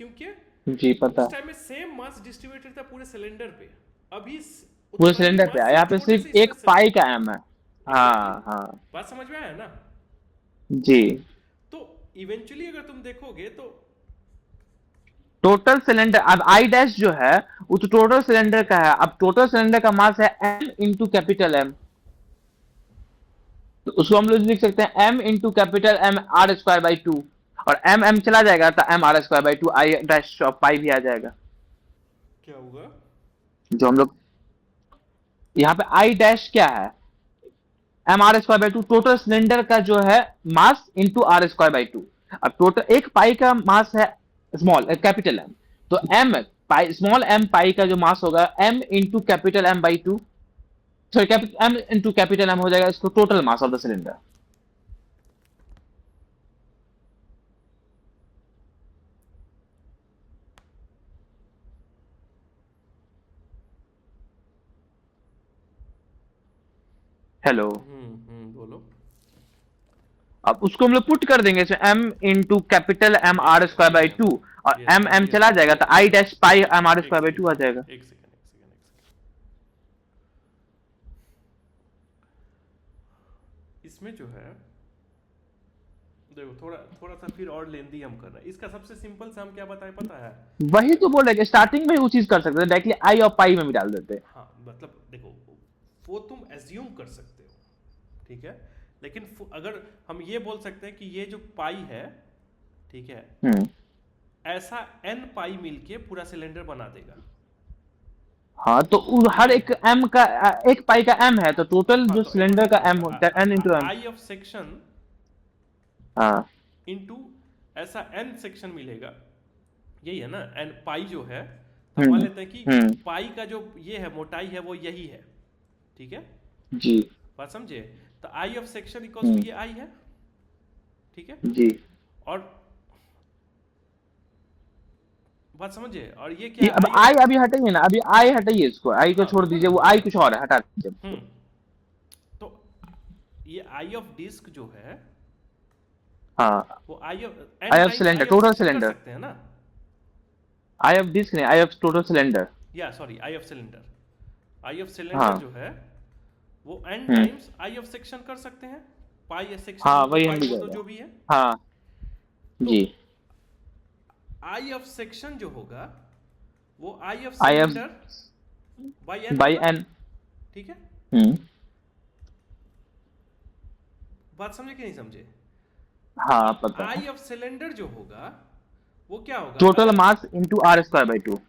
क्योंकि जी पता। उस टाइम में सेम मास डिस्ट्रीब्यूटेड था पूरे सिलेंडर पे। अभी पूरे उतना ही सिलेंडर पे मास आया, यहाँ पे छोटे से सिर्फ इसमें एक पाई का एम है। एग्जैक्टली हाँ हाँ बात समझ में आया ना? जी। तो इवेंचुअली अगर तुम देखोगे तो टोटल सिलेंडर अब आई डैश जो है वो तो टोटल सिलेंडर का है। अब टोटल सिलेंडर का मास है एम इंटू कैपिटल एम, तो उसको हम लोग लिख सकते हैं m into capital M R square by two, और एम एम चला जाएगा तो M R square by two i dash pie भी आ जाएगा। क्या होगा? जो हम लोग यहाँ पे आई डैश क्या है, m are square by two total cylinder का जो है mass into r square by two. अब टोटल एक पाई का मास है स्मॉल कैपिटल एम, तो m pie small m pie का जो मास होगा m into capital m by two, sorry capital M into capital m हो जाएगा इसको total mass of the cylinder. Hello. बोलो। अब उसको हम लोग पुट कर देंगे M into capital M R square by two, और yes M yes M yes चला यस जाएगा तो yes I yes. Dash pi M R एक स्क्वायर बाई टू आ सेकेंड जाएगा। एक सेकेंड एक सेकेंड एक सेकेंड। इसमें जो है देखो, थोड़ा थोड़ा सा फिर और लेंदी हम कर रहे हैं। इसका सबसे सिंपल सा हम क्या बताएं पता है? वही तो बोल रहे कि स्टार्टिंग में ही वो चीज कर सकते थे, डायरेक्टली आई और पाई में भी डाल देते। हाँ मतलब देखो, वो तुम एज्यूम कर सकते हो, ठीक है, लेकिन अगर हम ये बोल सकते हैं कि ये जो पाई है, ठीक है, हम्म ऐसा एन पाई मिलके पूरा सिलेंडर बना देगा। हाँ तो हर एक एम का एक पाई का एम है तो टोटल हाँ जो तो सिलेंडर का एम देखो, होता है n into m. I of section हाँ इनटू ऐसा एन सेक्शन मिलेगा, यही है ना? एन पाई जो है, तो मान लेते हैं कि हम्म पाई का जो ये है मोटाई है वो यही है, ठीक है, जी बात समझे? तो आई ऑफ सेक्शन इक्वल्स टू हम्म ये आई है, ठीक है, जी। और बात समझे? और ये ये क्या अब आई आई ऑफ, अभी हटाइए ना, अभी आई हटाइए, इसको आई को हाँ छोड़ रुको दीजिए, ना वो रुको आई ना। कुछ और है, हटा दीजिए। तो ये आई ऑफ डिस्क जो है हाँ वो I of I N of times cylinder I of total section कर सिलेंडर, सकते हैं ना? आई ऑफ डिस्क नहीं, आई ऑफ टोटल सिलेंडर। या sorry, I of cylinder, I of cylinder हाँ जो है वो N hmm times I of section कर सकते हैं, पाई सेक्शन हाँ बोल दो, वही हम पाई भी बोल कह दो, रहे जो हैं। भी है। हाँ तो जी। आई ऑफ सेक्शन जो होगा वो I of I of cylinder by N by होगा, एन। ठीक है, हम्म बात समझे कि नहीं समझे? हाँ पता है। आई ऑफ सिलेंडर जो होगा वो क्या होगा? टोटल अगर mass into r square by two.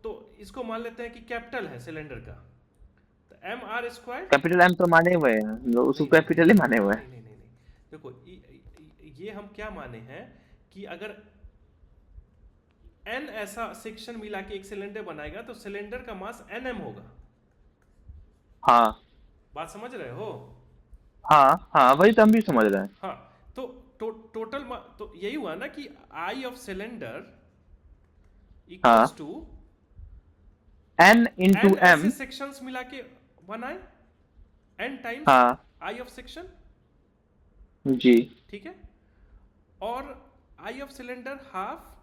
तो इसको मान लेते हैं कि कैपिटल है सिलेंडर का, तो M R square, capital m तो माने हुए हैं, जो उसको नहीं नहीं नहीं कैपिटल ही माने हुए हैं। नहीं नहीं नहीं नहीं, देखो ये हम क्या माने हैं कि अगर एन ऐसा सेक्शन मिला के एक सिलेंडर बनाएगा तो सिलेंडर का मास एन एम होगा। हाँ बात समझ रहे हो? हाँ हाँ वही तो हम भी समझ रहे हैं। हाँ, तो टोटल तो यही हुआ ना कि आई ऑफ सिलेंडर हाँ equals to n into n m. ऐसे सेक्शंस मिला के बनाए, एन टाइम्स हाँ आई ऑफ सेक्शन, जी ठीक है, और I of cylinder half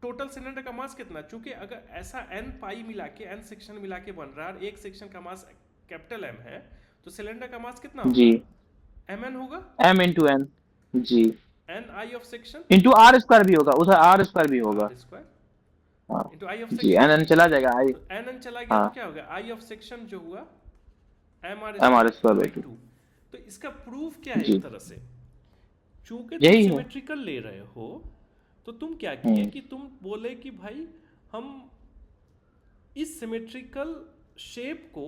total cylinder का मास कितना, चूंकि अगर ऐसा एन पाई मिला के एन सेक्शन मिला के बन रहा है और एक सेक्शन का मास कैपिटल एम है, तो सिलेंडर का मास कितना जी होगा? एम एन होगा, एम इंटू एन जी n i of section into r square भी होगा, उधर आर स्क्वायर भी होगा। आर स्क्वायर हाँ इंटू आई ऑफ जी एन सेक्शन, एन चला जाएगा आई। तो एन एन चला गया हाँ तो क्या हो गया? आई ऑफ सेक्शन जो हुआ m R M R square square by by two. 2। तो इसका प्रूफ क्या है? जी एक तरह से चूंकि तुम यही है। सिमेट्रिकल ले रहे हो, तो तुम क्या किए हम्म कि तुम बोले कि भाई हम इस सिमेट्रिकल शेप को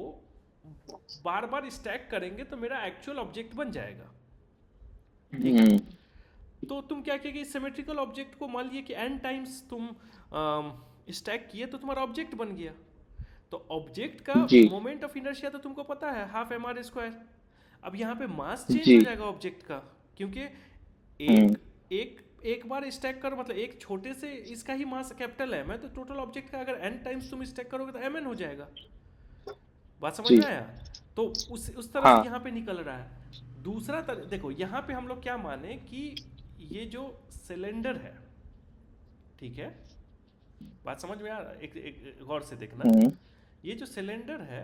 बार बार स्टैक करेंगे तो मेरा एक्चुअल ऑब्जेक्ट बन जाएगा, ठीक है? हम्म तो तुम क्या किए कि इस सिमेट्रिकल ऑब्जेक्ट को मान लिए कि n टाइम्स तुम स्टैक किए तो तुम्हारा ऑब्जेक्ट बन गया। तो ऑब्जेक्ट का जी मोमेंट ऑफ इनर्शिया तो तुमको पता है, हाफ एम आर स्क्वायर। अब यहाँ पे मास चेंज जी। हो जाएगा ऑब्जेक्ट का, क्योंकि हम्म एक एक एक बार स्टैक करो, मतलब एक छोटे से इसका ही मास कैपिटल है, मैं तो टोटल ऑब्जेक्ट का अगर n टाइम्स तुम स्टैक करोगे तो mn हो जाएगा। बात समझ जी। में आया? तो उस तरह से हाँ। यहाँ पे निकल रहा है। दूसरा देखो यहाँ पे हम लोग क्या माने कि ये जो सिलेंडर है, ठीक है, बात समझ में आ रहा है? एक गौर से देखना, हम्म ये जो सिलेंडर है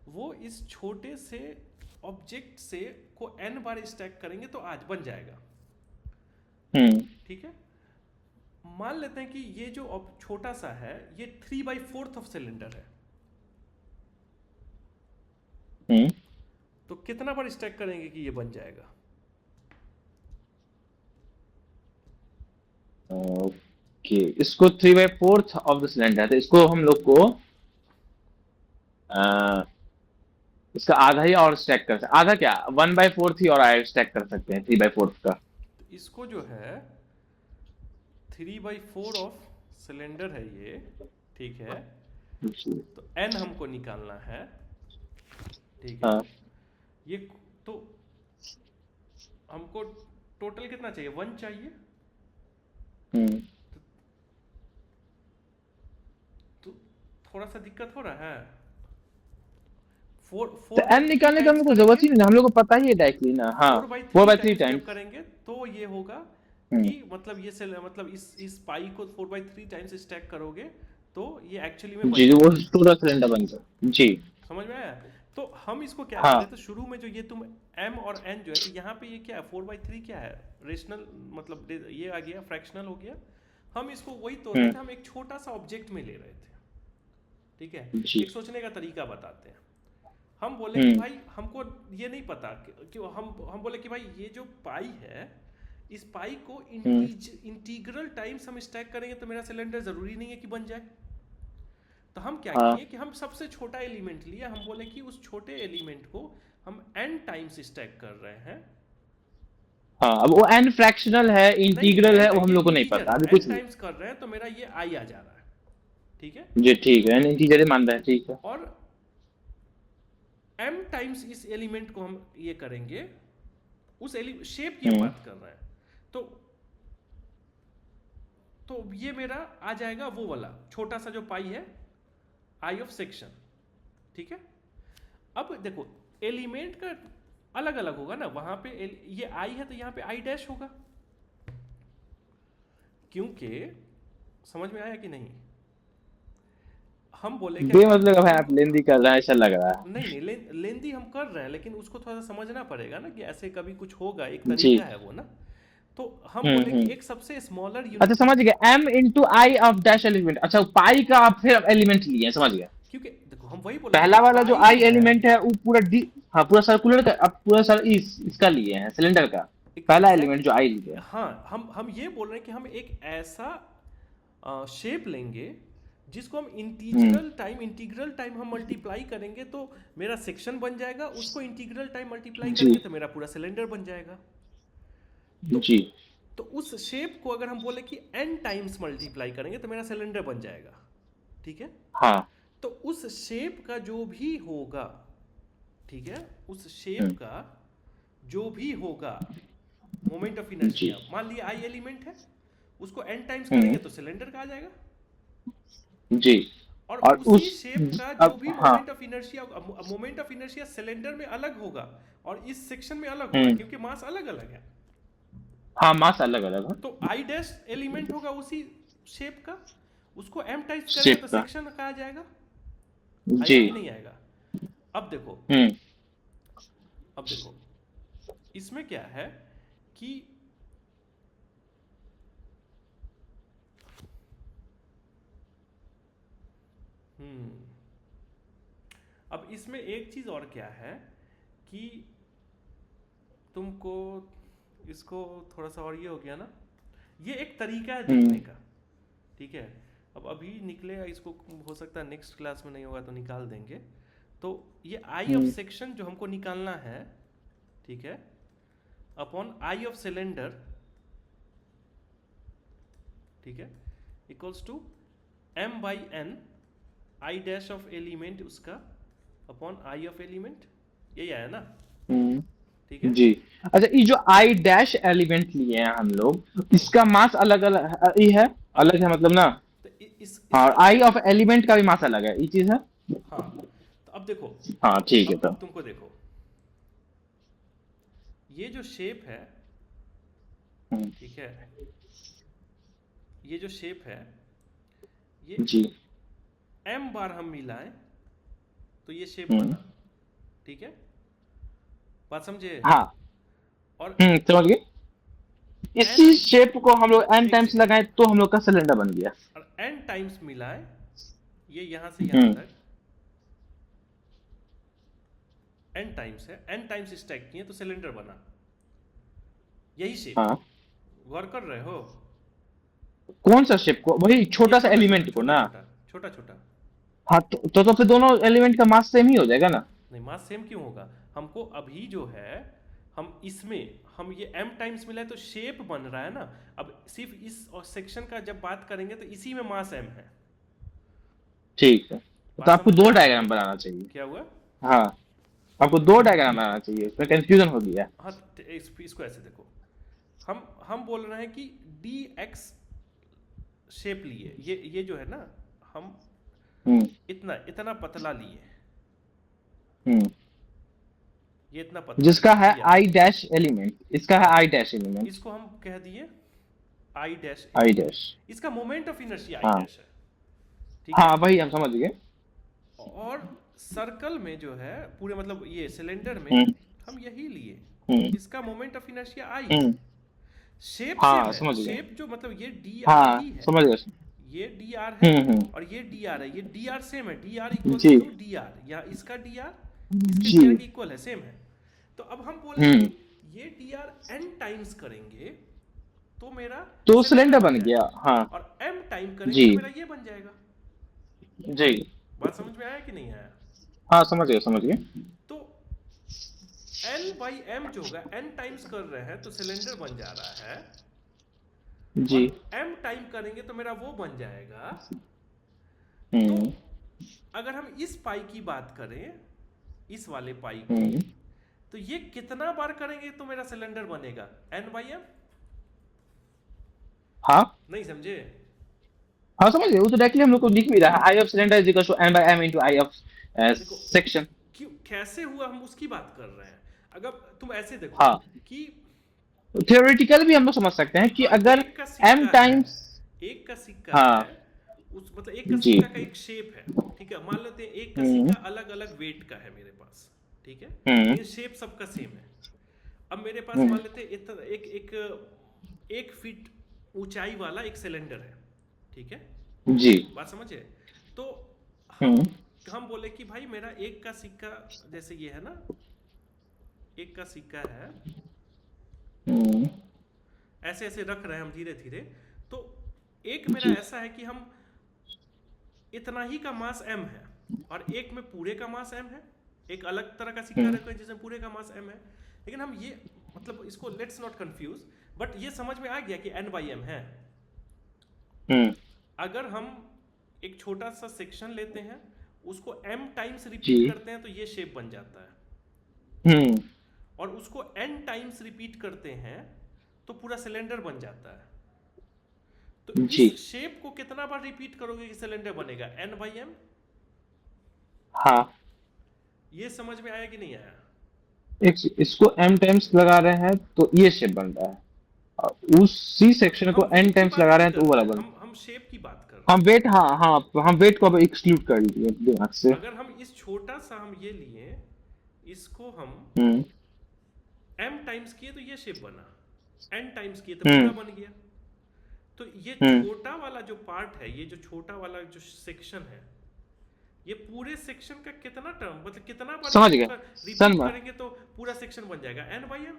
वो इस छोटे से ऑब्जेक्ट से को n बार स्टैक करेंगे तो आज बन जाएगा, हम्म ठीक है। मान लेते हैं कि ये जो छोटा सा है ये 3/4 ऑफ सिलेंडर है, हम्म तो कितना बार स्टैक करेंगे कि ये बन जाएगा? ओके, इसको 3/4 ऑफ द सिलेंडर है, तो इसको हम लोग को अ, इसका आधा ही और स्टैक कर सकते, आधा क्या, 1/4 ही और स्टैक कर सकते हैं 3/4 का। तो इसको जो है 3/4 ऑफ सिलेंडर है ये, ठीक है। जी। तो n हमको निकालना है, ठीक है। हाँ। ये तो हमको टोटल कितना चाहिए, 1 चाहिए। हम्म तो थोड़ा सा दिक्कत हो रहा है। फोर तो फोर बाई n थ्री निकालने का टाइम्स हमको जरूरत करेंगे, ही नहीं, हम लोग को पता ही है डायरेक्टली ना। हाँ, 4/3 4/3 टाइम्स जब टाइम्स। करेंगे तो ये होगा हम्म कि मतलब मतलब इस पाई को 4/3 टाइम्स स्टैक करोगे तो ये एक्चुअली में जी, बन वो जाएगा। पूरा सिलेंडर बन जाए। जी। समझ में आया? तो हम इसको क्या हाँ। करें, तो शुरू में जो ये तुम m और n जो है, तो यहाँ पे ये क्या है, 4/3 क्या है, रेशनल, मतलब ये आ गया, फ्रैक्शनल हो गया। हम इसको वही तोड़ रहे थे, हम एक छोटा सा ऑब्जेक्ट में ले रहे थे, ठीक है। जी। एक सोचने का तरीका बताते हैं। हम बोले कि हम्म भाई हमको ये नहीं पता कि हम बोले कि भाई ये जो पाई है, इस पाई को हम्म इंटीग्रल टाइम्स हम स्टैक करेंगे तो मेरा सिलेंडर जरूरी नहीं है कि बन जाए। तो हम क्या हाँ। किए कि हम सबसे छोटा एलिमेंट लिया, हम बोले कि उस छोटे एलिमेंट को हम n टाइम्स स्टैक कर रहे हैं। हाँ, अब वो n फ्रैक्शनल है, नहीं, इंटीग्रल है, n वो हम ये लोग को नहीं इंटीजर पता है, अभी n कुछ भी। टाइम्स कर रहे हैं तो मेरा ये i आ जा रहा है, ठीक है। जी ठीक है, n इंटीजर ही मान रहा है, ठीक है। और m टाइम्स इस एलिमेंट को हम ये करेंगे, उस शेप की हम हम्म बात कर रहे हैं। तो ये मेरा आ जाएगा वो वाला छोटा सा जो पाई है, आई ऑफ सेक्शन, ठीक है। अब देखो एलिमेंट का अलग अलग होगा ना, वहां पे ये आई है तो यहाँ पे आई डैश होगा, क्योंकि समझ में आया कि नहीं? हम बोले कि बे अगर मतलब भाई आप हमको लेंदी कर रहे हैं ऐसा लग रहा नहीं नहीं लेंदी हम कर रहे हैं, लेकिन उसको थोड़ा सा समझना पड़ेगा ना कि ऐसे कभी कुछ होगा, एक है। जी। तरीका है वो ना। तो हम बोले कि हम्म। एक सबसे स्मॉलर अच्छा, यूनिट, समझ गया, m into I of dash element. अच्छा, पाई का आप फिर एलिमेंट लिए हैं, समझ गया। क्योंकि देखो हम वही बोले ना पहला कि वाला जो पाई आई जो है, एलिमेंट है वो पूरा डी, हाँ पूरा सर्कुलर का, अब पूरा सर इसका लिए हैं, सिलेंडर का पहला एलिमेंट एग्जैक्ट, जो आई लिए हैं। हाँ हम ये बोल रहे हैं कि हम एक ऐसा शेप लेंगे जिसको हम हम्म इंटीग्रल टाइम हम मल्टीप्लाई करेंगे तो मेरा सेक्शन बन जाएगा, उसको इंटीग्रल टाइम मल्टीप्लाई जी। करेंगे तो मेरा पूरा सिलेंडर बन जाएगा। तो जी। तो उस शेप को अगर हम बोले कि n टाइम्स मल्टीप्लाई करेंगे तो मेरा सिलेंडर बन जाएगा, ठीक है। हाँ। तो उस शेप का जो भी होगा, ठीक है, उस शेप हम्म का जो भी होगा मोमेंट ऑफ जी। इनर्शिया, मान लिया आई एलिमेंट है, उसको n टाइम्स करेंगे हम्म तो सिलेंडर का आ जाएगा। जी। और और उसी उस, शेप का जो अब भी हाँ। मोमेंट ऑफ इनर्शिया सिलेंडर में अलग होगा और इस सेक्शन में अलग होगा, हम्म क्योंकि मास अलग अलग है। हाँ, मास अलग अलग है। तो आई डैश एलिमेंट होगा उसी शेप का, उसको m टाइप्स करेंगे शेप तो का। सेक्शन का आ जाएगा। जी। आएगा कि नहीं आएगा? अब देखो, हम्म अब देखो इसमें क्या है कि अब इसमें एक चीज और क्या है कि तुमको इसको थोड़ा सा और ये हो गया ना, ये एक तरीका है देखने हम्म का, ठीक है। अब अभी निकलेगा, इसको हो सकता है नेक्स्ट क्लास में नहीं होगा तो निकाल देंगे। तो ये आई ऑफ हम्म सेक्शन जो हमको निकालना है, ठीक है, अपॉन आई ऑफ सिलेंडर, ठीक है, इक्वल्स टू m बाई n i dash of element उसका अपॉन आई ऑफ एलिमेंट, यही आया ना? हम्म, ठीक है। जी। अच्छा, ये जो आई डैश एलिमेंट लिए हैं हम लोग, इसका मास अलग अलग ही है, अलग है मतलब ना? तो हाँ, इसका आई ऑफ एलिमेंट का भी मास अलग है, ये चीज है। हाँ, तो अब देखो, हाँ ठीक है अब तो। तुमको देखो, ये जो शेप है, हम्म, ठीक है, ये जो शेप है, ये जी। m बार हम मिलाएं तो ये शेप हम्म, बना, ठीक है, बात समझे? हाँ। और समझ गए। n, इसी शेप को हम लोग एन एक टाइम्स सेकेंड, लगाएं तो हम लोग का सिलेंडर बन गया। और n टाइम्स मिलाएं, ये यहां से यहां हम्म, तक n टाइम्स है, n टाइम्स स्टैक किए तो सिलेंडर बना, यही शेप। हाँ। गौर कर रहे हो? कौन सा शेप को? वही ये छोटा सा छोटा छोटा एलिमेंट को छोटा ना? छोटा छोटा छोटा। हाँ, तो फिर दोनों एलिमेंट का मास सेम ही हो जाएगा ना? नहीं, मास सेम क्यों होगा? हमको अभी जो है, हम इसमें हम ये m टाइम्स मिला है तो शेप बन रहा है ना। अब सिर्फ इस सेक्शन का जब बात करेंगे तो इसी में मास m है। ठीक है, तो बात आपको समझ में दो आ रही है? डायग्राम बनाना चाहिए। क्या हुआ? हाँ, आपको दो डायग्राम बनाना चाहिए, इसमें कंफ्यूजन हो गया। हाँ, इसको ऐसे देखो, हम बोल रहे हैं कि dx शेप लिए, ये जो है ना, हम हम्म, इतना इतना पतला लिए, हम्म। ये इतना पतला जिसका है लिया, आई डैश एलिमेंट, इसका है हाँ, आई डैश एलिमेंट। इसको हम कह दिए I dash I element. Dash. इसका मोमेंट ऑफ इनर्शिया आई हाँ, डैश है, ठीक है। हाँ वही हम समझ गए। और सर्कल में जो है, पूरे मतलब ये सिलेंडर में हम्म, हम यही लिए, हम्म, इसका मोमेंट ऑफ इनर्शिया आई है। हम्म। शेप सेम हाँ है, समझ गए। शेप जो मतलब ये डी आर हाँ ही है, समझ गए। ये डी आर है, हम्म। और ये डी आर है, ये डी आर सेम है, डी आर इक्वल्स जी, टू डी आर, या इसका डी आर इसके जी। डी आर के इक्वल है, सेम है। तो अब हम बोले कि हम्म, ये डी आर एन टाइम्स करेंगे तो मेरा तो सिलेंडर सिलेंडर बन बन गया। जाएगा, हाँ और एम टाइम करेंगे जी, तो मेरा ये बन जाएगा। जी। बात समझ में आया कि नहीं आया? हाँ समझ गए, समझ गए। तो N बाई एम जो होगा, N टाइम्स कर रहे हैं तो सिलेंडर बन जा रहा है, जी। और M टाइम करेंगे तो मेरा वो बन जाएगा। तो हम्म, अगर हम इस पाई की बात करें, इस वाले पाई की, हम्म। तो ये कितना बार करेंगे तो मेरा सिलेंडर बनेगा? N by m. हाँ, नहीं समझे? हाँ समझ गए। वो तो डायरेक्टली हम लोग को लिख भी रहा है, I of cylinder is equal to N by M into I of देखो, सेक्शन। क्यों कैसे हुआ हम उसकी बात कर रहे हैं। अगर तुम ऐसे देखो हाँ, कि थियोरेटिकल भी हम लोग समझ सकते हैं कि हाँ, अगर एक का एम सिक्का है, टाइम्स। एक का सिक्का हाँ है, उस मतलब एक का जी। सिक्का का एक शेप है, ठीक है, मान लेते हैं एक का हम्म, सिक्का अलग अलग वेट का है मेरे पास, ठीक है, हम्म, लेकिन शेप सबका सेम है। अब मेरे पास हम्म। मान लेते हैं एक एक एक फीट ऊंचाई वाला एक सिलेंडर है, ठीक है, जी। बात समझे? तो हम हम्म, हम बोले कि भाई मेरा एक का सिक्का, जैसे ये है ना, एक का सिक्का है, हम्म। ऐसे ऐसे रख रहे हैं हम धीरे धीरे। तो एक मेरा जी। ऐसा है कि हम इतना ही का मास m है, और एक में पूरे का मास m है, एक अलग तरह का सिक्का रखो जिसमें पूरे का मास m है। लेकिन हम ये मतलब इसको लेट्स नॉट कंफ्यूज, बट ये समझ में आ गया कि n बाई एम है। हम्म, अगर हम एक छोटा सा सेक्शन लेते हैं, उसको m टाइम्स जी। रिपीट करते हैं तो ये शेप बन जाता है, हम्म, और उसको n टाइम्स रिपीट करते हैं तो पूरा सिलेंडर बन जाता है। तो जी। इस शेप को कितना बार रिपीट करोगे कि सिलेंडर बनेगा? n by m. हाँ, ये समझ में आया कि नहीं आया? इसको एम टाइम्स लगा रहे हैं तो ये शेप बन रहा है, और उसी सेक्शन हम को एन वेट की टाइम्स बात लगा नहीं रहे हैं तो कर वो वाला रहे हैं, बन। हम शेप की बात कर रहे हम वेट, हाँ हाँ, हम वेट को अब एक्सक्लूड कर दिए दिमाग से। हैं। अगर हम इस छोटा सा हम ये लिए, इसको हम हम्म, m टाइम्स किए तो ये शेप बना, n टाइम्स किए तो हम्म, पूरा बन गया। तो ये हम्म। छोटा वाला जो पार्ट है, ये जो छोटा वाला जो सेक्शन है, ये पूरे सेक्शन का कितना टर्म मतलब कितना बार समझ गए। सन रिपीट बार करेंगे तो पूरा सेक्शन बन जाएगा? n by m.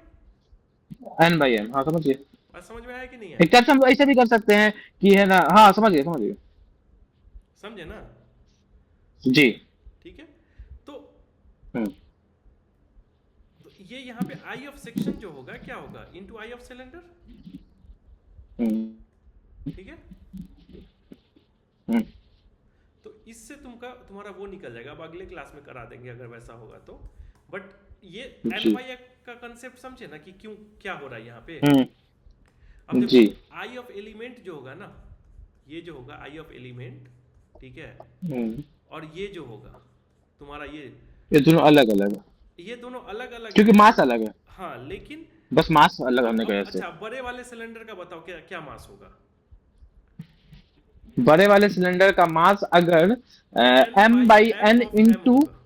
N by m, हाँ समझ गए। बात समझ में आया कि नहीं एक आया? तरह से हम लोग ऐसे भी कर सकते हैं कि है ना। हाँ समझ गए, समझ गए। समझे ना? जी। ठीक है। तो हम्म, ये यहाँ पे आई ऑफ सेक्शन जो होगा क्या होगा? इनटू आई ऑफ सिलेंडर, हम्म, ठीक है। हम्म। तो इससे तुम्हारा वो निकल जाएगा। अब अगले क्लास में करा देंगे अगर वैसा होगा तो। बट ये जी। एन बाई का कंसेप्ट समझे ना कि क्यों क्या हो रहा है यहाँ पे। अब हम्म। देखो जी। आई ऑफ एलिमेंट जो होगा ना, ये जो होगा आई ऑफ एलिमेंट, ठीक है, हम्म। और ये जो होगा तुम्हारा ये दोनों अलग अलग है ये दोनों अलग अलग क्योंकि है। मास अलग है, हाँ लेकिन बस मास अलग होने की अब वजह से। अच्छा बड़े वाले सिलेंडर का बताओ क्या क्या मास होगा। बड़े वाले सिलेंडर का मास अगर n m by by m n of m into, होगा।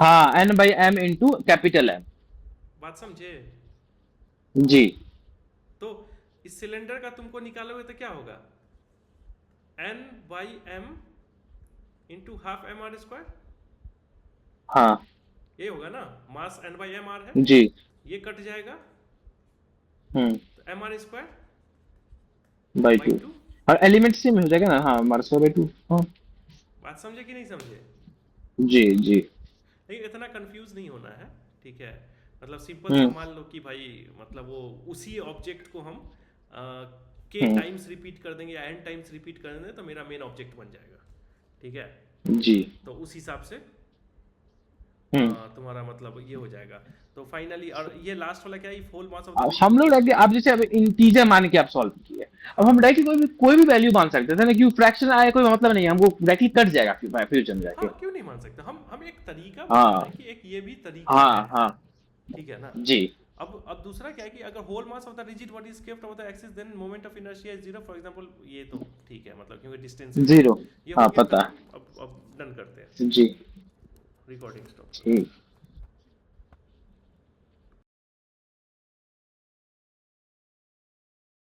हाँ n by M into capital m. बात समझे। जी। तो इस सिलेंडर का तुमको निकालोगे तो क्या होगा, n by M into half m are square, हाँ। ये होगा ना। Mass n by m r है, जी। ये कट जाएगा हम्म। तो M R square by by 2। Two. और एलिमेंट सेम हो जाएगा ना, हाँ मार्स बाई 2। हाँ। बात समझे कि नहीं समझे। जी जी। लेकिन इतना कंफ्यूज नहीं होना है, ठीक है। मतलब सिंपल सा हम्म। मान लो कि भाई मतलब वो उसी ऑब्जेक्ट को हम के हम्म। टाइम्स रिपीट कर देंगे या एन टाइम्स रिपीट कर देंगे तो मेरा मेन ऑब्जेक्ट बन जाएगा, ठीक है। जी। तो उस हिसाब से हम्म। तुम्हारा मतलब ये हो जाएगा। तो फाइनली और ये लास्ट वाला क्या है, होल मास ऑफ द अब रिजिड हम लोग बॉडी। डायरेक्टली, आप जैसे अब इंटीजर मान के आप सॉल्व किए, अब हम हाँ डायरेक्टली कोई भी वैल्यू मान सकते थे ना, क्योंकि फ्रैक्शन आए कोई मतलब नहीं है, हमको डायरेक्टली कट जाएगा फ्यूचर में हाँ जाके। क्यों नहीं मान सकते, हम एक तरीका बता रहे हाँ हैं कि एक ये भी तरीका है, हाँ हाँ। ठीक है ना। जी। अब दूसरा क्या है कि अगर whole mass of the rigid body is kept over the axis then moment of inertia is zero, for example ये तो ठीक है, मतलब क्योंकि डिस्टेंस जीरो। ये हो हाँ गया। पता अब डन करते हैं, है। जी। Recording stop. ठीक।